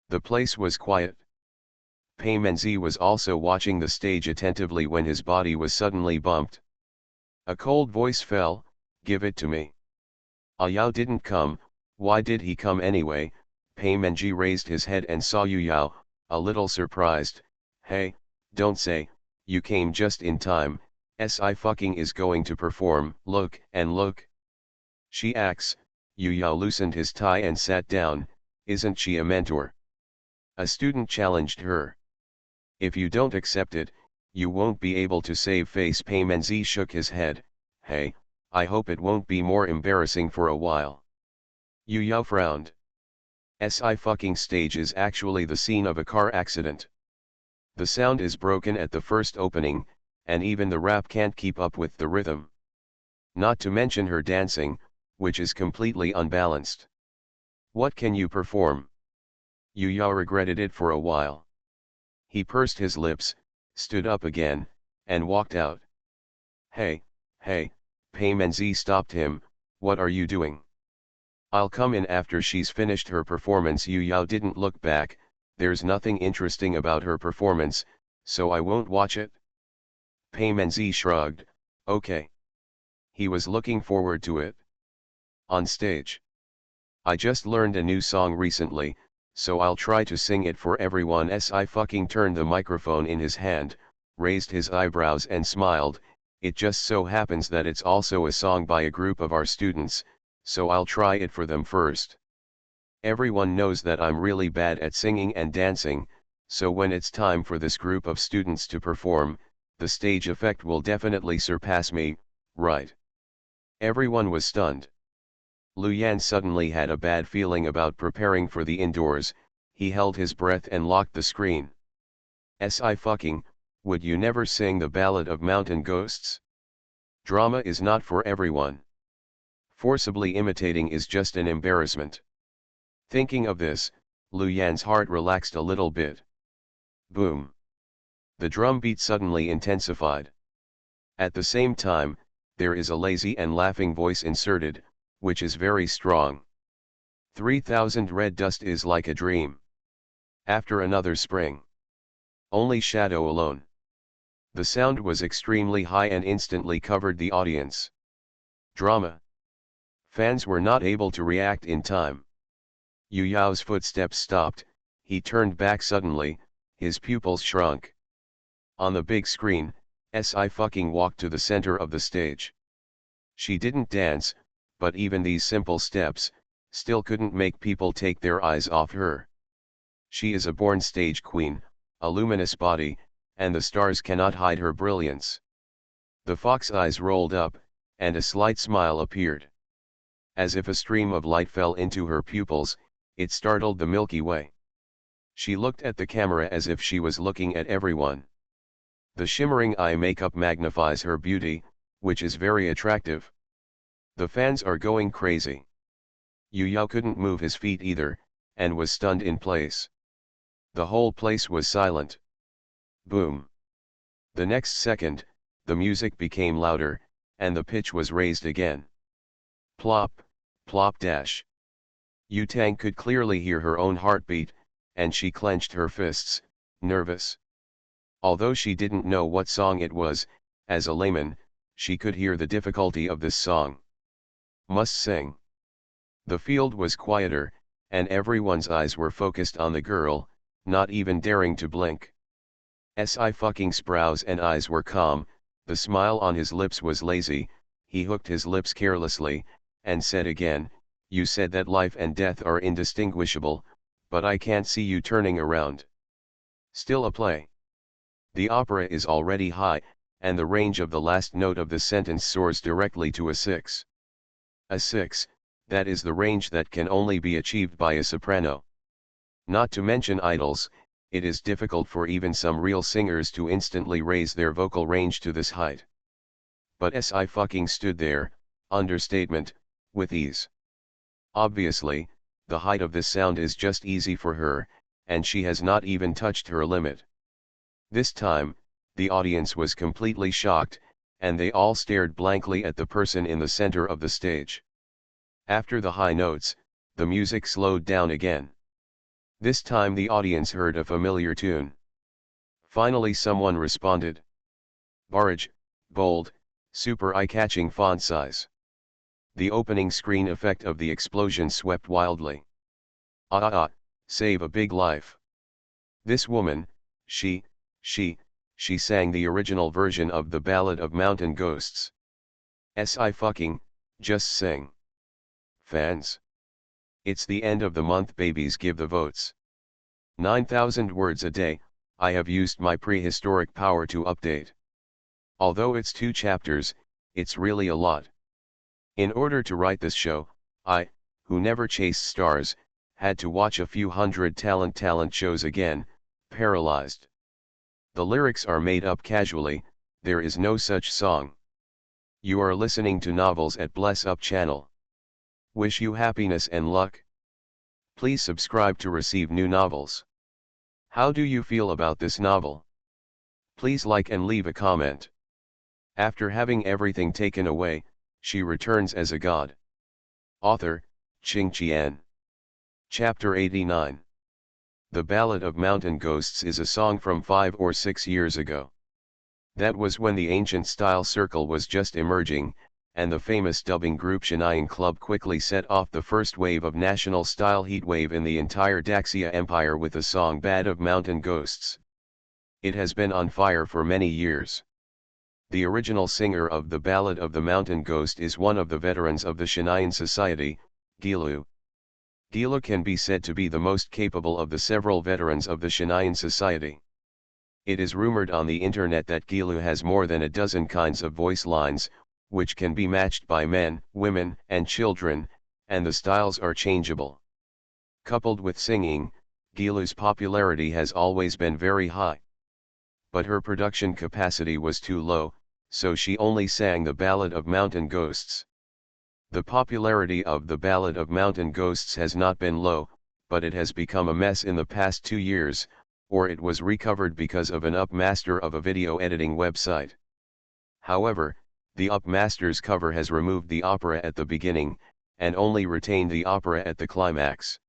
The place was quiet. Paymenzi was also watching the stage attentively when his body was suddenly bumped. A cold voice fell, "Give it to me." Yao didn't come. Why did he come anyway? Paymenji raised his head and saw Yao, a little surprised. "Hey, don't say, you came just in time, Sci-fi is going to perform, look and look." "She acts." Yao loosened his tie and sat down. "Isn't she a mentor?" A student challenged her. "If you don't accept it, you won't be able to save face." Paymenzi shook his head. "Hey, I hope it won't be more embarrassing for a while." Yao frowned. Sci-fi stage is actually the scene of a car accident. The sound is broken at the first opening, and even the rap can't keep up with the rhythm. Not to mention her dancing, which is completely unbalanced. "What can you perform?" Yao regretted it for a while. He pursed his lips, stood up again, and walked out. Hey, Paymenzi stopped him. "What are you doing?" "I'll come in after she's finished her performance." Yao didn't look back. "There's nothing interesting about her performance, so I won't watch it." Paymenzi shrugged. "Okay." He was looking forward to it. On stage. "I just learned a new song recently, so I'll try to sing it for everyone." Sci-fi turned the microphone in his hand, raised his eyebrows and smiled. "It just so happens that it's also a song by a group of our students, so I'll try it for them first. Everyone knows that I'm really bad at singing and dancing, so when it's time for this group of students to perform, the stage effect will definitely surpass me, right?" Everyone was stunned. Luyan suddenly had a bad feeling about preparing for the indoors. He held his breath and locked the screen. "Sci-fi, would you never sing the Ballad of Mountain Ghosts? Drama is not for everyone. Forcibly imitating is just an embarrassment." Thinking of this, Luyan's heart relaxed a little bit. Boom! The drum beat suddenly intensified. At the same time, there is a lazy and laughing voice inserted, which is very strong. 3,000 red dust is like a dream. After another spring. Only shadow alone. The sound was extremely high and instantly covered the audience. Drama. Fans were not able to react in time. Yao's footsteps stopped. He turned back suddenly, his pupils shrunk. On the big screen, Sci-fi walked to the center of the stage. She didn't dance, but even these simple steps, still couldn't make people take their eyes off her. She is a born stage queen, a luminous body, and the stars cannot hide her brilliance. The fox eyes rolled up, and a slight smile appeared. As if a stream of light fell into her pupils, it startled the Milky Way. She looked at the camera as if she was looking at everyone. The shimmering eye makeup magnifies her beauty, which is very attractive. The fans are going crazy. Yao couldn't move his feet either, and was stunned in place. The whole place was silent. Boom! The next second, the music became louder, and the pitch was raised again. Plop, plop dash. Yu-Tang could clearly hear her own heartbeat, and she clenched her fists, nervous. Although she didn't know what song it was, as a layman, she could hear the difficulty of this song. Must sing. The field was quieter, and everyone's eyes were focused on the girl, not even daring to blink. Sci-fi's brows and eyes were calm, the smile on his lips was lazy. He hooked his lips carelessly, and said again, "You said that life and death are indistinguishable, but I can't see you turning around." Still a play. The opera is already high, and the range of the last note of the sentence soars directly to a 6. A 6, that is the range that can only be achieved by a soprano. Not to mention idols, it is difficult for even some real singers to instantly raise their vocal range to this height. But Sci-fi stood there, understatement, with ease. Obviously, the height of this sound is just easy for her, and she has not even touched her limit. This time, the audience was completely shocked, and they all stared blankly at the person in the center of the stage. After the high notes, the music slowed down again. This time the audience heard a familiar tune. Finally someone responded. Large, bold, super eye-catching font size. The opening screen effect of the explosion swept wildly. Save a big life. This woman, she sang the original version of the Ballad of Mountain Ghosts. Just sing. Fans. It's the end of the month, babies, give the votes. 9,000 words a day, I have used my prehistoric power to update. Although it's 2 chapters, it's really a lot. In order to write this show, I, who never chased stars, had to watch a few hundred talent shows again, paralyzed. The lyrics are made up casually, there is no such song. You are listening to novels at Bless Up channel. Wish you happiness and luck. Please subscribe to receive new novels. How do you feel about this novel? Please like and leave a comment. After having everything taken away, she returns as a god. Author, Ching Qian. Chapter 89. The Ballad of Mountain Ghosts is a song from 5 or 6 years ago. That was when the ancient style circle was just emerging, and the famous dubbing group Shinayan Club quickly set off the first wave of national style heatwave in the entire Daxia Empire with the song Ballad of Mountain Ghosts. It has been on fire for many years. The original singer of the Ballad of the Mountain Ghost is one of the veterans of the Shinayan Society, Gilu. Gilu can be said to be the most capable of the several veterans of the Shinayan Society. It is rumored on the internet that Gilu has more than a dozen kinds of voice lines, which can be matched by men, women, and children, and the styles are changeable. Coupled with singing, Gilu's popularity has always been very high. But her production capacity was too low, so she only sang the Ballad of Mountain Ghosts. The popularity of the Ballad of Mountain Ghosts has not been low, but it has become a mess in the past 2 years, or it was recovered because of an upmaster of a video editing website. However, the upmaster's cover has removed the opera at the beginning, and only retained the opera at the climax.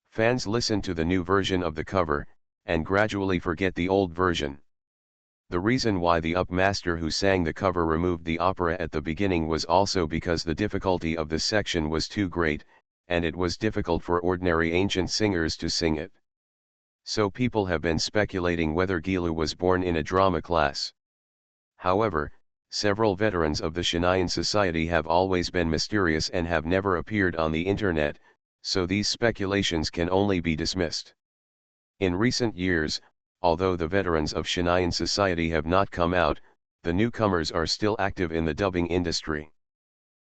Fans listen to the new version of the cover, and gradually forget the old version. The reason why the upmaster who sang the cover removed the opera at the beginning was also because the difficulty of this section was too great, and it was difficult for ordinary ancient singers to sing it. So people have been speculating whether Gilu was born in a drama class. However, several veterans of the Shinayan Society have always been mysterious and have never appeared on the internet, so these speculations can only be dismissed. In recent years, although the veterans of Shinayan Society have not come out, the newcomers are still active in the dubbing industry.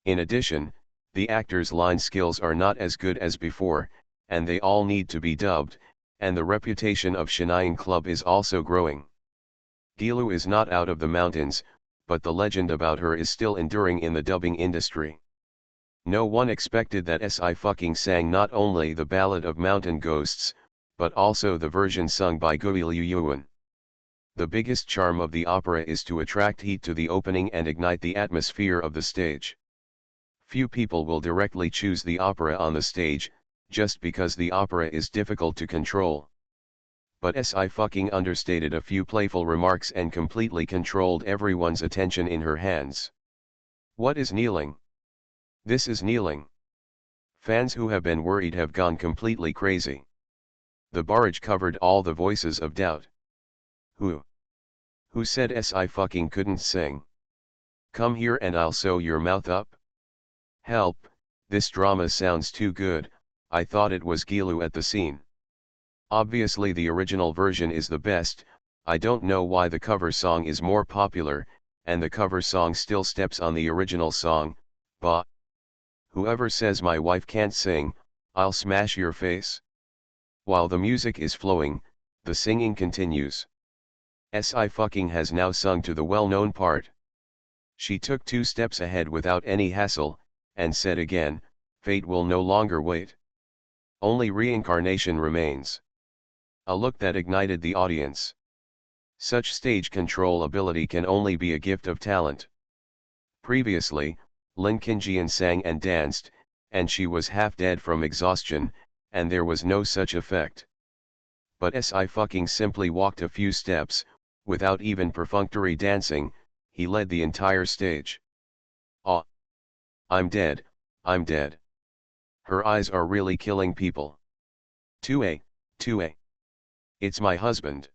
In addition, the actors' line skills are not as good as before, and they all need to be dubbed, and the reputation of Shinayan Club is also growing. Gilu is not out of the mountains, but the legend about her is still enduring in the dubbing industry. No one expected that Sci-fi sang not only the Ballad of Mountain Ghosts, but also the version sung by Gui Liu Yuan. The biggest charm of the opera is to attract heat to the opening and ignite the atmosphere of the stage. Few people will directly choose the opera on the stage, just because the opera is difficult to control. But Sci-fi understated a few playful remarks and completely controlled everyone's attention in her hands. What is kneeling? This is kneeling. Fans who have been worried have gone completely crazy. The barrage covered all the voices of doubt. Who said Sci-fi couldn't sing? Come here and I'll sew your mouth up. Help, this drama sounds too good, I thought it was Gilu at the scene. Obviously the original version is the best, I don't know why the cover song is more popular, and the cover song still steps on the original song, bah. Whoever says my wife can't sing, I'll smash your face. While the music is flowing, the singing continues. Sci-fi has now sung to the well-known part. She took 2 steps ahead without any hassle, and said again, "Fate will no longer wait. Only reincarnation remains." A look that ignited the audience. Such stage control ability can only be a gift of talent. Previously, Lin Qingjian sang and danced, and she was half dead from exhaustion, and there was no such effect. But Sci-Fi simply walked a few steps, without even perfunctory dancing, he led the entire stage. "Ah! I'm dead, I'm dead. Her eyes are really killing people. 2A, 2A. It's my husband."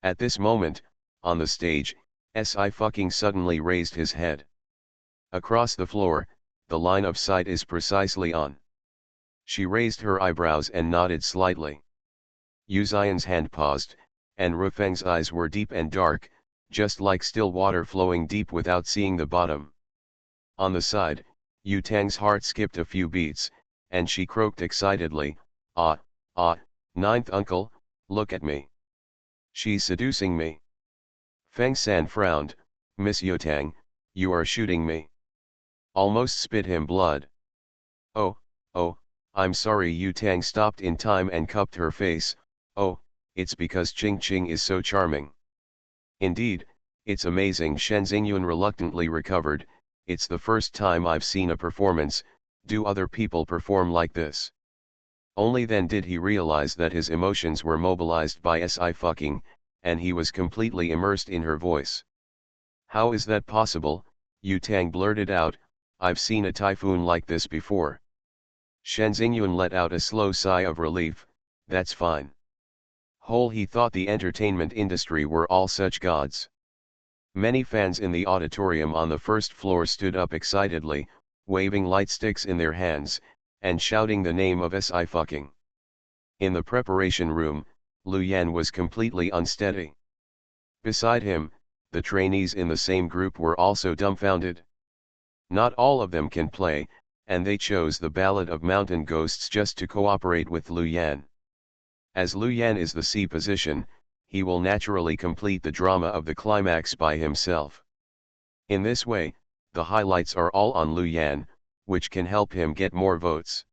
At this moment, on the stage, Sci-Fi suddenly raised his head. Across the floor, the line of sight is precisely on. She raised her eyebrows and nodded slightly. Yu Xian's hand paused, and Rufeng's eyes were deep and dark, just like still water flowing deep without seeing the bottom. On the side, Yu Tang's heart skipped a few beats, and she croaked excitedly, "Ah, ah, ninth uncle, look at me. She's seducing me." Feng San frowned, "Miss Yotang, you are shooting me." Almost spit him blood. "Oh, oh, I'm sorry." Yu Tang stopped in time and cupped her face. "Oh, it's because Ching Ching is so charming." "Indeed, it's amazing." Shen Xingyun reluctantly recovered, "It's the first time I've seen a performance. Do other people perform like this?" Only then did he realize that his emotions were mobilized by Sci-Fi, and he was completely immersed in her voice. "How is that possible?" Yu Tang blurted out, "I've seen a typhoon like this before." Shen Xingyun let out a slow sigh of relief, "That's fine." He thought the entertainment industry were all such gods. Many fans in the auditorium on the first floor stood up excitedly, waving light sticks in their hands, and shouting the name of Sci-Fi. In the preparation room, Lu Yan was completely unsteady. Beside him, the trainees in the same group were also dumbfounded. Not all of them can play, and they chose the Ballad of Mountain Ghosts just to cooperate with Lu Yan. As Lu Yan is the C position, he will naturally complete the drama of the climax by himself. In this way, the highlights are all on Lu Yan, which can help him get more votes.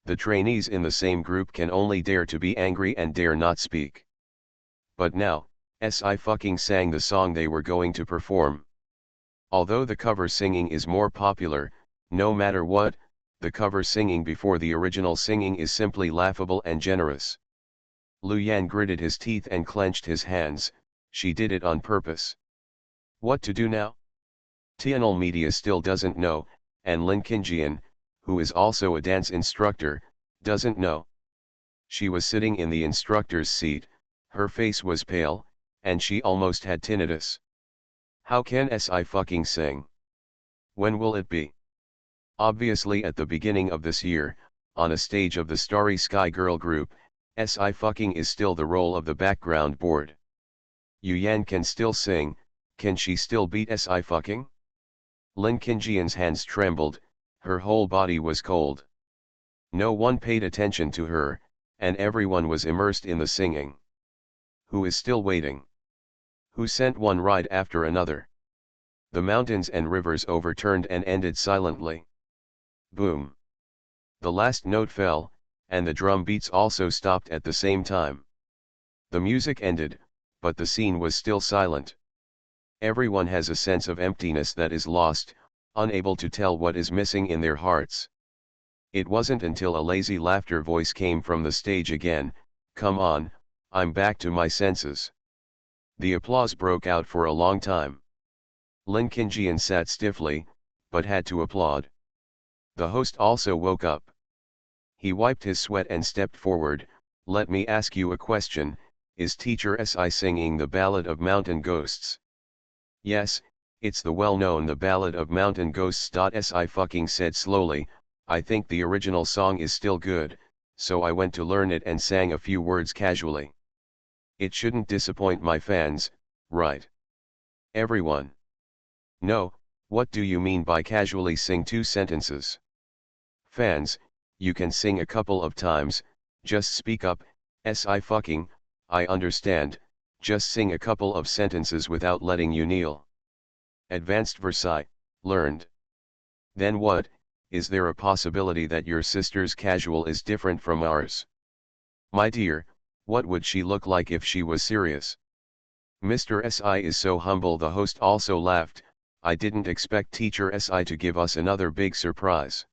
The trainees in the same group can only dare to be angry and dare not speak. But now, Sci-Fi sang the song they were going to perform. Although the cover singing is more popular, no matter what, the cover singing before the original singing is simply laughable and generous. Lu Yan gritted his teeth and clenched his hands. She did it on purpose. What to do now? Tianol Media still doesn't know, and Lin Qingjian, who is also a dance instructor, doesn't know. She was sitting in the instructor's seat, her face was pale, and she almost had tinnitus. How can Sci-Fi sing? When will it be? Obviously at the beginning of this year, on a stage of the Starry Sky Girl group, Sci-Fi is still the role of the background board. Yu Yan can still sing, can she still beat Sci-Fi? Lin Qingjian's hands trembled, her whole body was cold. No one paid attention to her, and everyone was immersed in the singing. Who is still waiting? Who sent one right after another? The mountains and rivers overturned and ended silently. Boom. The last note fell, and the drum beats also stopped at the same time. The music ended, but the scene was still silent. Everyone has a sense of emptiness that is lost, unable to tell what is missing in their hearts. It wasn't until a lazy laughter voice came from the stage again, "Come on, I'm back to my senses." The applause broke out for a long time. Lin Qingjian sat stiffly, but had to applaud. The host also woke up. He wiped his sweat and stepped forward. "Let me ask you a question, is Teacher Si singing the Ballad of Mountain Ghosts?" "Yes, it's the well-known The Ballad of Mountain Ghosts." Sci-Fi said slowly, "I think the original song is still good, so I went to learn it and sang a few words casually. It shouldn't disappoint my fans, right?" Everyone. "No, what do you mean by casually sing 2 sentences? Fans, you can sing a couple of times, just speak up, Sci-Fi, I understand, just sing a couple of sentences without letting you kneel." Advanced Versailles, learned. Then what, is there a possibility that your sister's casual is different from ours? My dear, what would she look like if she was serious? Mr. SI is so humble. The host also laughed. I didn't expect teacher SI to give us another big surprise.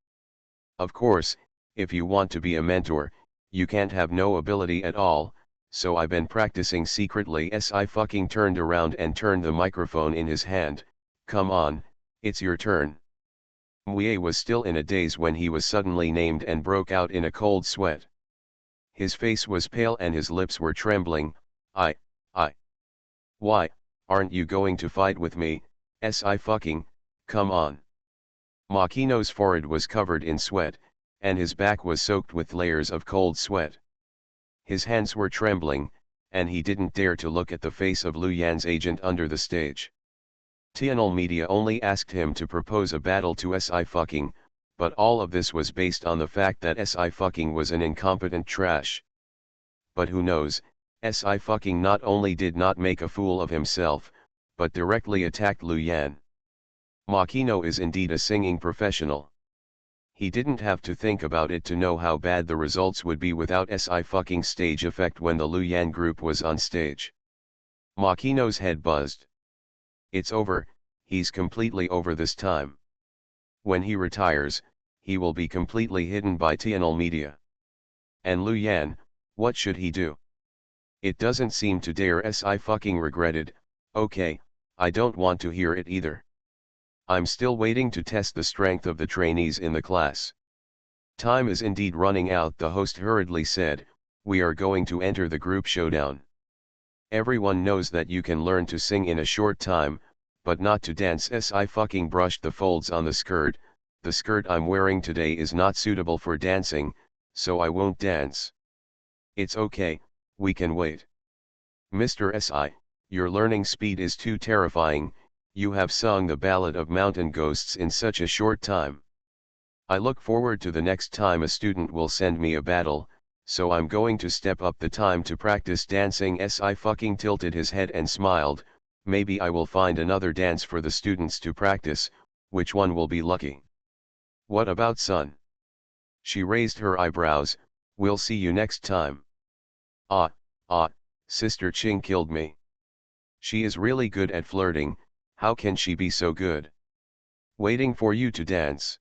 Of course, if you want to be a mentor, you can't have no ability at all, so I've been practicing secretly. SI fucking turned around and turned the microphone in his hand. Come on, it's your turn. Mue was still in a daze when he was suddenly named and broke out in a cold sweat. His face was pale and his lips were trembling. I. Why, aren't you going to fight with me? Si fucking, come on. Makino's forehead was covered in sweat, and his back was soaked with layers of cold sweat. His hands were trembling, and he didn't dare to look at the face of Lu Yan's agent under the stage. HandsomeMaleLead only asked him to propose a battle to Si fucking, but all of this was based on the fact that Si fucking was an incompetent trash. But who knows, Si fucking not only did not make a fool of himself, but directly attacked Lu Yan. Makino is indeed a singing professional. He didn't have to think about it to know how bad the results would be without Si fucking stage effect when the Lu Yan group was on stage. Makino's head buzzed. It's over, he's completely over this time. When he retires, he will be completely hidden by HandsomeMaleLead. And Lu Yan, what should he do? It doesn't seem to dare. Si fucking regretted. Okay, I don't want to hear it either. I'm still waiting to test the strength of the trainees in the class. Time is indeed running out. The host hurriedly said, we are going to enter the group showdown. Everyone knows that you can learn to sing in a short time, but not to dance. Si fucking brushed the folds on the skirt. The skirt I'm wearing today is not suitable for dancing, so I won't dance. It's okay, we can wait. Mr. Si, your learning speed is too terrifying. You have sung the Ballad of Mountain Ghosts in such a short time. I look forward to the next time a student will send me a battle, so I'm going to step up the time to practice dancing. Si fucking tilted his head and smiled. Maybe I will find another dance for the students to practice, which one will be lucky? What about Sun? She raised her eyebrows. We'll see you next time. Sister Ching killed me. She is really good at flirting. How can she be so good? Waiting for you to dance.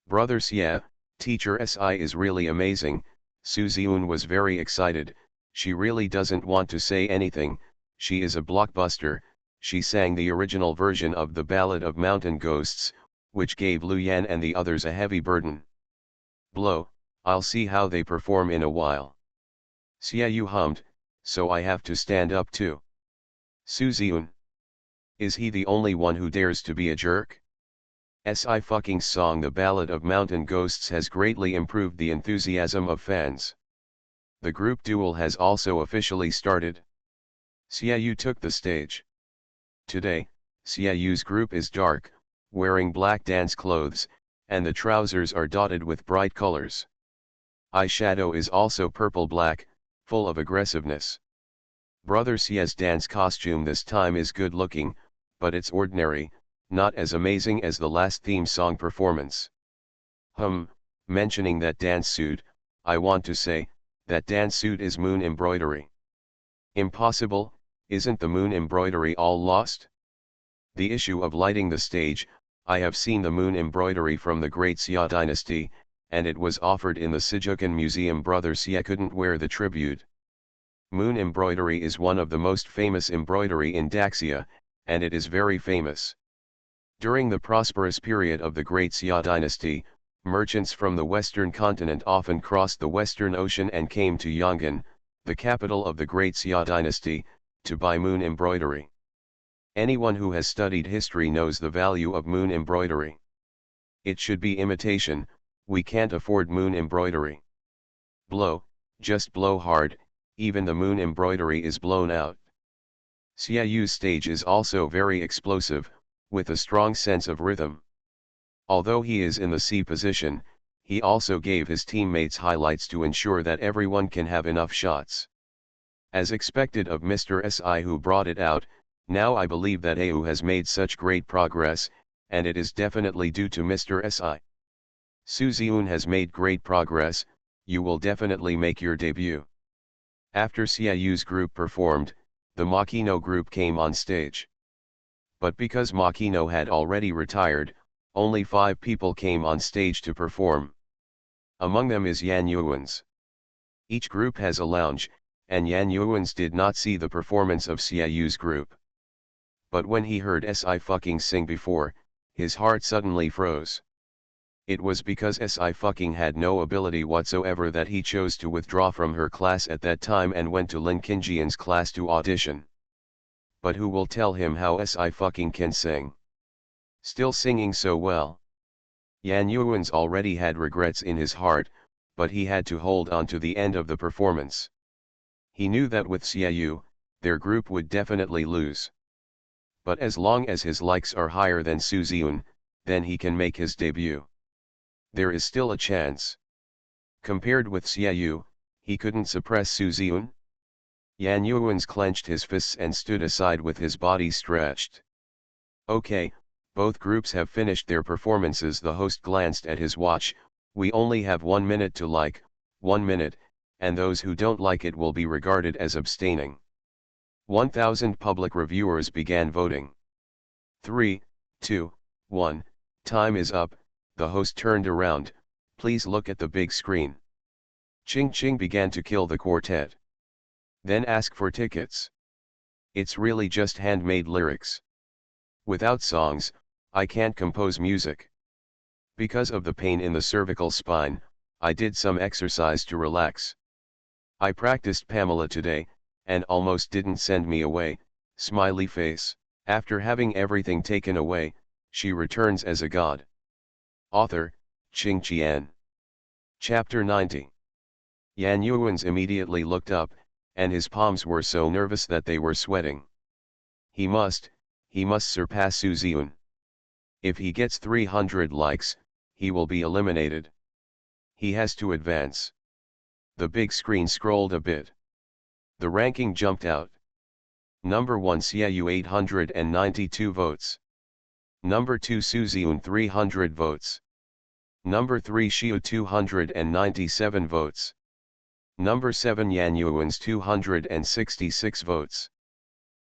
Brother Xie, teacher Si is really amazing. Su Ziun was very excited. She really doesn't want to say anything. She is a blockbuster. She sang the original version of the Ballad of Mountain Ghosts, which gave Lu Yan and the others a heavy burden. Blow, I'll see how they perform in a while. Xie Yu hummed, so I have to stand up too. Su Ziun. Is he the only one who dares to be a jerk? Si fucking song The Ballad of Mountain Ghosts has greatly improved the enthusiasm of fans. The group duel has also officially started. Xie Yu took the stage. Today, Xie Yu's group is dark, wearing black dance clothes, and the trousers are dotted with bright colors. Eyeshadow is also purple-black, full of aggressiveness. Brother Xie's dance costume this time is good-looking, but it's ordinary, not as amazing as the last theme song performance. Mentioning that dance suit, I want to say, that dance suit is moon embroidery. Impossible, isn't the moon embroidery all lost? The issue of lighting the stage, I have seen the moon embroidery from the Great Xia dynasty, and it was offered in the Sijukan Museum. Brother Xie couldn't wear the tribute. Moon embroidery is one of the most famous embroidery in Daxia, and it is very famous. During the prosperous period of the Great Xia dynasty, merchants from the western continent often crossed the Western Ocean and came to Yangon, the capital of the Great Xia dynasty, to buy moon embroidery. Anyone who has studied history knows the value of moon embroidery. It should be imitation. We can't afford moon embroidery. Blow, just blow hard, even the moon embroidery is blown out. Xie Yu's stage is also very explosive, with a strong sense of rhythm. Although he is in the C position, he also gave his teammates highlights to ensure that everyone can have enough shots. As expected of Mr. Si, who brought it out, Now I believe that AU has made such great progress, and it is definitely due to Mr. Si. Suzyun has made great progress, you will definitely make your debut. After CIU's group performed, the Makino group came on stage. But because Makino had already retired, only 5 people came on stage to perform. Among them is Yan Yuan's. Each group has a lounge, and Yan Yuan's did not see the performance of CIU's group. But when he heard Si fucking sing before, his heart suddenly froze. It was because Si fucking had no ability whatsoever that he chose to withdraw from her class at that time and went to Lin Qingjian's class to audition. But who will tell him how Si fucking can sing? Still singing so well. Yan Yuan's already had regrets in his heart, but he had to hold on to the end of the performance. He knew that with CIU, their group would definitely lose. But as long as his likes are higher than Suzyun, then he can make his debut. There is still a chance. Compared with CIU, he couldn't suppress Suzyun. Yan Yuan's clenched his fists and stood aside with his body stretched. Okay, both groups have finished their performances. The host glanced at his watch. We only have 1 minute to like, 1 minute, and those who don't like it will be regarded as abstaining. 1,000 public reviewers began voting. 3, 2, 1, time is up. The host turned around, please look at the big screen. Ching Ching began to kill the quartet. Then ask for tickets. It's really just handmade lyrics. Without songs, I can't compose music. Because of the pain in the cervical spine, I did some exercise to relax. I practiced Pamela today, and almost didn't send me away, smiley face. After having everything taken away, she returns as a god. Author, Qing Qian. Chapter 90. Yan Yuan's immediately looked up, and his palms were so nervous that they were sweating. He must surpass Suzyun. If he gets 300 likes, he will be eliminated. He has to advance. The big screen scrolled a bit. The ranking jumped out. Number 1 CIU 892 votes. Number 2 Suzyun 300 votes. Number 3 Xiu 297 votes. Number 7 Yan Yuan's 266 votes.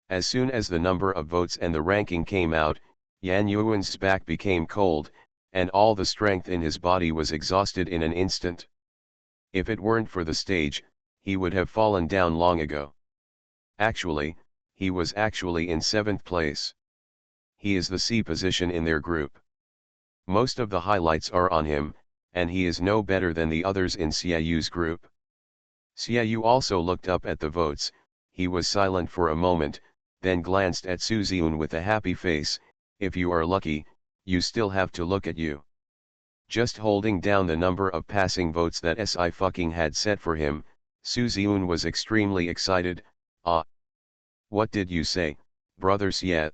As soon as the number of votes and the ranking came out, Yan Yuan's back became cold, and all the strength in his body was exhausted in an instant. If it weren't for the stage, he would have fallen down long ago. Actually, he was actually in 7th place. He is the C position in their group. Most of the highlights are on him, and he is no better than the others in CIU's group. CIU also looked up at the votes. He was silent for a moment, then glanced at Suzyun with a happy face. If you are lucky, you still have to look at you. Just holding down the number of passing votes that Si fucking had set for him, Suzyun was extremely excited. Ah! What did you say, brother Xie?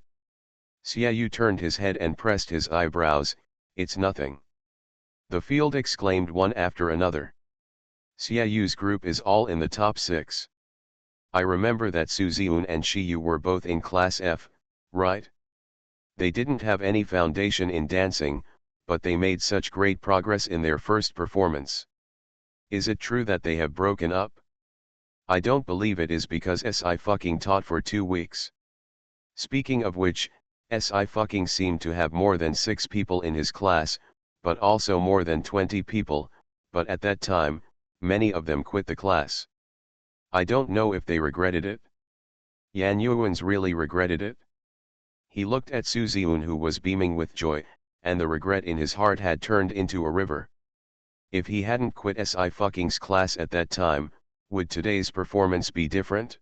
Xiaoyu turned his head and pressed his eyebrows. It's nothing. The field exclaimed one after another. Xiaoyu's group is all in the top 6. I remember that Suzyun and Shiyu were both in class F, right? They didn't have any foundation in dancing, but they made such great progress in their first performance. Is it true that they have broken up? I don't believe it is because Si fucking taught for 2 weeks. Speaking of which, Si fucking seemed to have more than 6 people in his class, but also more than 20 people, but at that time, many of them quit the class. I don't know if they regretted it. Yan Yuan's really regretted it. He looked at Suzyun, who was beaming with joy, and the regret in his heart had turned into a river. If he hadn't quit Si fucking's class at that time, would today's performance be different?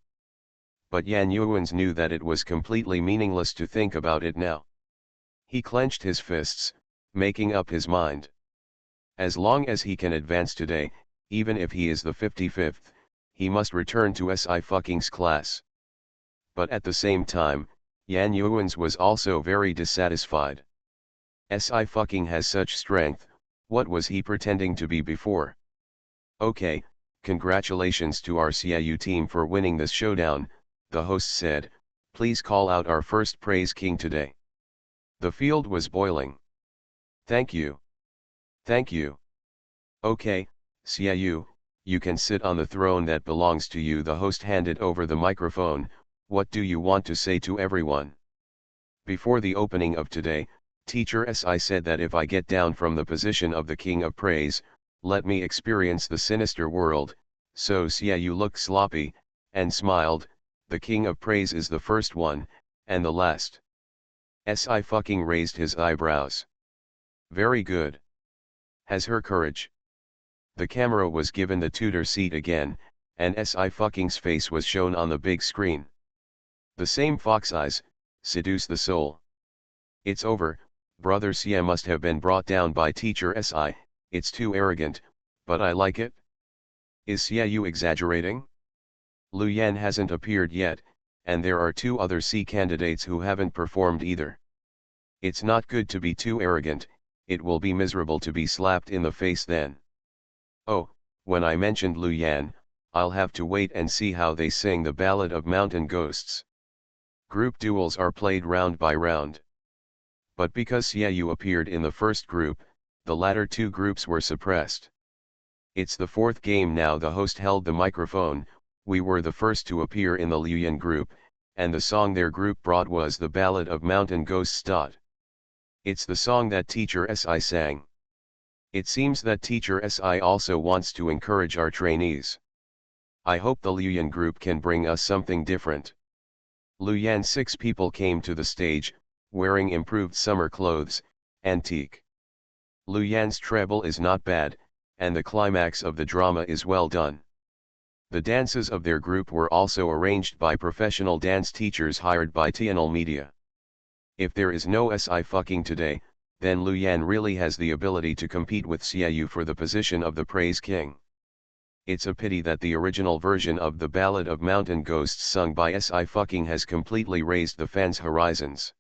But Yan Yuan's knew that it was completely meaningless to think about it now. He clenched his fists, making up his mind. As long as he can advance today, even if he is the 55th, he must return to Si fucking's class. But at the same time, Yan Yuan's was also very dissatisfied. Si fucking has such strength, what was he pretending to be before? Okay, congratulations to our CIU team for winning this showdown, the host said. Please call out our first praise king today. The field was boiling. Thank you. Thank you. Okay, Xiaoyu, you can sit on the throne that belongs to you. The host handed over the microphone. What do you want to say to everyone? Before the opening of today, Teacher Si said that if I get down from the position of the king of praise, let me experience the sinister world. So Xiaoyu looked sloppy, and smiled. The king of praise is the first one, and the last. Si fucking raised his eyebrows. Very good. Has her courage. The camera was given the tutor seat again, and Si fucking's face was shown on the big screen. The same fox eyes, seduce the soul. It's over, brother Xia must have been brought down by teacher Si, it's too arrogant, but I like it. Is Xiaoyu exaggerating? Lu Yan hasn't appeared yet, and there are 2 other C candidates who haven't performed either. It's not good to be too arrogant, it will be miserable to be slapped in the face then. Oh, when I mentioned Lu Yan, I'll have to wait and see how they sing the Ballad of Mountain Ghosts. Group duels are played round by round. But because Xiaoyu appeared in the first group, the latter 2 groups were suppressed. It's the 4th game now. The host held the microphone. We were the first to appear in the Luyan group, and the song their group brought was the Ballad of Mountain Ghosts. It's the song that teacher Si sang. It seems that teacher Si also wants to encourage our trainees. I hope the Luyan group can bring us something different. Luyan 6 people came to the stage, wearing improved summer clothes, antique. Luyan's treble is not bad, and the climax of the drama is well done. The dances of their group were also arranged by professional dance teachers hired by HandsomeMaleLead. If there is no Si fucking today, then Lu Yan really has the ability to compete with Xiaoyu for the position of the praise king. It's a pity that the original version of the Ballad of Mountain Ghosts sung by Si fucking has completely raised the fans' horizons.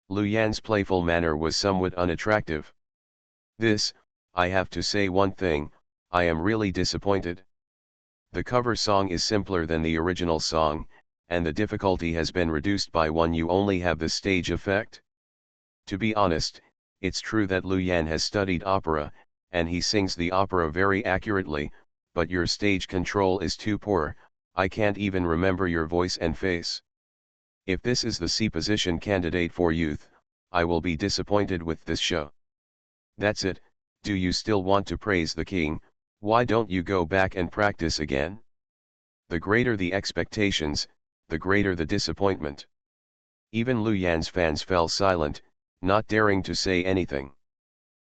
Lu Yan's playful manner was somewhat unattractive. I have to say one thing, I am really disappointed. The cover song is simpler than the original song, and the difficulty has been reduced by 1. You only have the stage effect. To be honest, it's true that Lu Yan has studied opera, and he sings the opera very accurately, but your stage control is too poor. I can't even remember your voice and face. If this is the C position candidate for youth, I will be disappointed with this show. That's it. Do you still want to praise the king? Why don't you go back and practice again? The greater the expectations, the greater the disappointment. Even Lu Yan's fans fell silent, not daring to say anything.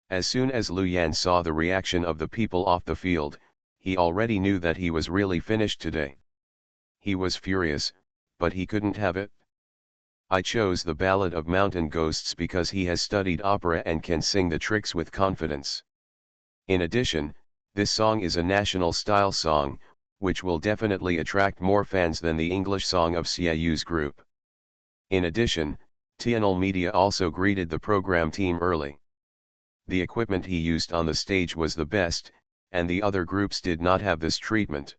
As soon as Lu Yan saw the reaction of the people off the field, he already knew that he was really finished today. He was furious, but he couldn't have it. I chose the Ballad of Mountain Ghosts because he has studied opera and can sing the tricks with confidence. In addition, this song is a national style song, which will definitely attract more fans than the English song of Xiaoyu's group. In addition, HandsomeMaleLead also greeted the program team early. The equipment he used on the stage was the best, and the other groups did not have this treatment.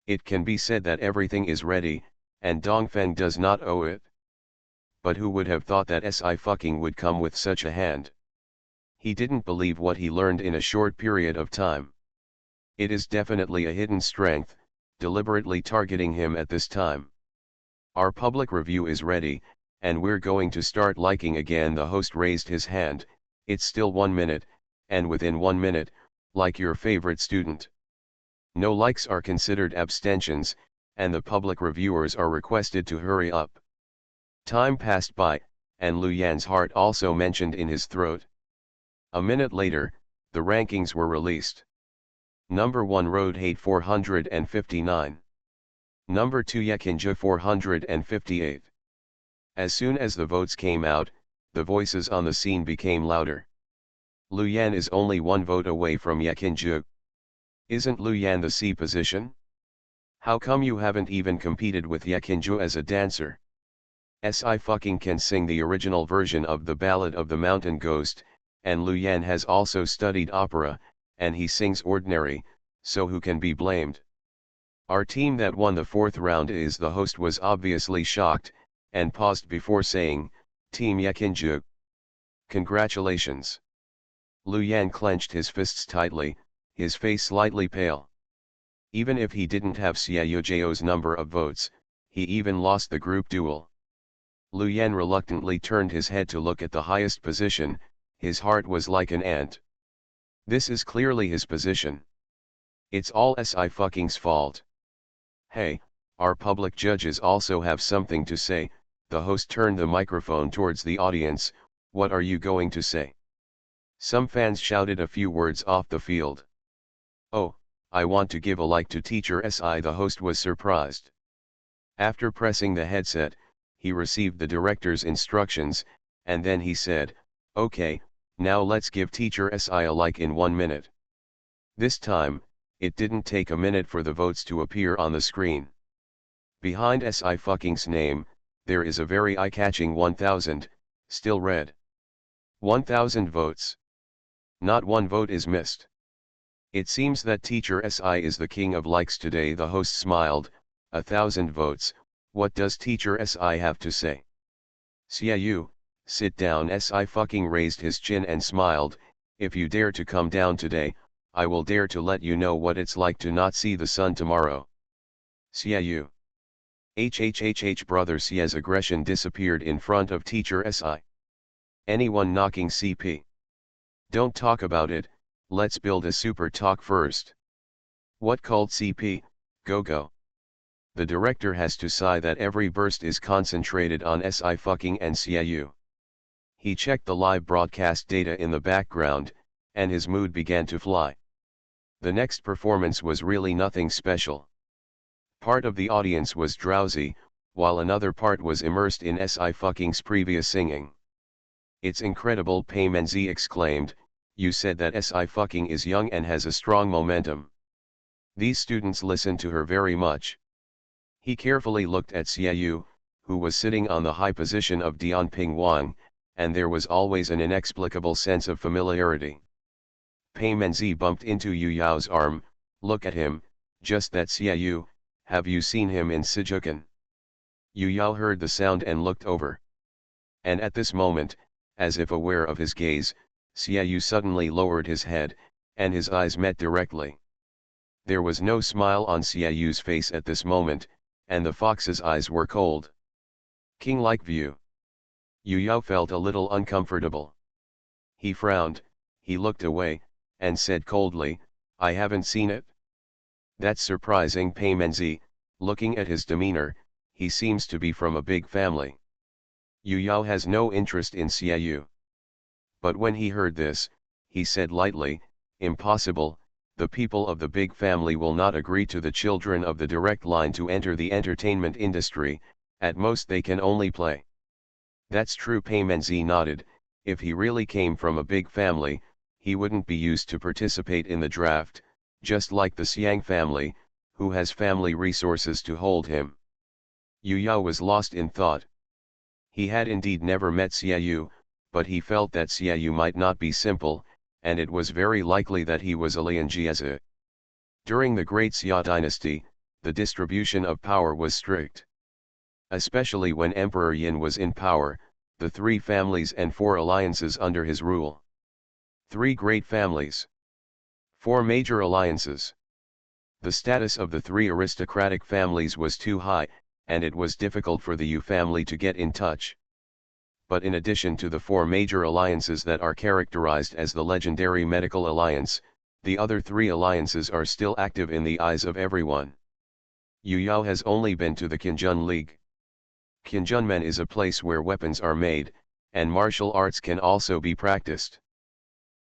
It can be said that everything is ready, and Dongfeng does not owe it. But who would have thought that Si fucking would come with such a hand? He didn't believe what he learned in a short period of time. It is definitely a hidden strength, deliberately targeting him at this time. Our public review is ready, and we're going to start liking again. The host raised his hand. It's still 1 minute, and within 1 minute, like your favorite student. No likes are considered abstentions, and the public reviewers are requested to hurry up. Time passed by, and Lu Yan's heart also mentioned in his throat. A minute later, the rankings were released. Number 1 Road Hate 459. Number 2 Yekinja 458. As soon as the votes came out, the voices on the scene became louder. Lu Yan is only 1 vote away from Yekinja. Isn't Lu Yan the C position? How come you haven't even competed with Yekinja as a dancer? Si fucking can sing the original version of the Ballad of the Mountain Ghost, and Lu Yan has also studied opera, and he sings ordinary, so who can be blamed? Our team that won the 4th round is the host was obviously shocked, and paused before saying, Team Yekinju. Congratulations. Lu Yan clenched his fists tightly, his face slightly pale. Even if he didn't have Xiaoju's number of votes, he even lost the group duel. Lu Yan reluctantly turned his head to look at the highest position, his heart was like an ant. This is clearly his position. It's all Sci-Fi's fault. Hey, our public judges also have something to say. The host turned the microphone towards the audience. What are you going to say? Some fans shouted a few words off the field. Oh, I want to give a like to Teacher Si. The host was surprised. After pressing the headset, he received the director's instructions, and then he said, okay, now let's give Teacher Si a like in 1 minute. This time, it didn't take a minute for the votes to appear on the screen. Behind Sci-Fi's name, there is a very eye-catching 1000, still red. 1000 votes. Not one vote is missed. It seems that Teacher Si is the king of likes today. The host smiled. 1000 votes, what does Teacher Si have to say? Xiaoyu, sit down. Si raised his chin and smiled. If you dare to come down today, I will dare to let you know what it's like to not see the sun tomorrow. Xiaoyu. Brother Xia's aggression disappeared in front of Teacher Si. Anyone knocking CP? Don't talk about it, let's build a super talk first. What called CP, go. The director has to sigh that every burst is concentrated on Si and Xiaoyu. He checked the live broadcast data in the background, and his mood began to fly. The next performance was really nothing special. Part of the audience was drowsy, while another part was immersed in Si previous singing. It's incredible, Pei Menzi exclaimed. You said that Si is young and has a strong momentum. These students listened to her very much. He carefully looked at Xiaoyu, who was sitting on the high position of Dianping Wang, and there was always an inexplicable sense of familiarity. Pei Menzi bumped into Yu Yao's arm. Look at him, just that Xiaoyu, have you seen him in Sijukan? Yu Yao heard the sound and looked over. And at this moment, as if aware of his gaze, Xiaoyu suddenly lowered his head, and his eyes met directly. There was no smile on Xiaoyu's face at this moment, and the fox's eyes were cold. King-like view. Yu Yao felt a little uncomfortable. He frowned, he looked away, and said coldly, I haven't seen it. That's surprising. Pei Menzi, looking at his demeanor, he seems to be from a big family. Yu Yao has no interest in Xiaoyu. But when he heard this, he said lightly, impossible, the people of the big family will not agree to the children of the direct line to enter the entertainment industry, at most they can only play. That's true. Pei Menzi nodded. If he really came from a big family, he wouldn't be used to participate in the draft, just like the Xiang family, who has family resources to hold him. Yu Yao was lost in thought. He had indeed never met Xiaoyu, but he felt that Xiaoyu might not be simple, and it was very likely that he was a Lianjieze. During the Great Xia dynasty, the distribution of power was strict. Especially when Emperor Yin was in power, the 3 families and 4 alliances under his rule. 3 great families. 4 major alliances. The status of the 3 aristocratic families was too high, and it was difficult for the Yu family to get in touch. But in addition to the 4 major alliances that are characterized as the legendary medical alliance, the other 3 alliances are still active in the eyes of everyone. Yu Yao has only been to the Qinjun League. Qinjunmen is a place where weapons are made, and martial arts can also be practiced.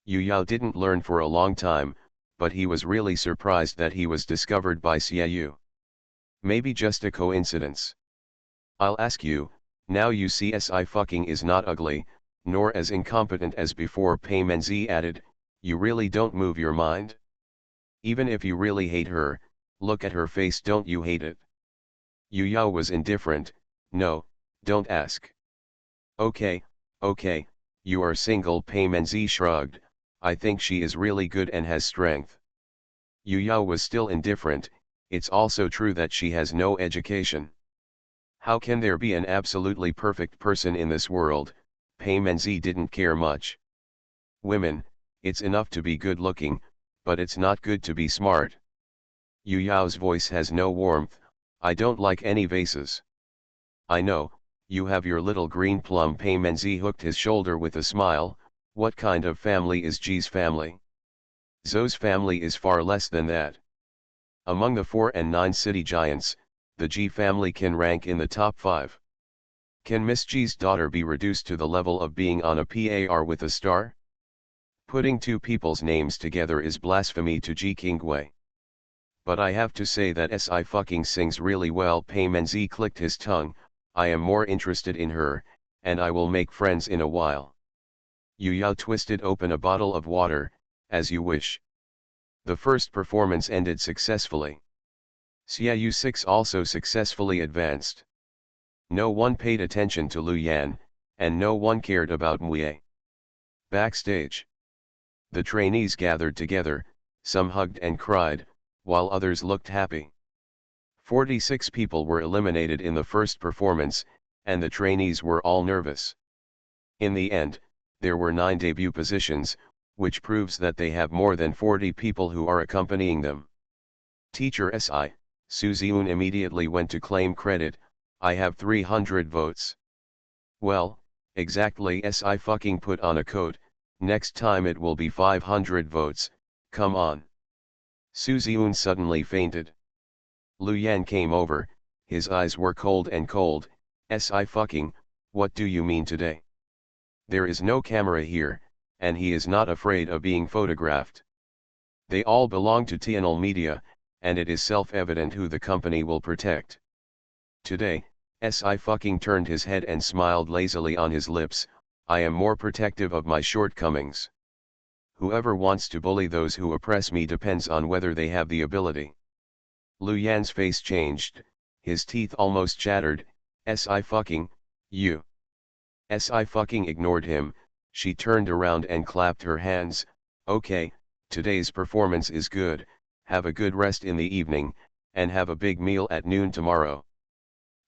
Yu Yao didn't learn for a long time, but he was really surprised that he was discovered by Xiaoyu. Maybe just a coincidence. I'll ask you, now you see Si is not ugly, nor as incompetent as before. Pei Menzi added, you really don't move your mind? Even if you really hate her, look at her face, don't you hate it? Yu Yao was indifferent. No, don't ask. Okay, you are single. Pei Menzi shrugged. I think she is really good and has strength. Yu Yao was still indifferent. It's also true that she has no education. How can there be an absolutely perfect person in this world? Pei Menzi didn't care much. Women, it's enough to be good looking, but it's not good to be smart. Yu Yao's voice has no warmth. I don't like any vases. I know, you have your little green plum. Pei Menzi hooked his shoulder with a smile. What kind of family is Ji's family? Zhou's family is far less than that. Among the 4 and 9 city giants, the Ji family can rank in the top 5. Can Miss Ji's daughter be reduced to the level of being on a par with a star? Putting two people's names together is blasphemy to Ji Qingwei. But I have to say that Si fucking sings really well. Pei Menzi clicked his tongue. I am more interested in her, and I will make friends in a while. Yu Yao twisted open a bottle of water. As you wish. The first performance ended successfully. Xiaoyu 6 also successfully advanced. No one paid attention to Lu Yan, and no one cared about Mue. Backstage. The trainees gathered together, some hugged and cried, while others looked happy. 46 people were eliminated in the first performance, and the trainees were all nervous. In the end, there were 9 debut positions, which proves that they have more than 40 people who are accompanying them. Teacher Si, Su Ziun immediately went to claim credit. I have 300 votes. Well, exactly. Si fucking put on a coat. Next time it will be 500 votes, come on. Su Ziun suddenly fainted. Lu Yan came over, his eyes were cold and cold. Si fucking, what do you mean today? There is no camera here, and he is not afraid of being photographed. They all belong to Tianal Media, and it is self-evident who the company will protect. Today, Si fucking turned his head and smiled lazily on his lips. I am more protective of my shortcomings. Whoever wants to bully those who oppress me depends on whether they have the ability. Lu Yan's face changed, his teeth almost chattered. Si fucking, you. Si fucking ignored him. She turned around and clapped her hands. Okay, today's performance is good, have a good rest in the evening, and have a big meal at noon tomorrow.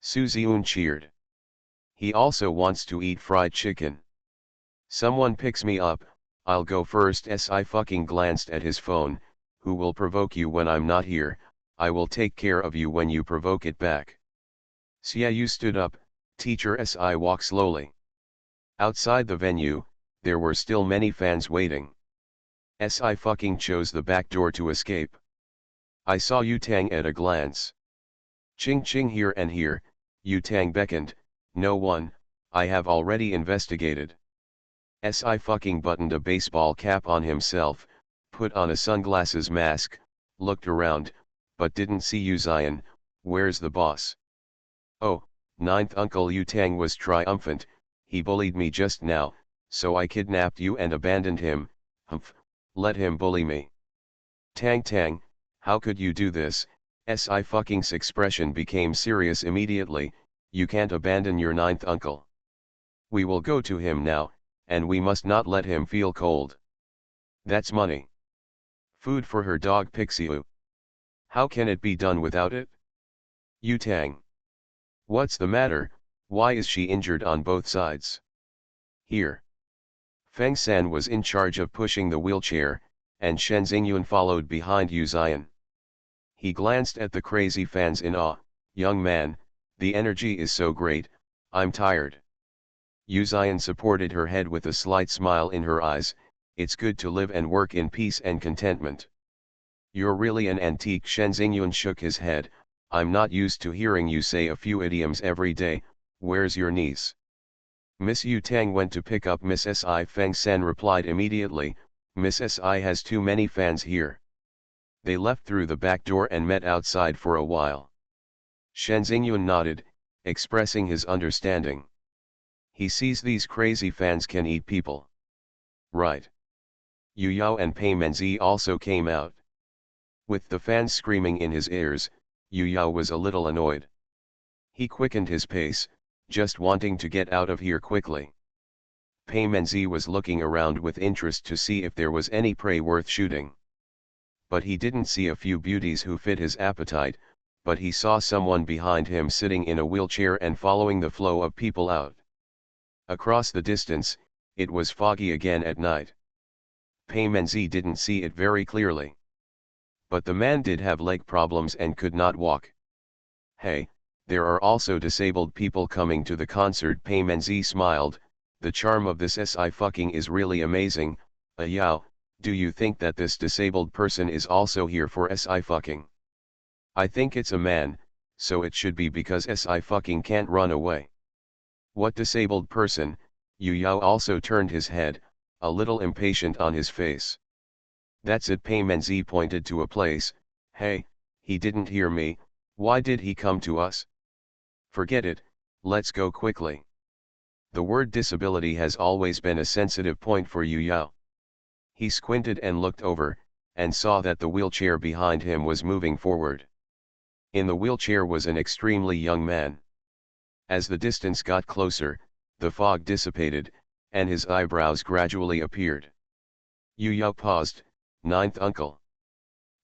Su Ziun cheered. He also wants to eat fried chicken. Someone picks me up, I'll go first. Si fucking glanced at his phone. Who will provoke you when I'm not here? I will take care of you when you provoke it back. Xiaoyu stood up. Teacher Si walk slowly. Outside the venue, there were still many fans waiting. Si fucking chose the back door to escape. I saw Yu Tang at a glance. Ching ching here and here. Yu Tang beckoned. No one, I have already investigated. Si fucking buttoned a baseball cap on himself, put on a sunglasses mask, looked around, but didn't see Yu Zion. Where's the boss? Oh, ninth Uncle Yu Tang was triumphant. He bullied me just now, so I kidnapped you and abandoned him. Humph, let him bully me. Tang Tang, how could you do this? Si fucking's expression became serious immediately. You can't abandon your ninth uncle. We will go to him now, and we must not let him feel cold. That's money. Food for her dog Pixiu. How can it be done without it? Yu Tang. What's the matter? Why is she injured on both sides? Here. Feng San was in charge of pushing the wheelchair, and Shen Xingyun followed behind Yu Zion. He glanced at the crazy fans in awe. Young man, the energy is so great, I'm tired. Yu Zion supported her head with a slight smile in her eyes. It's good to live and work in peace and contentment. You're really an antique. Shen Xingyun shook his head. I'm not used to hearing you say a few idioms every day. Where's your niece? Miss Yu Tang went to pick up Miss Si. Feng San replied immediately. Miss Si has too many fans here. They left through the back door and met outside for a while. Shen Xingyun nodded, expressing his understanding. He sees these crazy fans can eat people. Right. Yu Yao and Pei Menzi also came out. With the fans screaming in his ears, Yu Yao was a little annoyed. He quickened his pace, just wanting to get out of here quickly. Pei Menzi was looking around with interest to see if there was any prey worth shooting. But he didn't see a few beauties who fit his appetite. but he saw someone behind him sitting in a wheelchair and following the flow of people out. Across the distance, it was foggy again at night. Peimenzi didn't see it very clearly. But the man did have leg problems and could not walk. Hey, there are also disabled people coming to the concert. Peimenzi smiled. The charm of this Sci-fucking is really amazing. Yao, do you think that this disabled person is also here for Sci-fucking? I think it's a man, so it should be because Sci-fucking can't run away. What disabled person? Yu Yao also turned his head, a little impatient on his face. That's it. Peimenzi pointed to a place. Hey, he didn't hear me, why did he come to us? Forget it, let's go quickly. The word disability has always been a sensitive point for Yu Yao. He squinted and looked over, and saw that the wheelchair behind him was moving forward. In the wheelchair was an extremely young man. As the distance got closer, the fog dissipated, and his eyebrows gradually appeared. Yu Yao paused. Ninth uncle.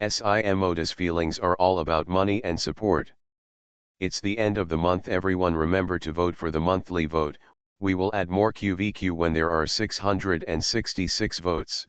Simoda's feelings are all about money and support. It's the end of the month. Everyone remember to vote for the monthly vote. We will add more QVQ when there are 666 votes.